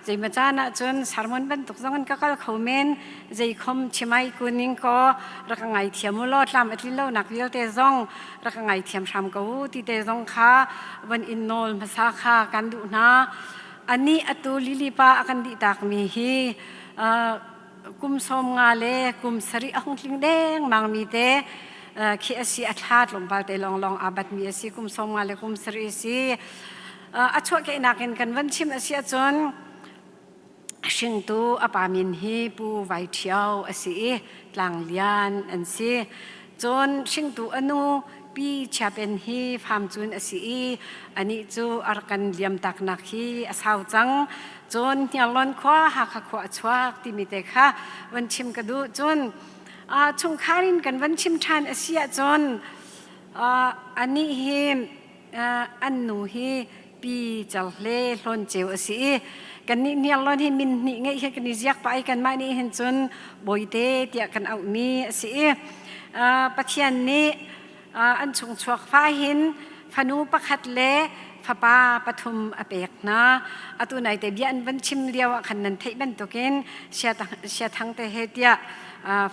zai ma cha na chun sarmon ban tuk jong ka kal khomen zai khom chimai kuning ko rak ngai thiam lo tlam tlin lo nak vil te jong rak ngai thiam sham ko ti te jong kha wan in nol ma sa kha kan du na ani atu lili pa akan di tak mi hi kum som nga le kum sari ahong tling deng mang mi te khi asi athat lom pal te long long abat mi asi kum som nga le kum sari si achwa ke nakin kan van chim asi chon shing tu apamin hi pu vai thiau asi tlang lian an si chon shing tu anu pi chapen hi pham chun asi ani chu arkan liam tak nak hi asau chang chon hialon khwa ha kha khwa chwak ti mi te kha van chim ka du chon chung kharin kan van chim than asia chon ani hi an nu hi pi chal le hlon cheu asi kan ni hialon hi min ni ngai he kan ni ziak pa ai kan ma ni hen chon boite tia kan au ni asi pathian ni an chung chuak fa hin phanu pakhat le phapa pathum apek na atu nai te bian van chim liawa khan nan thei ban token sia thang te he tia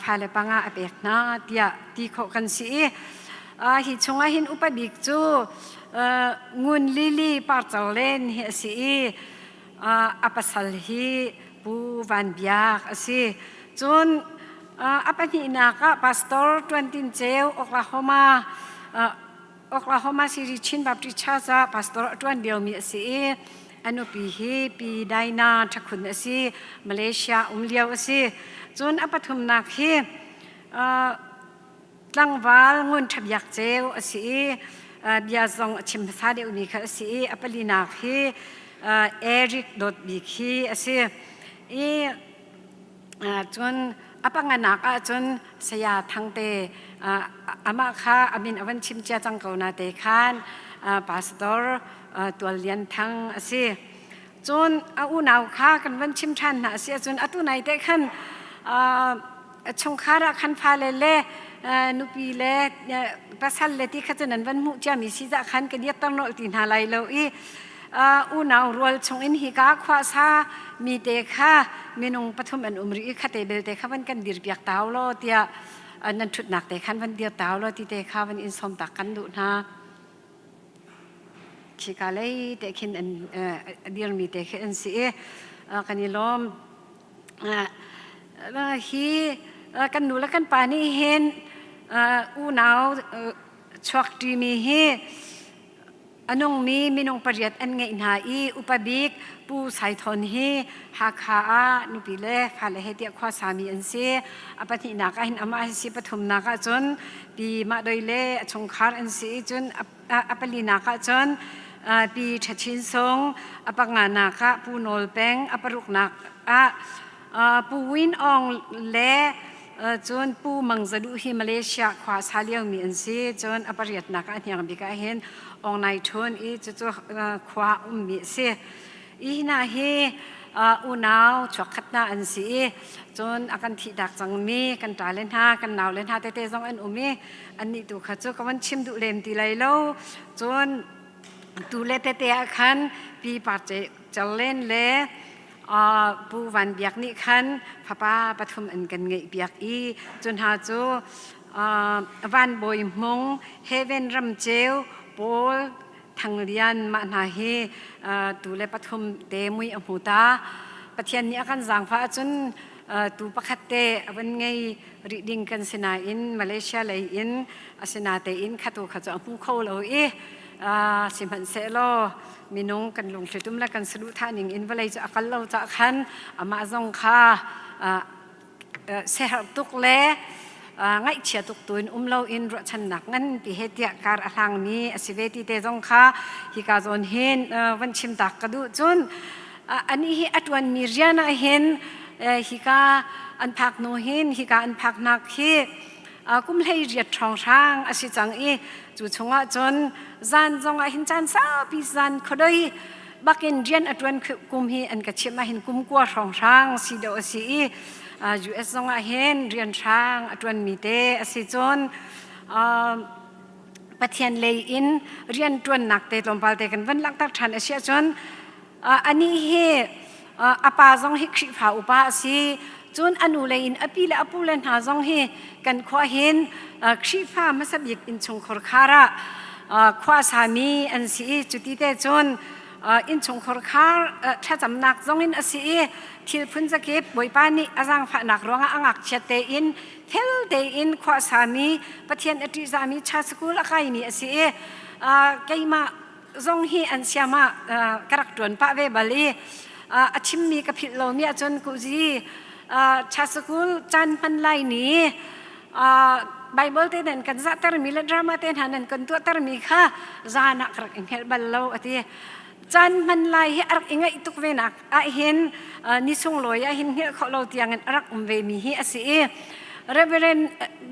phale panga apek na tia ti kho kan si hi chunga hin upabik chu ngun lili par chalen hi si apasal hi pu van biak asi chun apani na ka pastor 20 cheu Oklahoma City Chin Baptist Church pastor tuan dio mi si anu pi hi pi daina thakun asi Malaysia liao asi chun apathum nak hi tlangwal ngun thabyak cheu asi bia zong chim sa de umi kha asi apalina hi Eric dot bi khi asi chun apanganak chun saya thangte ama kha amin awan chim cha chang ko na te khan pastor tualian thang asi chun u naw kha kan wan chim than na asi chun atu nai te khan chung khara khan pha le nupi le pasal le ti khajan wan mu cha mi si za khan ke dia tar nol tin ha lai lo u naw rol chung in hi ka khwa sa mi te kha minung pathum an umri kha te bel te kha wan kan dir piak taw lo tia nan thut nak te khan van dia taw lo ti te kha van in som tak kan du na chikale te khin an dir mi te khen si kanilom hi kan nu la kan pani hen u naw chok ti mi hi อันนงมีมินงปริยัตอันไงอินหาอีอุปบิกปูไซทอนเฮหาคาอานุปิเลฟาเลเฮเตียควาสามีอันเซอปฏินักหินอามาสิปฐุมนักจนปีมาโดยเลชงคาร์อันเซจนอปลีนักจนปีชัชินทรงอปงานักปูโนลเปงอปรุกนักปูวินองเลจนปูมังจะดูฮิมาเลเซียควาสาเลียวมีอันเซจนอปริยัตนักอันยังบิกาเห็นองนายชนอีจะความีเซอีน่าเฮอุณาวชกขัดนาอันสีจนอาการที่ดักจังมีกันตาเล่นท่ากันหนาวเล่นท่าเตะๆจงอันอุมีอันนี้ดูขัดจุกวันชิมดูเลมตีไลโลจนดูเล่เตะๆคันปีปัจจะเล่นเล่ปูวันเบียกนี่คันพระป้าปฐมอันกันเงยเบียกอีจนหาจูวันบอยมงเฮเวนรำเจวโปลทางเรียนมาหน้าเฮดูแลปฐมเดมุยอมุตาปะเทียนนี้อาการสังฟ้าจนตูประคัตเตวันไงรีดิ้งกันสนาอินมาเลเซียเลยอินสนาเตอินขัดขัดจะพุ่งเข้าเลยสิมันเซโลมีน้องกันลงชุดตุ้มและกันสรุปท่านิงอินว่าเลยจะอักเราจะขันมาจงค่าเสียตุกเล่ง่ายเชียตุกตัวเราอินรัชนักงั้นปีเหตุการณ์ทางนี้สิเวทีเตจงค่าฮิกาจนเห็นวันชิมตักกระดูจนอันนี้ฮิอัตวันมีเรียนเห็นฮิกาอันพักโนเห็นฮิกาอันพักนักฮิกุมเลยเรียดทองช่างอาศัยจังอีจุดชงจนจันจงเห็นจันสาวปีจันขดอยบักอินเรียนอัตวันกุมฮีอันกระชิมมาเห็นกุมกัวทองช่างสีเดอสีUS จงเห็นเรียนช่างอัตวันมีเตอาศัยจนปะเทียนเลยอินเรียนจวนหนักเตลมปาลเตกันวันลักตักทันอาศัยจนอันนี้เฮอปาจงฮิกชิฟ้าอุปาสีจนอนุเลยอินอภิเลอปุเลนหาจงเฮกันขวาเห็นชิฟ้ามาสบิกอินชงขรคาระขวาสามีอันสีจุดที่เตจนอินชงขรคาถ้าจำนักจงอินอสีที่พุ่นจะเก็บบอยปานีอาจังฝานักร้องอักเชตเตอินเทลเตอินขวาสามีปะเทียนอติสามีชาสกุลอะไรนี่อสีไกมาจงเฮอันเสียมากระดวนปะเวบาลีอาชิมมีกับผิดเรามีจนกุจีชาสกุลจันพันไลนี้ไบเบิลเต้นกันจะตรมีและดราม่าเต้นหันกันตัวตรมีค่ะจานักรักอิงเฮลบัลโลอติจันพันไลเฮรักอิงไอตุกเวนักเห็นนิสงลอยเห็นเฮเขาเราเตียงกันรักเวมีเฮอสีเรเวเรน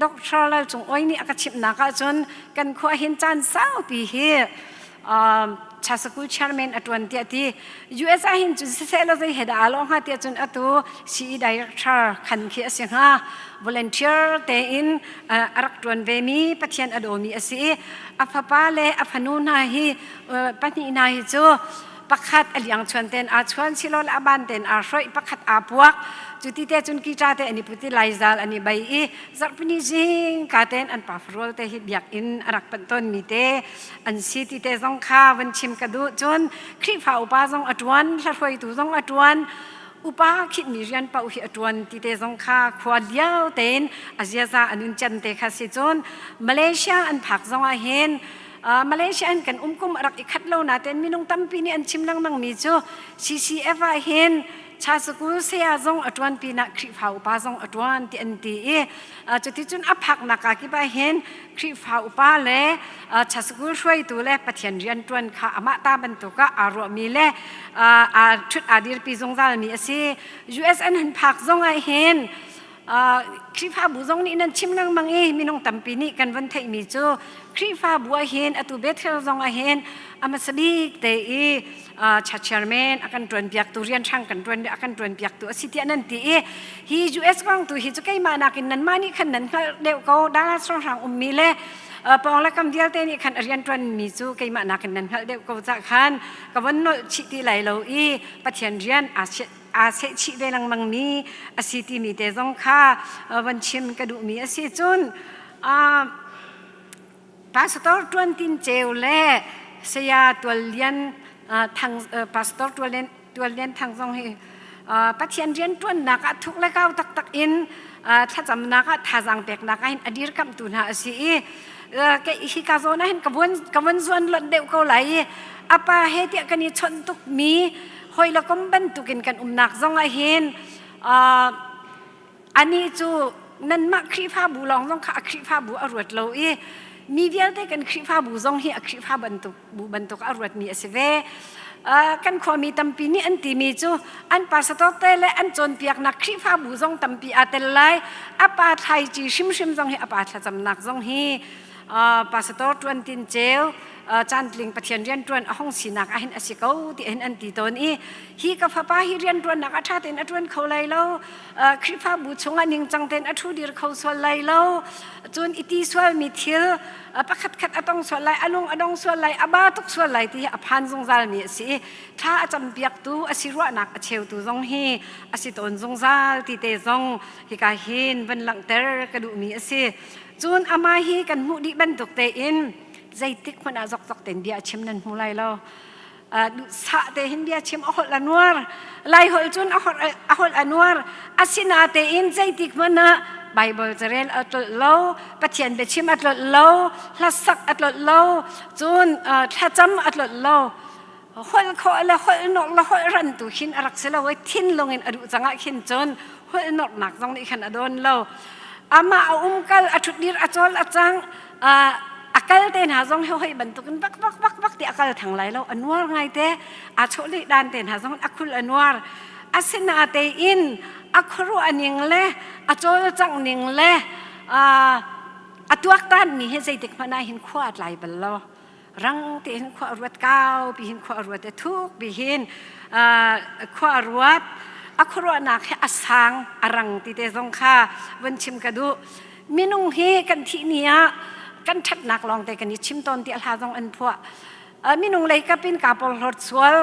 ด็อกเตอร์เราจงอ้อยนี่อากาศชิมนักจนกันขวาเห็นจันสาวปีเฮชาสกุลชาร์แมนอัตวันเตียที่ US เห็นจุดเซลล์เลยเหตุอาลงหาเตียจนอัตุซีดีเรคเตอร์ขันเขียเสียงฮะ volunteer เตอินรักตวนเวมีปะเทียนอโดมีอสีอัฟปาเลอัฟนูนาฮีปะนีนาฮิจูปักขัดอเลียงชวนเตนอาชวนสิโลลอาบันเตนอาช่วยปักขัดอาพวกจุดที่เตจุนกีจาเตอันนี้พุทธิไลซาลอันนี้ใบอีจักปนิจิงกาเตนอันปาฟรอลเตฮิบยักอินรักเป็นต้นมีเตอันซีที่เตจงข้าวันชิมกระดูจนครีฟ้าอุปาจงอัตวันถ้าช่วยตัวจงอัตวันอุปาคิดมีเรียนเป่าหิอัตวันที่เตจงข้าขวดเดียวเตนอาเซียซาอันนุนจันเตคาสิจนมาเลเซียอันผักจงอาเห็นมาเลเซียอันกันกุมรักอีกขัดเล่านาเตนมีน้องตั้มปีนี้อันชิมลังมังมีจู CCF เห็นชาสกุลเสียจงอัตวันปีนักคริฟ้าอุปาจงอัตวันที่อันตีจุดที่จุนอับหักนักกิบเห็นคริฟ้าอุปาเล่ชาสกุลช่วยตัวเล่ปะเทียนเรียนตวนข้าอามาตาบรรทุกอารมณ์มีเล่ชุดอาดิรปีจงซาลมีสิ US อันหันผักจงเห็นคริฟ้าบุจงนี่นั่นชิมลังมังมีน้องตั้มปีนี้กันวันไทยมีจูคริฟ้าบัวเห็นอตุเบเทลจงเห็นอามาสบิกเตอีชาเชอร์แมนอาการตรวจเบียกตัวเรียนช่างกันตรวจอาการตรวจเบียกตัวสิทธินั่นตีฮี US กองตัวฮีจะใกล้มานักินนั้นมานี่ขันนั้นเดี๋ยวเขาดาราสองทางมีเล่ปองและคำเดียวเตนี่ขันเรียนตรวจมีจูใกล้มานักินนั้นเดี๋ยวเขาจะขันกับวันโนชิติไหลเราปะเทียนเรียนอาเซชิเวลังมังมีอาสิติมีเตจงค่าวันชิมกระดูมีอาศิจุนพาสตอร์ตวนตินเจลเล่เสียตัวเลียนทางพาสตอร์ตัวเลียนทางจงเฮปะเทียนเรียนตวนนักทุกและก้าวตักอินถ้าจำนักท่าจังเปกนักอินอดีตคำตุนหาสิ hi ka zo na hen kawan zuan lot deu ko lai apa he ti kan ni chon tuk mi hoi la kom ban tukin kan nak zong a hin ani chu nan ma khri pha bu long zong kha khri pha bu arwat lo e mi vial te kan khri pha bu zong hi khri pha ban tuk arwat mi asve kan kho mi tampi ni an ti mi chu an pastor te le an chon piak na khri pha bu zong tampi atel lai apa thai chi shim zong hi apa thla cham nak zong hi pastor tuan tin cheu chan tling pathian rian tuan ahong sinak ahin asikau ti hen an ti ton i hi ka phapa hi rian tuan nak atha ten atun kholai lo khri pha bu chunga ning chang ten athu dir khau sol lai lo chun iti swal mi thil pakhat khat atong sol lai alung adong sol lai aba tuk sol lai ti aphan zong zal mi si tha acham piak tu asirwa nak acheu tu zong hi asiton zong zal ti te zong hi ka hin van lang ter ka du mi si chun ama hi kan mu di ban tuk te in zai tik mana zok ten bia chim nan mulai lo du sa te hin bia chim ahol anwar lai hol chun ahol anwar asina te in zai tik mana bible zarel atlot lo pathian be chim atlot lo lasak atlot lo chun thacham atlot lo hol kho la hol nok la hol ran tu hin arak selo wai thin longin adu changa khin chun hol nok nak jong ni khan adon lo ama kal athut dir achol achang akal ten ha zong hoi ban tukin bak ti akal thang lai lo anwar ngai te a choli dan ten ha zong akul anwar asina te in akhru aning le achol chang ning le atuak tan ni he zai tik mana hin khwat lai bal lo rang te hin khwa ruat kau bi hin khwa ruat te thuk bi hin khwa ruat akhru anak he asang arang ti te zong kha wan chim kadu minung he kan thi nia kan that nak long te kan ni chim ton ti alha jong an phwa minung lei ka pin ka pol hot swal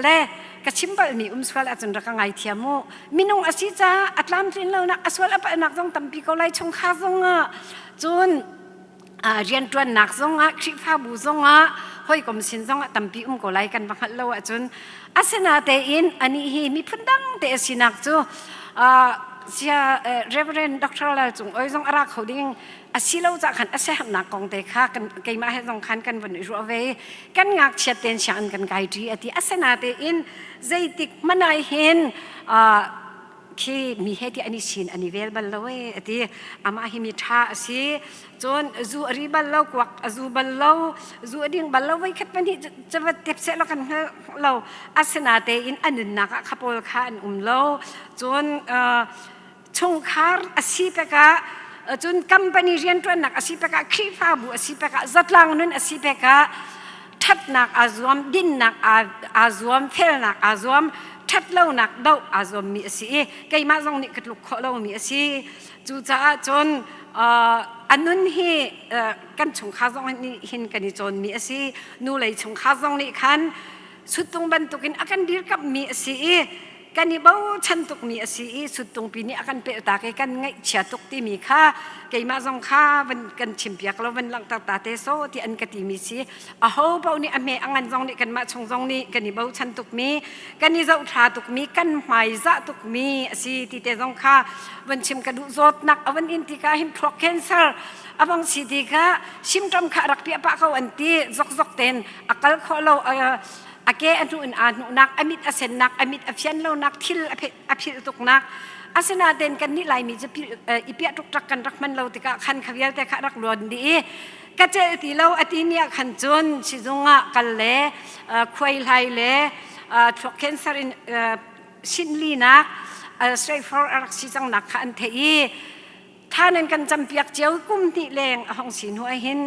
le ka chimbal mi swal achun ra ka ngai thiamu minung asi cha atlam trin lo na aswal apa nak jong tampi ko lai chung kha jong a chun rian tuan nak jong a khri pha bu jong a hoi kom sin jong a tampi ko lai kan ba khat lo a chun asena te in ani hi mi phundang te sinak chu sia reverend dr lal chung oi jong ara khoding asilo cha khan ase ham na kong te kha kan keima he jong khan kan van ru ve kan ngak chet ten shan kan kai tri ati asena te in zaitik manai hen ki mi he ti ani sin ani vel bal lowe ati ama hi mi tha asi chon zu ari bal lo kwak azu bal lo zu ading bal lo wai khat pani chawat tep se lo kan lo asena te in anun na ka khapol kha an lo chon chung khar asi peka chun company rian tuan nak asi peka khri pha bu asi peka zatlang nun asi peka that nak azom din nak azom fel nak azom that lo nak dau azom mi asi kai ma jong ni katluk kho lo mi asi chu cha chon anun hi kan chung kha jong ni hin kan ni chon mi asi nu lei chung kha jong ni khan sutung ban tukin akan dir kap mi asi kani bau chan tuk mi asi sutung pini akan pe ta ke kan ngai chia tuk ti mi kha kai ma jong kha ban kan chimpiak lo ban lang ta te so ti an ka ti mi si a ho bau ni ame angan jong ni kan ma chung jong ni kani bau chan tuk mi kani zau tha tuk mi kan mai za tuk mi asi ti te jong kha ban chim ka du zot nak awan in ti ka hin throat cancer abang si ti ka symptom kha rak pi pa ka an ti zok ten akal kho lo ake anu anu nak amit asen nak amit afian lo nak thil apil tuk nak asena den kan ni lai mi je ipia tuk tak kan rakman lo tika khan khawial te kha rak lon di ka che ti lo atinia khan chon si zunga kal le khwai lai le throat cancer in sinli nak straight for arak si jang nak khan theiท่านั้นกันจำเปียกเจียวกุ้มติแรงห้องสินหัวหิน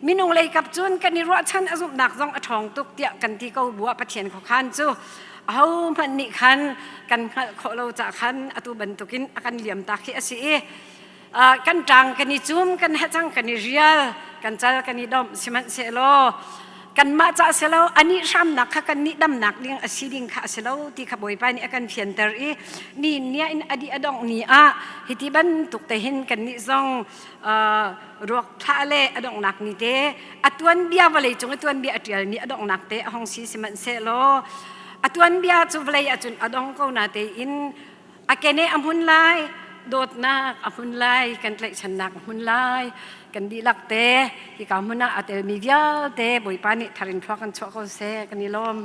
มินุงเลยกับจุนกันนี่รัวชันอสุบหนักจงอทองตุกเตียกันที่เขาบัวปะเทียนของขันจูเอาพันนิขันกันเขาเราจะขันอตุบันตุกินกันเหลี่ยมตาขี้อสีกันจังกันนี่จุ่มกันให้จังกันนี่เรียลกันจัลกันนี่ดมสิมันเสโลกันมาจากเสลาอันนี้ซ้ำหนักค่ะกันนี่ดำหนักเลี้ยงอสีดิ่งค่ะเสลาที่ขบวยไปนี่กันเพียนเตอร์นี่เนี่ยอินอดีอดองนี่ฮิติบันตุกเตหินกันนี่ซองรวกทะเลอดองหนักนี่เตอตวนเบียวเลยจงอตวนเบียอเดียลนี่อดองหนักเตห้องสีสิมันเสลาอตวนเบียจูวเลยอจุนอดองเขาหน้าเตอินอเกเนอมุนไล โดดนักอมุนไลกันเลยชนักอมุนไลกันดีลักเตที่กามุนนักอาเตมีเดียเตบอยปานิทารินทวักกันชัวเขาเสกันนิลม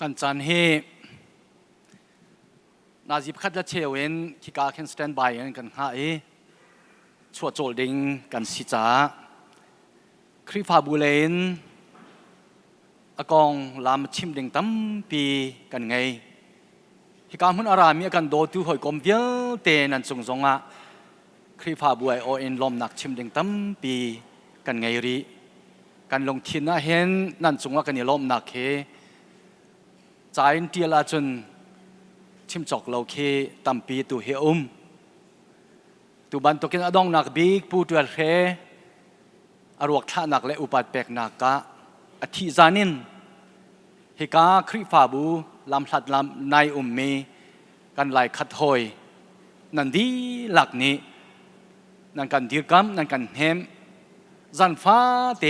กันจันเฮนาจิบขัดละเชเวนคิกาเคนสแตนบายกันหาชัวโจลดิงกันสิจ้าคริฟาบูเลนอากองลามชิมดิงตั้มปีกันไงฮิกามุนอารามีกันโดตุหอยกอมเวียเตนันจงจงะคริฟาบูไอโอเอ็นลมนักชิมดิงตั้มปีกันไงรีกันลงทินนะเห็นนันจงว่ากันนี่ลมนักเฮใจเตียลาจนชิมจอกเราเคตั้มปีตัวเฮตัวบันตกินอดองนักบีกปูตัวเฮอรวกท่านักและอุปัตเปกนักกะอธิจานินฮิกาคริฟาบูลำสัดลำในมีกันไหลขัดหอยนันดีหลักนี้นันกันดีกรรมนันกันเฮมจันฟ้าเต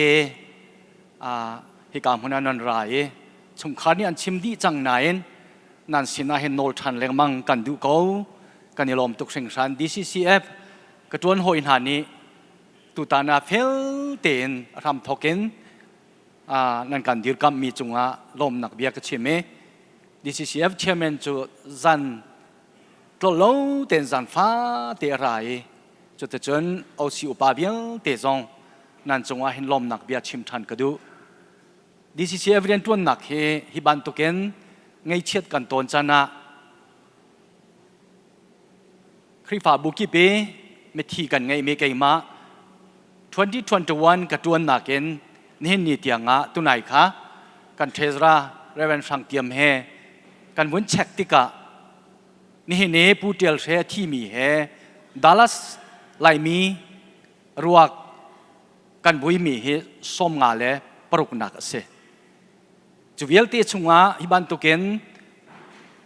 ฮิกามุนันรายชงขานี่อันชิมดีจังไหนนันสินาเห็นโนลทันเลงมังกันดูเขากันยลมตุกเสียงสัน DCCF กระจวนหอยหานี้ตุตานาเฟลเตนรำทกินนั่นกันดีกรรมมีจงลมนักเบียกชิมเม DCCF เชมเมนจูจันตโลเตนจันฟ้าเตะไรจุดจนเอาสิอุปาเบียเตจงนั่นจงเห็นลมนักเบียชิมทันกระดู DCCF เรียนตัวนักเฮฮิบันตุเกนไงเชียดกันตนจันนะคริฟาบุกิเปไม่ทีกันไงไม่ไกลมา2021กับตัวนักเกนนี่นี่เตียงตุนายคะกันเทสราเรเวนสังเตียมเฮกันวนเช็คติกะนี่เนปูเตลเซที่มีเฮดัลลัสไลมีรัวกันบุยมีเฮสมงาเลปรุกนักเสจูเวลตีชงฮิบันตุเกน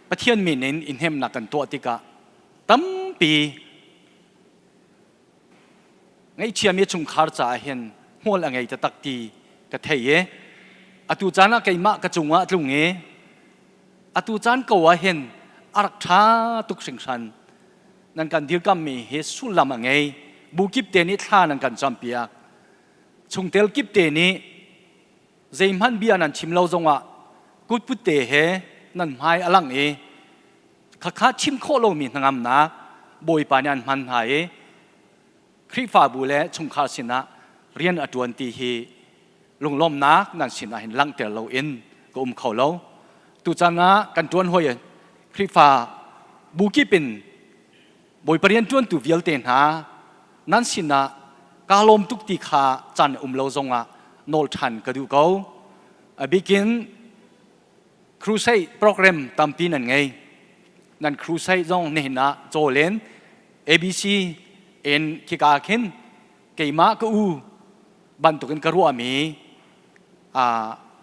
ปะเทียนมีนินอินเฮมนักกันตัวติกะตั้มปีไงเชียมีชงคาร์จ่าเห็นหัวละไงจะตักตีกะเทยอตุจานะไกมะกะจงตรงเงอตุจานก็ว่าเห็นอารักษาทุกสิ่งสันนั่นกันดีกัมมีเฮสุลามไงบุกิบเตนิท่านั่นกันจำเปียกชงเตลกิบเตนิเจมันเบียนันชิมเราจงว่ากุดพุเตเฮนั่นหายอลังข้าชิมโคโลมีนางามนักบอยปานันมันหายคริฟาบูเลชงคาสินะเรียนอดวนตีฮีลงลมนักนั่นสินะเห็นลังเตลเราเอ็นก็เขาเราตุจานะกันจวนหอยคริฟาบุกิปินบอยปเรียนจวนตุวิลเตนหานั่นสินะกาลมตุกติขาจันเราจงว่าโนลทันกระดูเขาบิกินครูไซโปรแกรมตามปีนั่นไงนั่นครูไซจงเนี่ยนะโจเลน ABC เอ็นคิกาเข็นเกี่ยมาก็บันตุกันกระรัวมี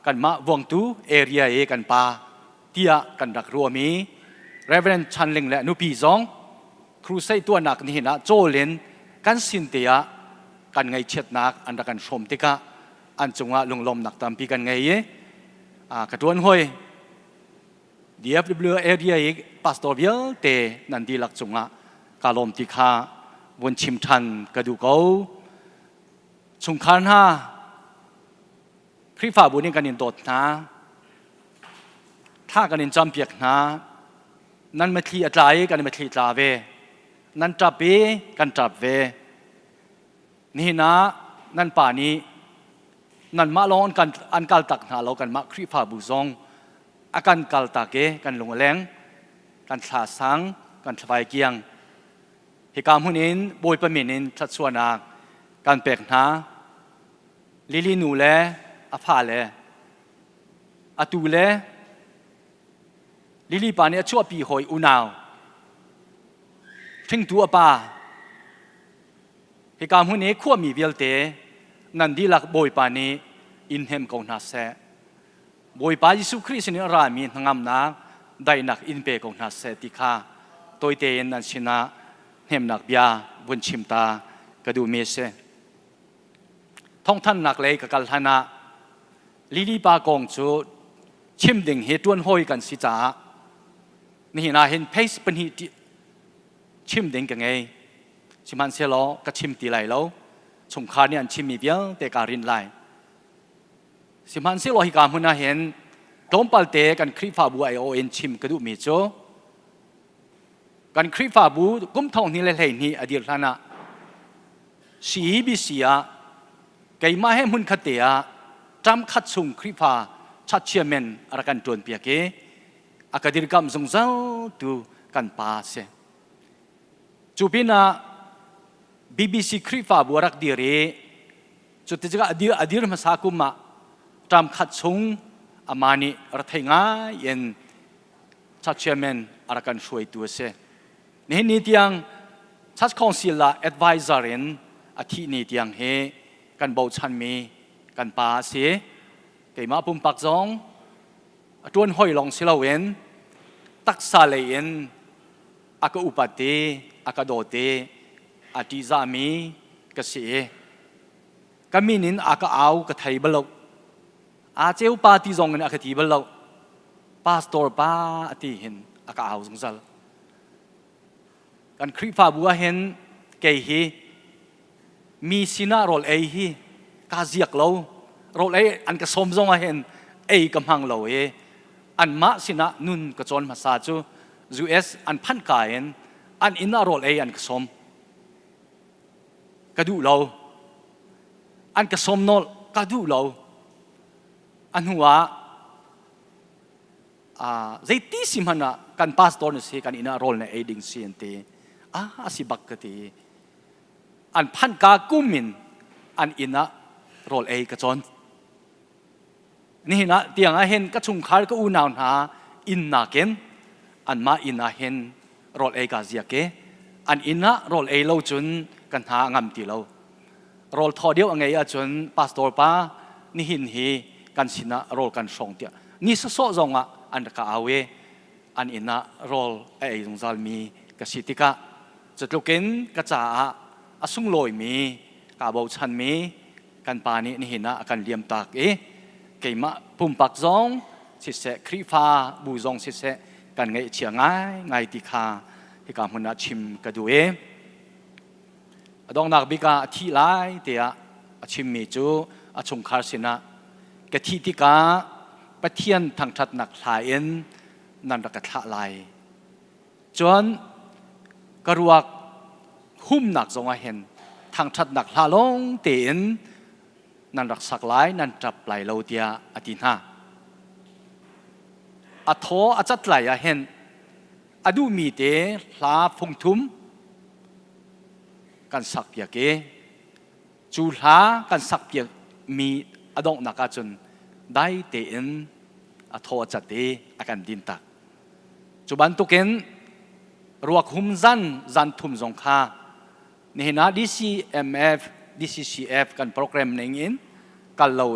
กันมาวงตูเอเรียกันปาเตียกันดักรัวมีเรเวรนชันลิงและนุปีจงครูไซตัวนักนี่นะโจเลนกันสินเตียกันไงเช็ดนักอันดักกันชมติกะอันจงลงลมนักตามปีกันไงกระตวนหอย DFW area ปัสตอเบียเตนันดีลักจงกาลมติคาวนชิมทันกระดูเขาชงคันฮาคริฟาบุญกันนินโดดนะถ้ากันนินจำเปียกนะนั่นมาทีอะไรกันมาทีตาเวนั่นจับเวกันจับเวนี่นะนั่นป่านี้นั่นมาลองกันอันกัลตักหาเรากันมาคริฟาบุซองอาการกัลตักกันลงแรงกันสาสังกันสบายเกียงเหตุการณ์พวกนี้บอยประเมินชัดส่วนนักการแปลกหาลิลินูเลอาฟาเลอาตูเลลิลิปานี่ชั่วปีหอยอุณาวถึงตัวป่าเหตุการณ์พวกนี้ขั้วมีเวลเตนันดีลักบอยปานีอินเฮมกองนาเซบอยปายิสุคริสต์นี่รามีทางอำนาจได้นักอินเปกองนาเซติคาตัวเตยนันชินะเฮมนักเบียบนชิมตากระดูเมเซท่องท่านนักเลยกับกัลธนาลิลิปากองจูชิมดิ่งเหตุวนหอยกันสิจ้านี่น่าเห็นเพสเป็นหิชิมดิ่งกันไงชิมันเซลล์ก็ชิมตีไหลแล้วชงคานี่อันชิมมีเบี้ยแต่การินไหลสิมันเซลล์ฮิกามุนาเห็น ทอมปัลเตกันคริฟาบูไอโอเอ็นชิมกระดูมีโจกันคริฟาบูกุมทองนี่เลยนี่อดีตนะสีบิเสียไกมาให้มุนคเตียจำคัดสุงคริฟาชัดเชียเมนอะไรกันจวนเปียเกอากาดิรกรรมสงเจ้าดูกันปาเสจูปินะBBC คริฟาบัวรักดีเรจุดที่จะอดีตมาสักุมาจำคัดสุงอามานีรัฐงายันชัดเชียเมนอะไรกันช่วยตัวเสนี่นี่ที่ยังชัดคอนซิลล์แอดไวเซอร์เรนอาทิตย์นี้ที่ยังเฮกันบ่าวชันมีกันปาเสเกี่ยมาปุ่มปักจงจวนหอยลองสิลาเวนตักซาเลเอนอากาอุปัตเตอากาโดเตอาทิจามีกษเอกามินินอากาเอากไทยบลกอาเจ้าปาติจงเงินอากาทีบลกพาสตอร์ปาอติเห็นอากาเอาสงสัลกันคริฟาบัวเห็นเกยฮีมีสินาโรลเอฮีกาเซียกเราโรลเออันกระสมจงเห็นเอกำหังเราอันมาสินะนุนกระจรมาซาจูUS อันพันกายอันอินาโรลเออันกระสมกระดูเราอันกระสมโนกระดูเราอันหัวใจที่สิมันนะกันพาสตอร์นี่สิกันอินาโรลในเอดิงเซียนเตสิบักกตีอันพันกากุมินอันอินาโรลเอกระจรนี่นะเตียงเห็นก็ชุงคาร์ก็อูนาวนาอินนาเกนอันมาอินนาเห็นโรลเอกาเซียเกอันอินนาโรลเอเราจุนกันหางำตีเราโรลทอเดียวไงอาจุนพาสตอร์ป้านี่หินฮีกันสินะโรลกันส่งเตียนี่สโซจงอันกะเอาเวอันอินนาโรลเอจงซัลมีกสิติกะจุดลูกินกระจ่าอสุงลอยมีกาบาวชันมีกันปานี่นี่หินะกันเลียมตากเกยมาปุ่มปักจงสิเสคริฟาบูจงสิเสกันไงเชียงไงติคาที่การมุนชิมกระดูดองนักบิกาที่ไล่เตียชิมมีจูชงคาร์สินะกะที่ติกาปะเทียนทางชัดนักลายนันรักทะลายจนกระวกหุ่มหนักจงเห็นทางชัดนักลาลงเตียนนันรักสักหลายนันจับไหลเราเดียอตินาอโทอจัดไหลเห็นอดูมีเตลาฟงทุมกันสักเปียกจูลากันสักเปียกมีอดองนักจนได้เตียนอโทอจัดเตอกันดินตักจุบันตุเกนรวกหุมจันทุมจงคานี่นะ DCCF กันโปรแกรมหนึ่งกันเรา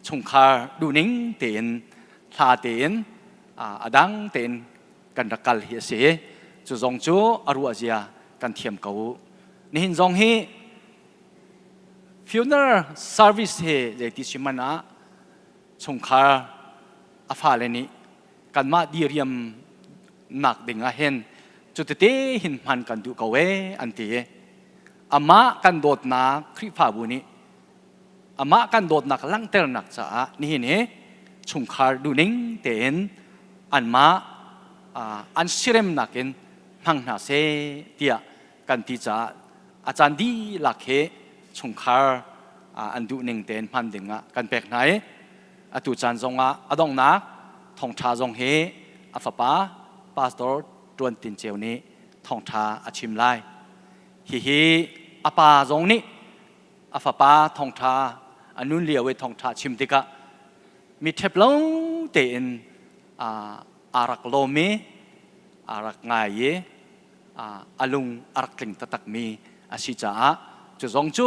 ชงคาดูนิ่งเตียนลาเตียนอดังเตียนกันรักกัลเฮียเสจุจงจูอรัวเจียกันเทียมเขานี่จงฮี funeral service เฮเจติชิมันนะชงคาอาฟาเลนี้กันมาดีเรียมหนักดิ่งเห็นจุดเตะหินพันกันดูเขาอันเตะอามากันโดดนักคริฟาบุนีอามากันโดดนักลังเตอร์นักจ้านี่เนี่ยชงคาร์ดูนิ่งเต็นอันมาอันเชื่อมนักเองพังนาเซเตียกันที่จ้าอาจารย์ดีหลักเหชงคาร์อันดูนิ่งเต็นพันดิ่งกันแปลกไหนตุจันทรงอดองนักทองชาทรงเฮอาฟาปาพาสตอร์ตรวนตินเจวนี้ทองชาอาชิมไลฮีอาปาจงนี้อาฟาปาทองชาอันนู้นเลียวเวทองชาชิมติกะมีเทปลงเต็นอารักโลมีอารักไงอาลุงอารักกลิ่งตะตักมีอาชิจาจุจงจู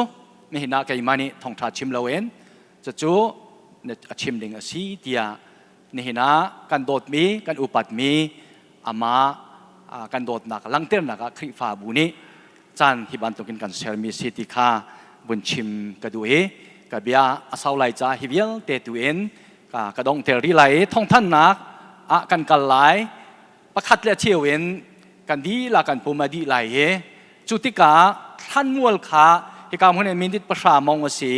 ไม่เห็นนักไก่มานี่ทองชาชิมเลเวนจะจูเนี่ยชิมดิ่งอาชีเดียนี่เห็นนะกันโดดมีกันอุปัตมีอามากันโดดนักลังเต้นนักคริฟาบุนีจันฮิบันตุกินกันเซลมีสิติคาบุญชิมกระดูกระเบียอาสาวไลจ่าฮิเวลเตตุเอ็นกระดองเทรีไหลท่องท่านนักกันกันไหลประคัดเลี้ยเชี่ยวเอ็นกันดีละกันปูมาดีไหลจุติกาท่านมัวลขาที่การคนนี้มีดิษประชามองว่าสี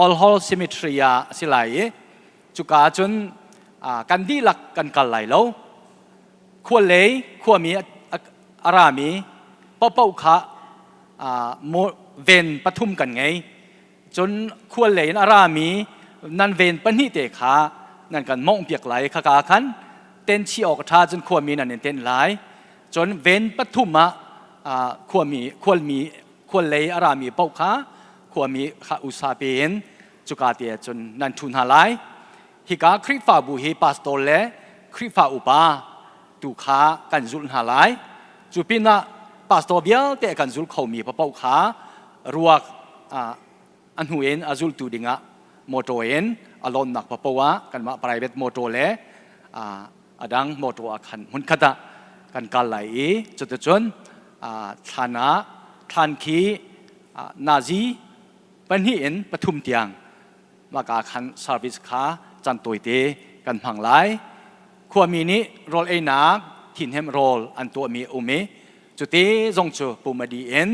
all whole symmetry สิไหลจุกาจน กันดีหลักกันกันไหลแล้วควรเลยควรมีอารามีเป้าเป้าขาโมเวนปทุมกันไงจนควรเลยอารามีนั่นเวนปนิเตขานั่นกันมองเปียกไหลขากาขันเต้นชีออกท่าจนควรมีนั่นเต้นไหลจนเวนปทุมควรเลยอารามีเป้าขาควรมีขาอุตสาเป็นจุกาเตียจนนั่นทุนหาไหลฮิกาคริฟาบุฮีปาสโตเลคริฟาอุปาตุขากันจุลหาไหลจุปินะปาสโตเบียเตกันจุลเขามีพระเป้าขารวกอันหูเอ็นอาจุลตูดิงะโมโตเอ็นอารมณ์หนักพระเป้าวะกันมา private โมโตเลอดังโมโตอาคันมุนคตะกันการไหลจุดจนฐานะทานคีนาซีปัญหาเอ็นปทุมเตียงมากาคันซาร์วิสขาจันตุยเตกันพังไหลควรมีนี้โรลเอนักทินเฮมโรลอันตัวมีอุเมจุดที่จงจูปูมาดีเอ็น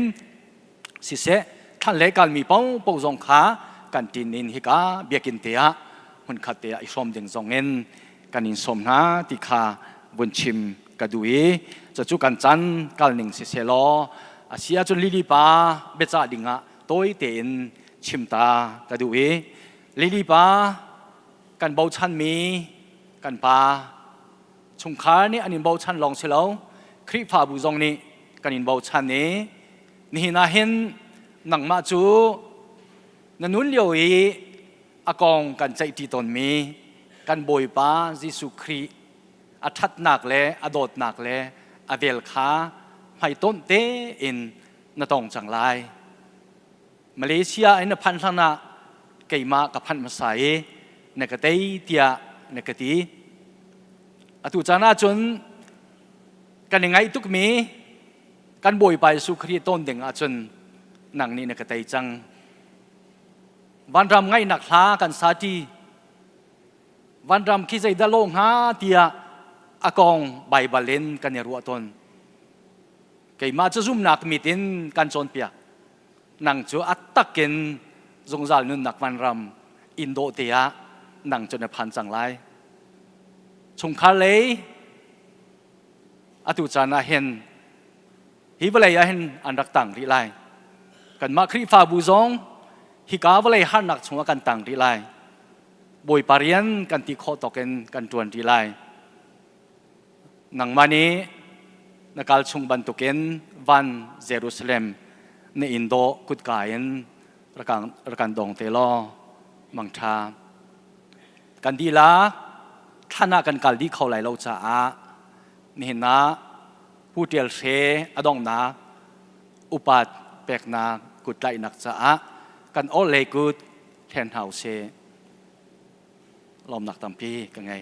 สิเสท่านเล็กกันมีป้องปูจงขากันตินินฮิกาเบียกินเตียหุ่นขัดเตียอิสมดึงจงเงินกันอินสมนาติคาบุญชิมกระดุยจะจุกันจันกันหนึ่งสิเสลออาเซียจนลิลิปาเบจ่าดิงะตัวเตียนชิมตากระดุยลิลิปากันเบาชันมีกันปาชงขานี่อันนี้เบาชันลองเสลาคริฟาบุจงนี่กันอินเบาชันนี้นี่น่าเห็นหนังมาจูนันนุนเลียวอีอากองกันใจที่ตนมีกันบอยปาจิสุครีอัทัดหนักเลยอดดหนักเลยอเวลขาให้ต้นเตอินนตองจังไรมาเลเซียอินพันธนาเกี่ยมากับพันมาใส่ในกระเตยเตียในกระตีอตุจานาจนกันยังไงทุกมีกันบอยไปสุครีต้นเด้งอาจนหนังนี้ในกระเตยจังวันรำไงหนักหากันสาธีวันรำคิดใจดะโลงหาเตียอากองใบบาเลนกันเนี่ยรัวตนเกี่ยมาจะซุ่มหนักมีตินกันจนเปียหนังจูอัตตะเกนจงจาลนุนหนักวันรำอินโดเตียหนังจนในพันจังไรชงคาเลยอตุจานาเห็นฮิบเลยเห็นอันรักต่างที่ไรกันมาคริฟาบูซองฮิกาวเลยหันหนักชงกันต่างที่ไรบอยปารียนกันที่โคตกันกันจวนที่ไรหนังมานี้นักการชงบันตุเกนวันเยรูซาเล็มในอินโดกุดกายันระกันดงเตลอมังชากันดีละท่านากันกัลดีเขาไหลเราจะนี่เห็นนะผู้เดียลเชอดองนาอุปัดเปกนากุดไหลนักจะกันโอเลกุดแทนเฮาเชลมหนักตามพี่กันไง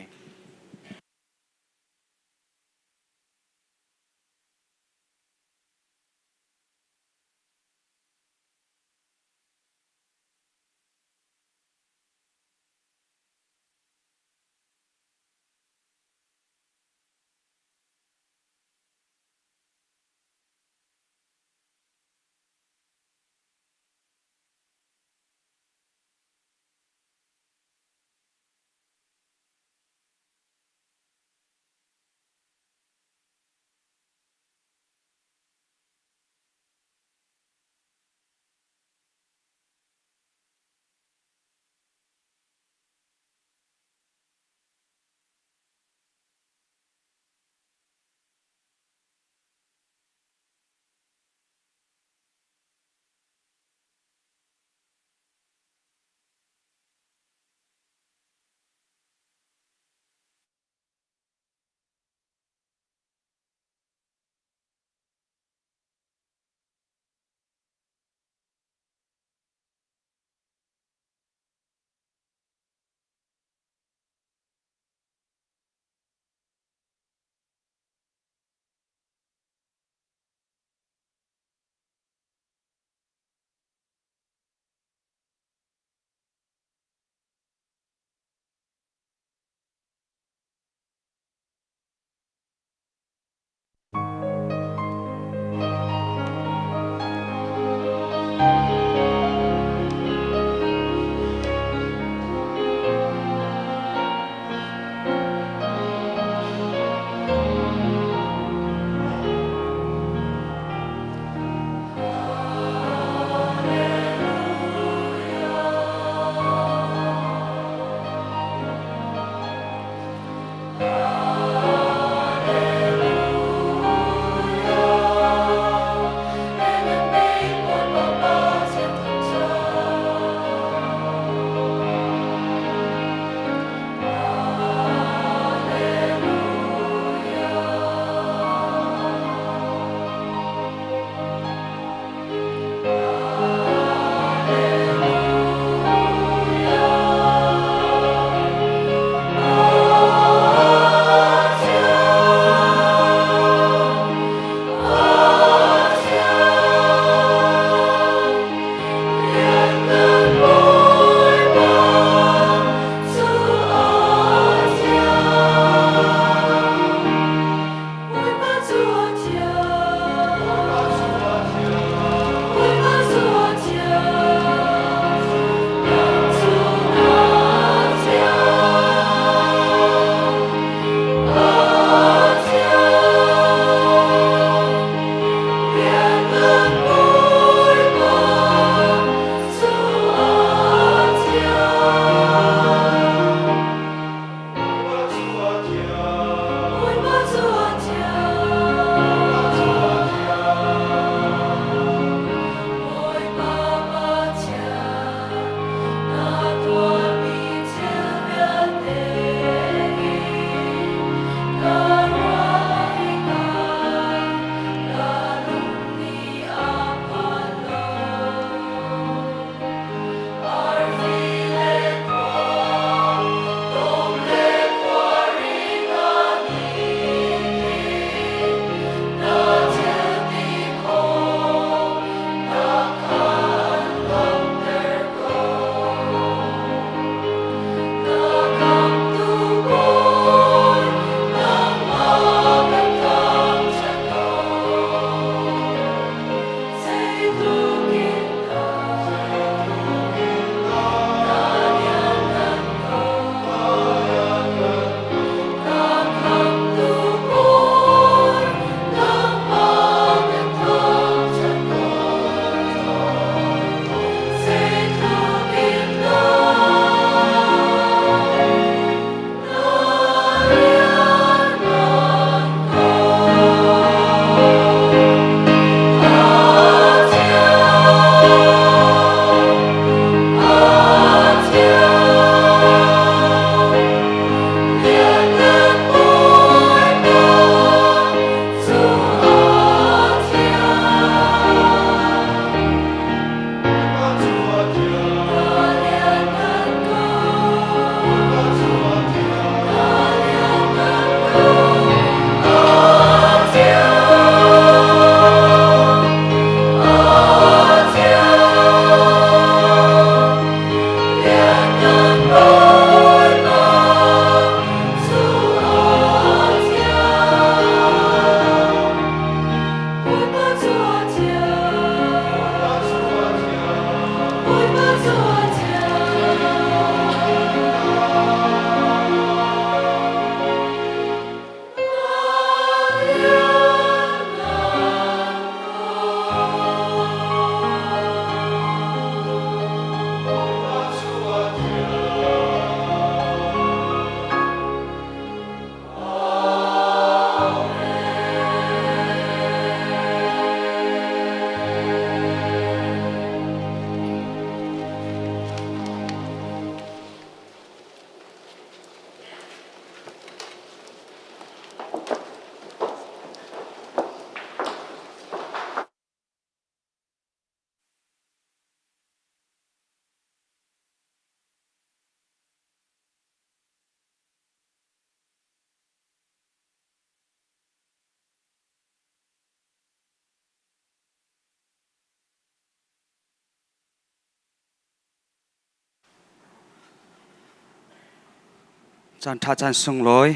chan tha chan sung loi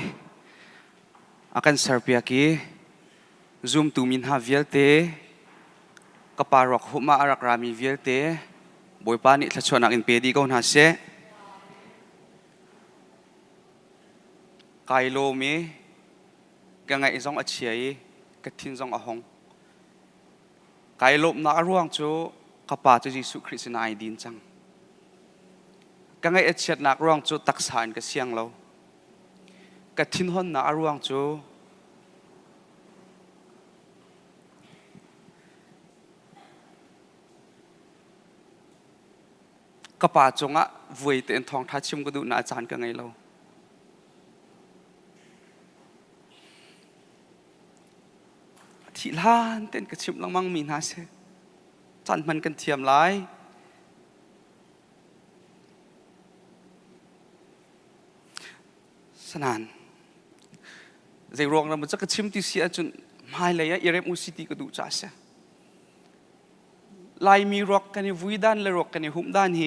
akan sarpia ki zoom tu min ha vialte kaparok huma arak rami vialte boipa ni thlachuan ang in pedi ko na se kailo mi kanga izong achiai kathin zong ahong kailo na aruang chu kapa chu Jesu Christ na ai din chang kanga achet nak ruang chu taksan ka siang lo กะทินหอนนาอรวงจูกะป่าจงอะวุยเต็นทองทัดชิมก็ดูนาอาจารย์กันไงเราที่ล้านเต้นกระชิมลังมั่งมีนาเสจันมันกันเทียมหลายสนานใจรองเรามันจะกระชิมที่เสียจนไม่เลยอะเรมอุสิติก็ดูจ้าเสลายมีรอกกันในวุยด้านและรอกกันในหุ่มด้านเฮ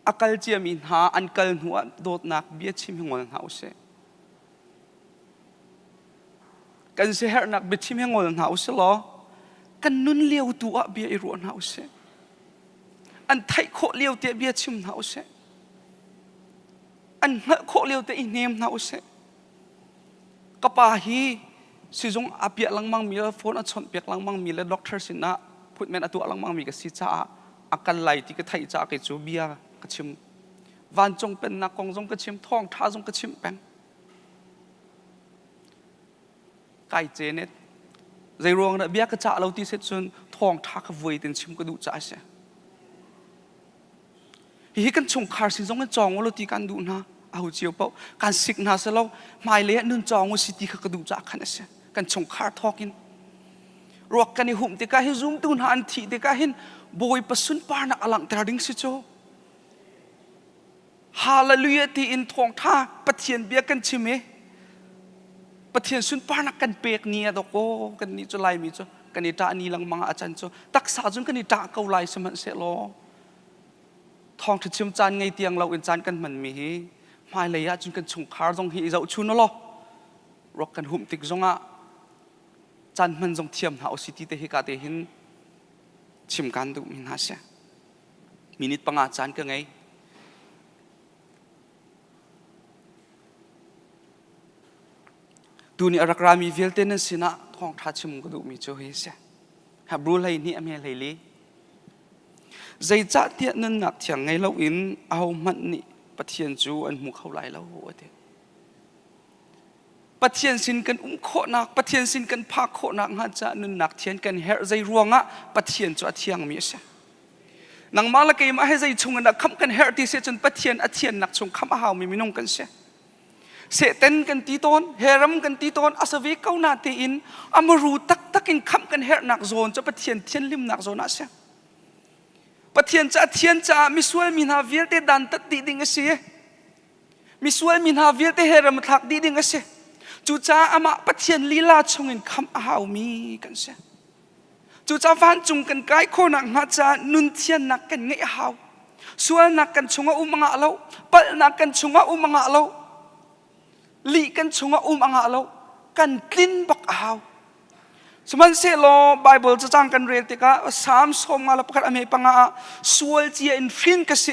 อากาศเจียมินหาอันกัลหัวโดดนักเบียชิมหงอนหาเสกันเสียหนักเบียชิมหงอนหาเสล้อกันนุ่นเลี้ยวตัวเบียอิรุนหาเสอันไทยโคเลี้ยวเตะเบียชิมหาเสอันเมื่อโคเลี้ยวเตะอินเนมหาเสกป่าฮีสิจงอาเปียลังมังมีแล้วโฟนอัดชนเปียลังมังมีแล้วด็อกเตอร์สินะพูดแม่นอัตัวลังมังมีกับสิจ้าอาการไหลที่ก็ไทยจ้ากับจูเบียกระชิมวันจงเป็นนักกองจงกระชิมท้องท้าจงกระชิมเป็นไก่เจเน็ตใจรวงนะเบียกระจ่าเราที่เสร็จจนท้องท้าขบวยเต็นชิมกระดูจ้าเสียฮีกันชงคาร์สิจงกันจองว่าเราที่กันดูนะเอาเจียวเปล่าการสิกนาเสเราไม่เลี้ยนุ่นจองว่าสิที่กระดูจ้าขันเสียกันชงคาร์ทอกินรวกกันในหุ่มที่กาให้ซูมตุนหันที่ที่กาเห็นบอยประสุนปานักอลังตราดิ้งสิโจฮาเลลูยาที่อินทองท่าปะเทียนเบียกันชิมเอปะเทียนสุนปานักกันเปียกเนียดอกโกกันนี่จะไล่มีโจกันนี่ตานี่ลังมังอาจารย์โจตักษาจนกันนี่ตาเกาไล่สมันเสลอทองถึงชิมจานไงเตียงเราอินจานกันมันมีไม่เลยอะจนกันชงคาร์จงฮีเจ้าชุนนั่นหรอรกกันหุ่มติกจงอะจานมันจงเทียมหาอสิติเตหิกาเตหินชิมกันดูมินาเสียมินิตปังอาจารย์ก็ไงดูนี่รักรามีเวลเตนันสินะท้องทัดชิมก็ดูมีโจเฮเสียฮับรู้อะไรนี่อเมอะไรเลยใจจัดเตียนันหนักเถียงไงเราอินเอามันนี่ปะเทียนจูอันมุขเขาไหลเราหัวเดียปะเทียนสินกันโคนักปะเทียนสินกันพักโคนักฮัจจะนันหนักเทียนกันเฮรใจรวงอะปะเทียนจูเทียงมีเสียนังมาละกี่มาให้ใจชงกันคำกันเฮรที่เสียจนปะเทียนอเทียนหนักชงคำอาหาวมีมินงกันเสียเสเต้นกันตีต้นเฮรัมกันตีต้นอาศวิเขาหน้าตีอินอามารูตักกินคำกันเฮรหนักโซนจะปะเทียนเทียนลิมหนักโซนอะเสียปะเทียนจะเทียนจะมิสวยมินาเวลเตดันตัดดีดิ่งเสียมิสวยมินาเวลเตเฮรัมทักดีดิ่งเสียจู่จ้าอามาปะเทียนลีลาชงอินคำอาหาวมีกันเสียจู่จ้าฟันจุงกันไกโคนักฮัจจะนุนเทียนนักกันเงยหาวสวยนักกันชงอุมังอาเลาปัลนักกันชงอุมังอาเลาลีกันชงอุมังอาเลากันกลิ้นบักอาหาวสมันเสโลไบเบิลจะจ้างกันเรียนติกาสามสมมาลปกัดอเมปังอาสวลเจียอินฟินกษ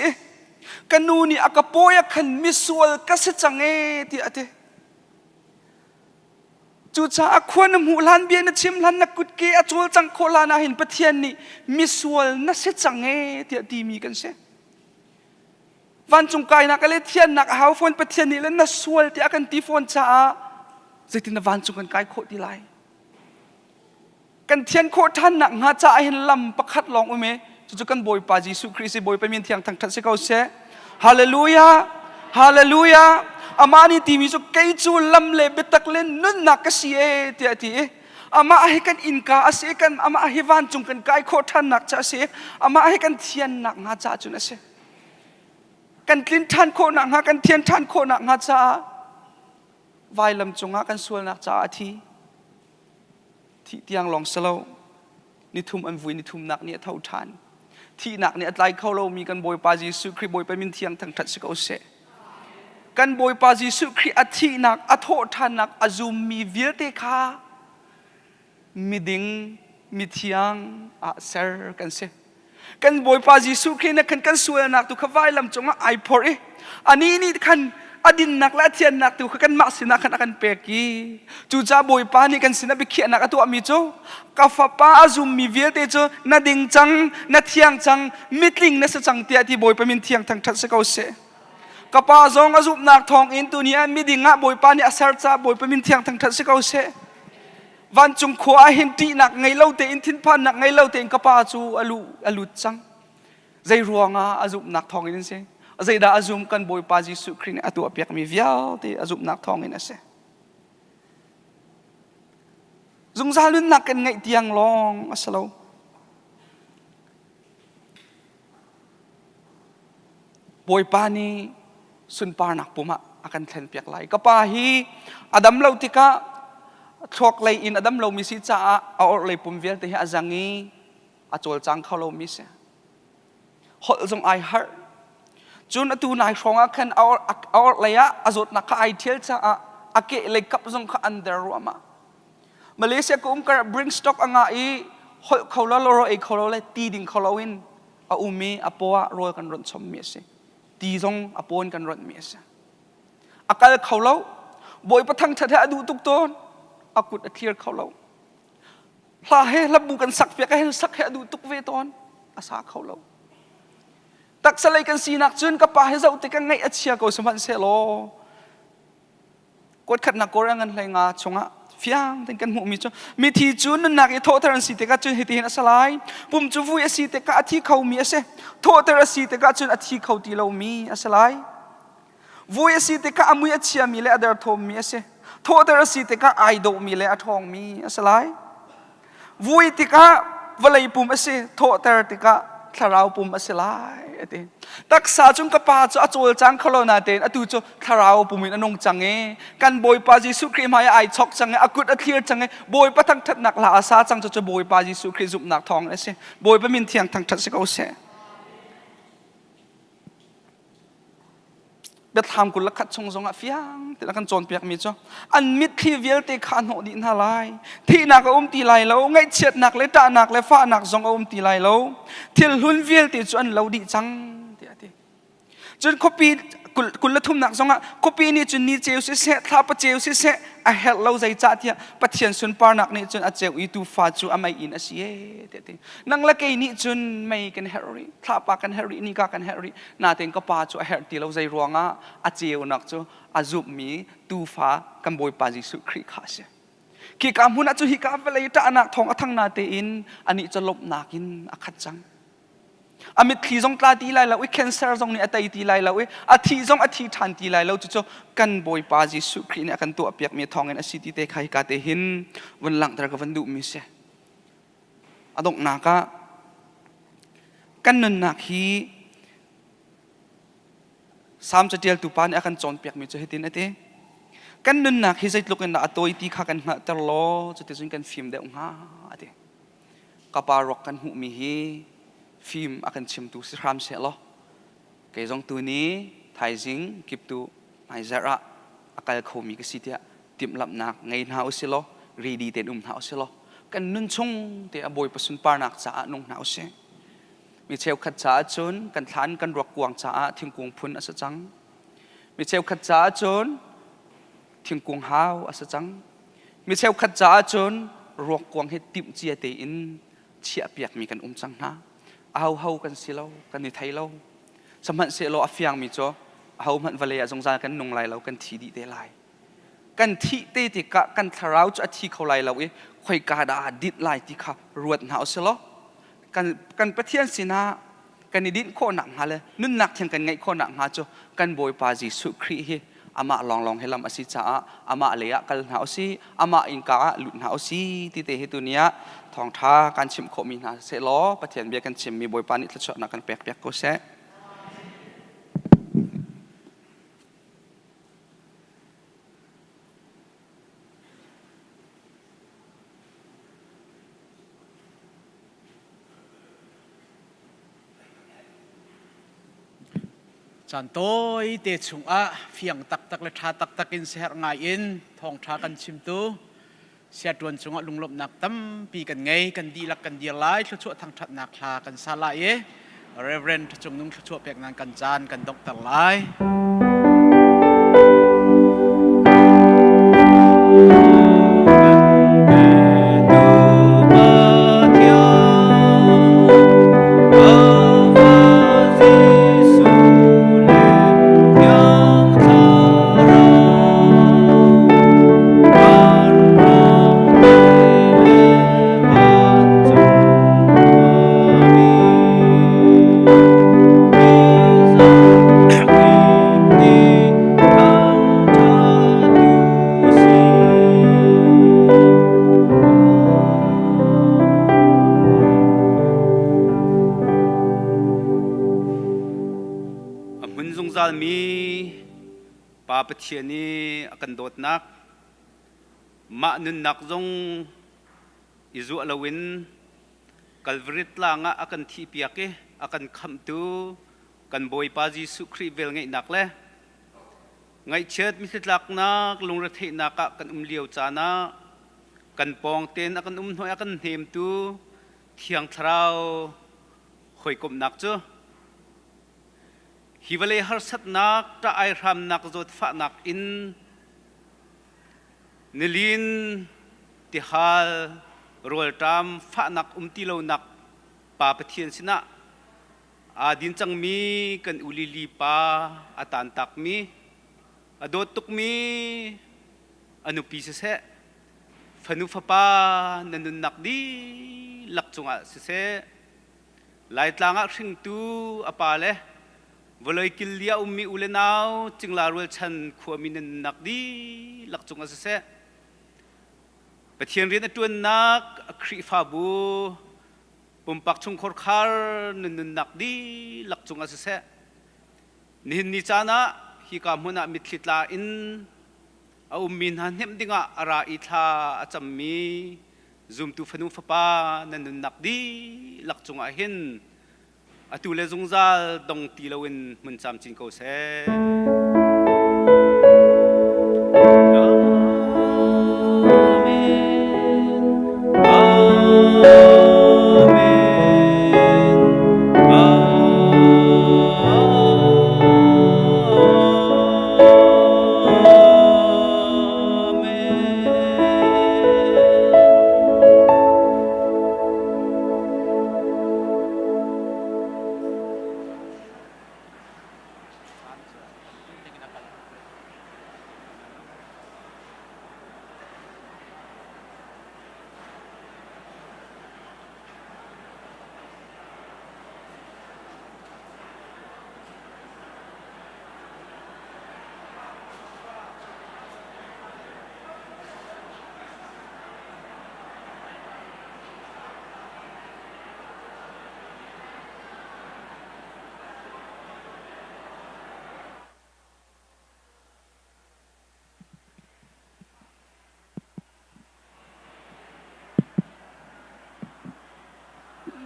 กันนูนี่อากาโปยขันมิสวลกษจังเอติอาเตจู่จ้าควรนำหูลันเบียนชิมลันนักกุดเกอจูลจังโคลานาหินปะเทียนนี่มิสวลนัสจังเอติอาดีมีกันเสวันจงกายนักเลเทียนนักหาวฟอนปะเทียนนี่เล่นนัสวลที่อากันตีฟอนจ้าจะตินวันจงกันกายโคดีไลกันเทียนโคท่านหนักหาจ่าเห็นลำประคัดลองอุเมจู่กันบอยปาจิสุคริสต์บอยไปมีเทียงทางทัศน์เขาเสฮาเลลูยาฮาเลลูยาอามานี่ทีมีสุเกยจูลำเล็บตักเล่นนุ่นนักกษีเตียทีอามาให้กันอินกาอาศัยกันอามาให้วันจงกันกายโคท่านหนักจ่าเสอามาให้กันเทียนหนักหาจ่าจุนเสกันกลิ่นท่านโคหนักหากันเทียนท่านโคหนักหาจ่าวายลำจงหากันส่วนหนักจ่าทีที่เตียงลองสโลนิทุมอันวุยนิทุมหนักเนี่ยเท่าทานที่หนักเนี่ยไล่เข้าเรามีกันบอยปาจิสุคริบอยไปมินเทียงทางทัศน์เขาเสกันบอยปาจิสุคริอธิหนักอโททานหนักอจุมมีเวียเตคามีดิ่งมีเทียงอาเซอร์กันเสกันบอยปาจิสุคริเนี่ยกันสวยหนักตุขวายลำจงไอพอร์อันนี้นี่กันอดินนักและเทียนนักตุขกันมาสินักกันเปกีจู่จ้าบอยปานี่กันสินับเขียนนักตัวมีโจกาฟปาอจุมมีเวียเตโจนาดิ่งจังนาเทียงจังมิตลิงนาสจังเตียที่บอยไปมินเทียงทางทัศน์เขาเสป กป้าจงอาจุบนักทองอินตัวนี้มีดิ่งะบอยปานี่อาศัยจ้าบอยไปมินเทียงทั้งทัศน์เขาเสวันจงขวาเห็นตีนักไงเล่าเตอินทินพันนักไงเล่าเตอินกป้าจูอลุจังใจรัวงาอาจุบนักทองอินเสใจด่าอาจุมกันบอยปาจิสุครินอตัวเปียกมีวิวเตอาจุบนักทองอินเสจงซาลุนนักกันไงเตียงลองอาศัยบอยปานี่สุนปานักปุ่มอากันเทนเปียกไหลก็ป่าฮีอดัมเลาติกะชกเลยอินอดัมเลามิสิจ้าเอาเลยปุ่มเวียนแต่อาจังงี้อาจวลจังเขาเลามิเสหดจงไอฮาร์จุนตูนายชงอาคันเอาเลยอะอาจุดนักไอเทียลจ้าอาเกะเลยกับจงข้าอันเดอร์วามาเลเซียก็กระบริงสต็อกอ่างอีหดเขาเลาโลโรเอเขาเลาเลยตีดิ่งเขาเลาวินอามีอาปัวรวยกันรอนสมมีเสตีจงอปนกันรถเมียสอากาศเขาเล่าบ่อยประทังเถิดอดูตุกตนอากุดเคลียร์เขาเล่าพลาเฮลับบุกันสักเปียกให้สักให้อดูตุกเวตอนอาสาเขาเล่าตักสลายกันสีนักจุนกับป่าให้เจ้าติกันไงอัจฉริยะก็สมันเสโลกดขัดนักโกรังกันเลยงาชงะฟิยังถึงกันหมู่มีจ้มีที่จุนนักไอโทษเธอสิเตกัจุนเหตุเห็นสลายปุ่มจูฟุยสิเตกัอธิเขามีเสโทษเธอสิเตกัจุนอธิเขาตีเรามีสลายฟุยสิเตกัอมุยอัจฉริยะมีเลอเดอร์ทอมมีเสโทษเธอสิเตกัไอโดมีเลอทองมีสลายฟุยติกะวลัยปุ่มเสโทษเธอติกะทาราวปุ่มสลายตักษาจุงกป้าจะอจวลจังเขาเรานาเดนอดูจะทาราวปุ่มินอนงจังเงกันบอยปาจิสุคริมายไอช็อกจังเงอากุดอเคลียร์จังเงบอยปะทั้งทัดนักลาอาสาจังจะบอยปาจิสุคริจุบนักทองเอเสบอยปะมินเทียงทั้งทัดสิเขาเสเบ็ดทำกุลขัดชงอ่ะฟิยังแต่ละกันจนเปียกมีจ้ะอันมิดที่เวลเตขันหัวดินหาลายที่นักตีไหลแล้วไงเฉียดนักเลยตานักเลยฟ้านักจงตีไหลแล้วที่หุ่นเวลเตจนเราดีจังจนคบีกุลทุ่มนักจงอ่ะคบีนี่จนนี่เจียวสิเสท้าปะเจียวสิเสอะเฮลเราใจจัดเนี่ยปะเทียนสุนปานักนี่จนอาเจียวอีตูฟ้าจูอะไม่อินอาเซียนั่งละเกยนี่จนไม่กันเฮรี่ท้าปากันเฮรี่นี่ก็กันเฮรี่นาเต็งก็ปาจูอะเฮลตีเราใจรวงอ่ะอาเจียวนักจูอาจุบมีตูฟ้ากันบอยปาจิสุคริขาเสขี้กามุนัจูฮิกาเวลัยตานักทองอัทั้งนาเตอินอันนี้จะลบนักินอักขัดจังอามิตที่จงตาตีไลแล้วแคนเซอร์จงนี่อัตยตีไลแล้วอาทิจงอาทิทันตีไลแล้วจุดกันบอยปาจิสุครีเนี่ยกันตัวเปียกมีทองเงินสิทธิเตใครกาเตหินวันหลังตระกันดูมิเสอดกนักกันนันนักฮีสามจะเดียลตุปานอากันจอนเปียกมีจะเหตุนเตกันนันนักฮีใจลุกันอัตโยตีขากันหัตลอจะเตจุนกันฟิล์มเดองฮาเตกับปารอกกันหูมีฮีฟิล์มอากันชิมตูสิรามเสลอเกยจงตัวนี้ไทยจิงกิบตูไอซาระอาการเขามีกสิทธิ์ติมลับนักไงหนาวเสลอรีดีเต็นหนาวเสลอกันนุ่นชงเตะบอยประสุนปานักจ้านงหนาวเสมีเชลขัดจ้าจนกันทานกันรักกวางจ้าทิ้งกวงพุนอัศจังมีเชลขัดจ้าจนทิ้งกวงหาวอัศจังมีเชลขัดจ้าจนรักกวางให้ติมเจียเตอินเชียเปียกมีกันจังนะเอากันสิเรากันในไทยเราสมัยเสลอฟิยังมีจ้ะเอามันวันเลยจงใจกันนงไลเรากันทีดีเดไลกันที่เตติกะกันทาราวจะที่เขาไลเราคอยกาดาดิดไลที่เขารวดหนาวเสลอกันประเทียนสินะกันดินโคหนักฮะเลยนุ่นหนักเทียงกันไงโคหนักฮะจ้ะกันบอยปาจิสุครีฮีอามาลองให้ลำอสิจ้าอามาเลยกันหนาวสิอามาอินกาหลุดหนาวสิที่เตหิตุเนียทองท้าการชิมโคมีนาเสลอประเทศเบียกันชิมมีบอยปานิทชนักกันเปียกก็เสจันโตยเตชุงอะเฟียงตักและชาตักกินเสียงไงอินทองท้ากันชิมตูเสียดวนจงลุงลบนักตั้มปีกันไงกันดีลักกันดีไล่ชั่วทางทัดนักลากันซาลายเรเวรนจงนุ่งชั่วเปียกนานกันจานกันดอกตะไลYo ปะเทียนี้กันโดดนักมานุนนักจงอิจุอลวินกัลวริตลางะกันทีเปียกกันคำตูกันบอยปาจิสุครีเวลไงนักเลยไงเชิดมิสลักนักลงระเทนักกันเลียวจานะกันปองเต็นกันหน่อยกันเฮมตูเทียงทราวหอยกบนักจ้ะฮิวเลหารสัตนักตาไอรำนักจดฟ้านักอินนิลินติฮัลรัวตามฟ้านักติโลนักป่าปะเทียนสินะอาดินจังมีกันอุลิลีปาอาตันตักมีอดตุกมีอนุปีเสะฟนุฟปานันนักดีลักจงอาเสะไล่ตลางอักชิงตูอปาเลวลอยกิลเลียมีอุเลนาวจึงลารุลชันขวามินนักดีลักจงอาเสะปะเทียนเรียนตัวนักคริฟาบูปุ่มปักชงคอร์คาร์นันนักดีลักจงอาเสะนิหินนิจานะฮิกามุนามิตลิตลาอินอามินฮันเฮมดิงะอาราอิทาอาจำมีซุมตุฟนุฟปานันนักดีลักจงอาหินอาตุเลจงซาดงตีลวินมันจำจินโกเซ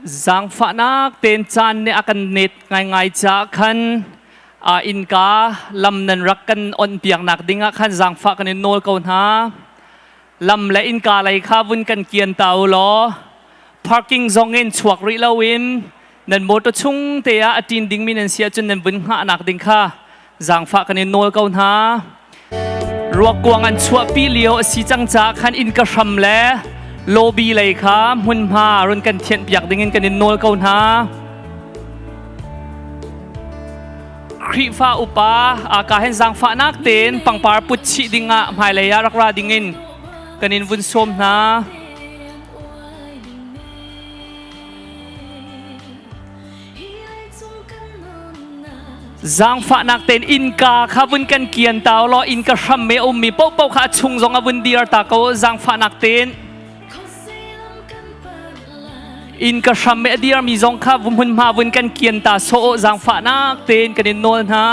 Zang fa nak ten chan ne akan net ngai cha khan in ka lam nan rak kan on piang nak dinga khan zang fa kan nol kaun ha lam le in ka lai kha vun kan kian tau lo parking zong in chuak ri lawin nan moto chung te a atin ding min an sia chun nan bun ha nak ding kha zang fa kan nol kaun ha ruak kwang an chua pi lio si chang cha khan in ka ram le lobby เลยครับหุ่นผ้ารุ่นกันเทียนเปียกดึงเงินกันนินโนลเขาหน้าครีฟ้าอุปาอากาศเห็นสังฟ้านักเต้นปังปาร์ปุชิดิงะหายเลยรักราดิงินกันนินวุ่นส้มนะสังฟ้านักเต้นอินกาข้าวุ่นกันเกียนตาวล้ออินกาชัมเมอุมมีปกข้าชุงจงอาวุ่นดีร์ตาเขาสังฟ้านักเต้นอินกระชัมเมดีร์มีจงข้าวุ่นมาวุ่นกันเกียนตาโซจางฟ้านักเต้นกันนินโนลนะ